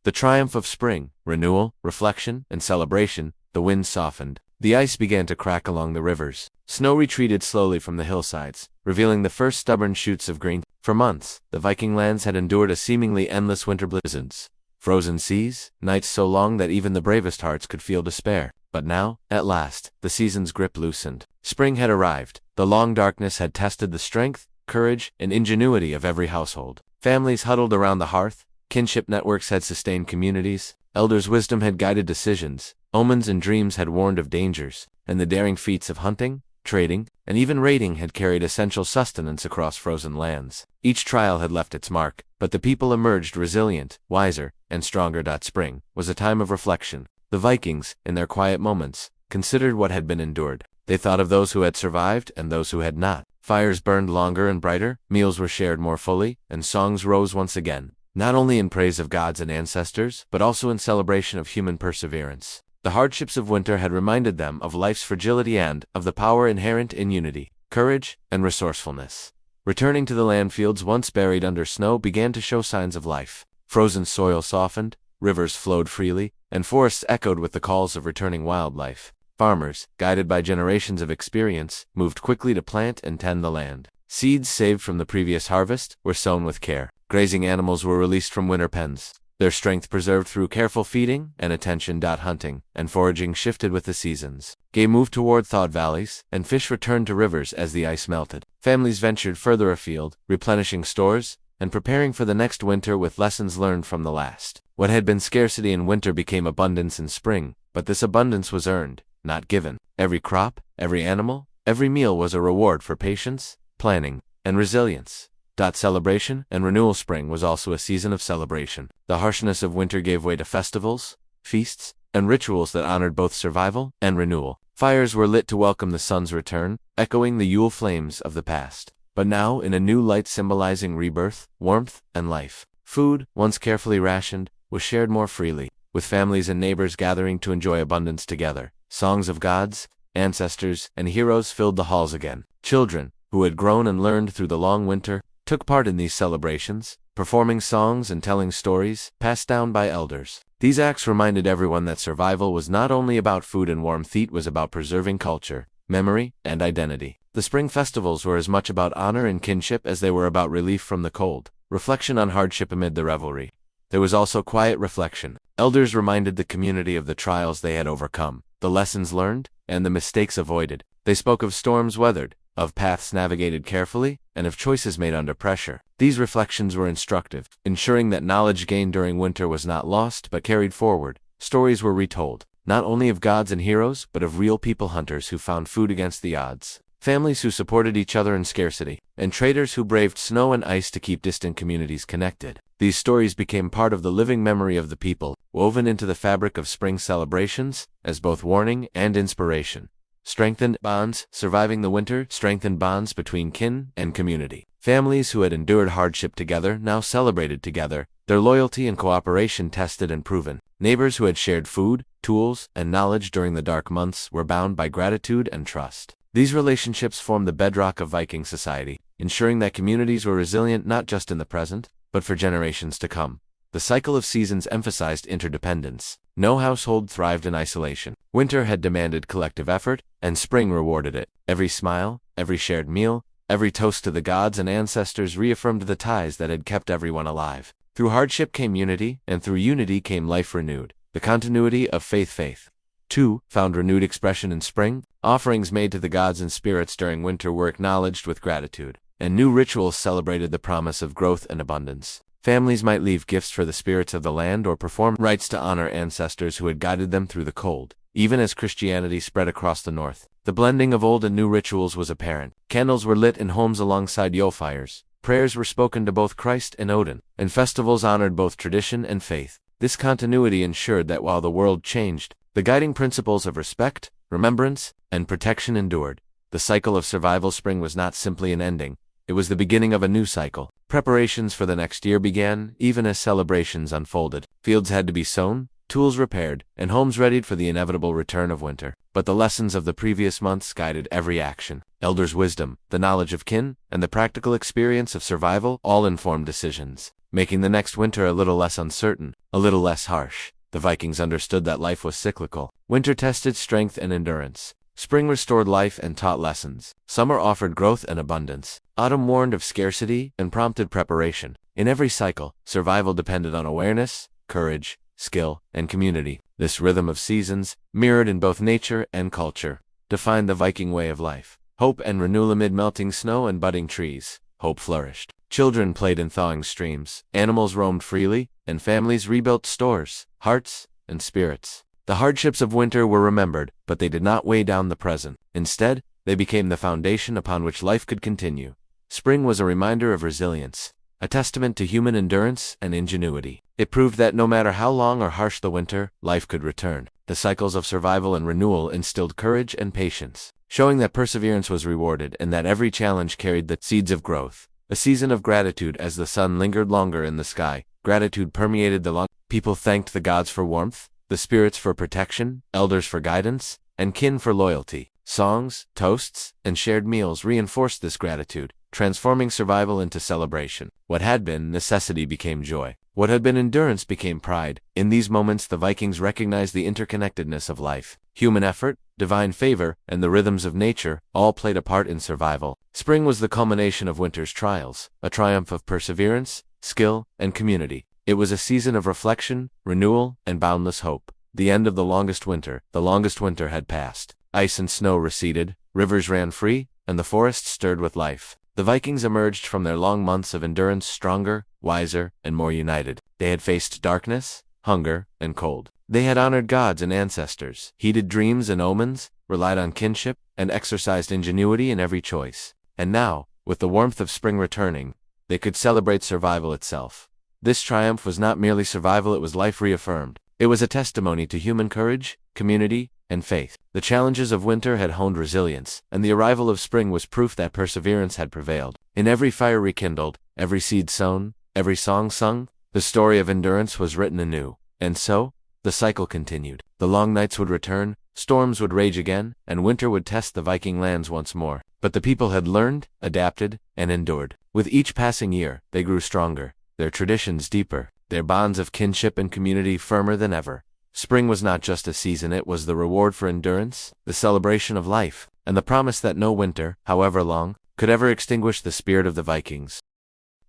Speaker 1: The triumph of spring, renewal, reflection, and celebration. The wind softened. The ice began to crack along the rivers. Snow retreated slowly from the hillsides, revealing the first stubborn shoots of green. For months, the Viking lands had endured a seemingly endless winter: blizzards, frozen seas, nights so long that even the bravest hearts could feel despair. But now, at last, the season's grip loosened. Spring had arrived. The long darkness had tested the strength, courage, and ingenuity of every household. Families huddled around the hearth, kinship networks had sustained communities, elders' wisdom had guided decisions, omens and dreams had warned of dangers, and the daring feats of hunting, trading, and even raiding had carried essential sustenance across frozen lands. Each trial had left its mark, but the people emerged resilient, wiser, and stronger. Spring was a time of reflection. The Vikings, in their quiet moments, considered what had been endured. They thought of those who had survived and those who had not. Fires burned longer and brighter, meals were shared more fully, and songs rose once again, not only in praise of gods and ancestors, but also in celebration of human perseverance. The hardships of winter had reminded them of life's fragility and of the power inherent in unity, courage, and resourcefulness. Returning to the landfields once buried under snow began to show signs of life. Frozen soil softened, rivers flowed freely, and forests echoed with the calls of returning wildlife. Farmers, guided by generations of experience, moved quickly to plant and tend the land. Seeds saved from the previous harvest were sown with care. Grazing animals were released from winter pens, their strength preserved through careful feeding and attention. Hunting and foraging shifted with the seasons. Game moved toward thawed valleys, and fish returned to rivers as the ice melted. Families ventured further afield, replenishing stores, and preparing for the next winter with lessons learned from the last. What had been scarcity in winter became abundance in spring, but this abundance was earned, not given. Every crop, every animal, every meal was a reward for patience, planning, and resilience. Celebration and renewal. Spring was also a season of celebration. The harshness of winter gave way to festivals, feasts, and rituals that honored both survival and renewal. Fires were lit to welcome the sun's return, echoing the Yule flames of the past, but now in a new light symbolizing rebirth, warmth, and life. Food, once carefully rationed, was shared more freely, with families and neighbors gathering to enjoy abundance together. Songs of gods, ancestors, and heroes filled the halls again. Children, who had grown and learned through the long winter, took part in these celebrations, performing songs and telling stories passed down by elders. These acts reminded everyone that survival was not only about food and warmth, it was about preserving culture, memory, and identity. The spring festivals were as much about honor and kinship as they were about relief from the cold, reflection on hardship amid the revelry. There was also quiet reflection. Elders reminded the community of the trials they had overcome, the lessons learned, and the mistakes avoided. They spoke of storms weathered, of paths navigated carefully, and of choices made under pressure. These reflections were instructive, ensuring that knowledge gained during winter was not lost but carried forward. Stories were retold, not only of gods and heroes, but of real people, hunters who found food against the odds, families who supported each other in scarcity, and traders who braved snow and ice to keep distant communities connected. These stories became part of the living memory of the people, woven into the fabric of spring celebrations as both warning and inspiration. Strengthened bonds. Surviving the winter strengthened bonds between kin and community. Families who had endured hardship together now celebrated together, their loyalty and cooperation tested and proven. Neighbors who had shared food, tools, and knowledge during the dark months were bound by gratitude and trust. These relationships formed the bedrock of Viking society, ensuring that communities were resilient not just in the present, but for generations to come. The cycle of seasons emphasized interdependence. No household thrived in isolation. Winter had demanded collective effort, and spring rewarded it. Every smile, every shared meal, every toast to the gods and ancestors reaffirmed the ties that had kept everyone alive. Through hardship came unity, and through unity came life renewed. The continuity of faith. Too, found renewed expression in spring. Offerings made to the gods and spirits during winter were acknowledged with gratitude, and new rituals celebrated the promise of growth and abundance. Families might leave gifts for the spirits of the land or perform rites to honor ancestors who had guided them through the cold. Even as Christianity spread across the north, the blending of old and new rituals was apparent. Candles were lit in homes alongside Yule fires. Prayers were spoken to both Christ and Odin, and festivals honored both tradition and faith. This continuity ensured that while the world changed, the guiding principles of respect, remembrance, and protection endured. The cycle of survival. Spring was not simply an ending, it was the beginning of a new cycle. Preparations for the next year began, even as celebrations unfolded. Fields had to be sown, tools repaired, and homes readied for the inevitable return of winter. But the lessons of the previous months guided every action. Elders' wisdom, the knowledge of kin, and the practical experience of survival all informed decisions, making the next winter a little less uncertain, a little less harsh. The Vikings understood that life was cyclical. Winter tested strength and endurance. Spring restored life and taught lessons. Summer offered growth and abundance. Autumn warned of scarcity and prompted preparation. In every cycle, survival depended on awareness, courage, skill, and community. This rhythm of seasons, mirrored in both nature and culture, defined the Viking way of life. Hope and renewal amid melting snow and budding trees. hope flourished. Children played in thawing streams, animals roamed freely, and families rebuilt stores, hearts, and spirits. The hardships of winter were remembered, but they did not weigh down the present. Instead, they became the foundation upon which life could continue. Spring was a reminder of resilience, a testament to human endurance and ingenuity. It proved that no matter how long or harsh the winter, life could return. The cycles of survival and renewal instilled courage and patience, showing that perseverance was rewarded and that every challenge carried the seeds of growth. A season of gratitude. As the sun lingered longer in the sky, gratitude permeated the land. People thanked the gods for warmth, the spirits for protection, elders for guidance, and kin for loyalty. Songs, toasts, and shared meals reinforced this gratitude, transforming survival into celebration. What had been necessity became joy. What had been endurance became pride. In these moments, the Vikings recognized the interconnectedness of life. Human effort, divine favor, and the rhythms of nature all played a part in survival. Spring was the culmination of winter's trials, a triumph of perseverance, skill, and community. It was a season of reflection, renewal, and boundless hope. The end of the longest winter had passed. Ice and snow receded, rivers ran free, and the forests stirred with life. The Vikings emerged from their long months of endurance stronger, wiser, and more united. They had faced darkness, hunger, and cold. They had honored gods and ancestors, heeded dreams and omens, relied on kinship, and exercised ingenuity in every choice. And now, with the warmth of spring returning, they could celebrate survival itself. This triumph was not merely survival, it was life reaffirmed. It was a testimony to human courage, community, and faith. The challenges of winter had honed resilience, and the arrival of spring was proof that perseverance had prevailed. In every fire rekindled, every seed sown, every song sung, the story of endurance was written anew. And so, the cycle continued. The long nights would return, storms would rage again, and winter would test the Viking lands once more. But the people had learned, adapted, and endured. With each passing year, they grew stronger, their traditions deeper, their bonds of kinship and community firmer than ever. Spring was not just a season, it was the reward for endurance, the celebration of life, and the promise that no winter, however long, could ever extinguish the spirit of the Vikings.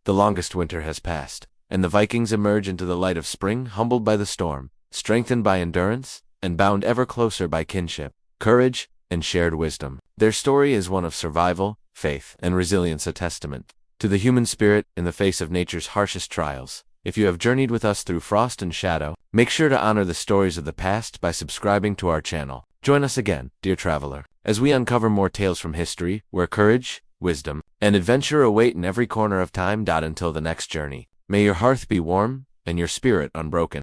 Speaker 1: The longest winter has passed, and the Vikings emerge into the light of spring, humbled by the storm, strengthened by endurance, and bound ever closer by kinship, courage, and shared wisdom. Their story is one of survival, faith, and resilience, a testament to the human spirit in the face of nature's harshest trials. If you have journeyed with us through frost and shadow, make sure to honor the stories of the past by subscribing to our channel. Join us again, dear traveler, as we uncover more tales from history, where courage, wisdom, and adventure await in every corner of time. Until the next journey, may your hearth be warm and your spirit unbroken.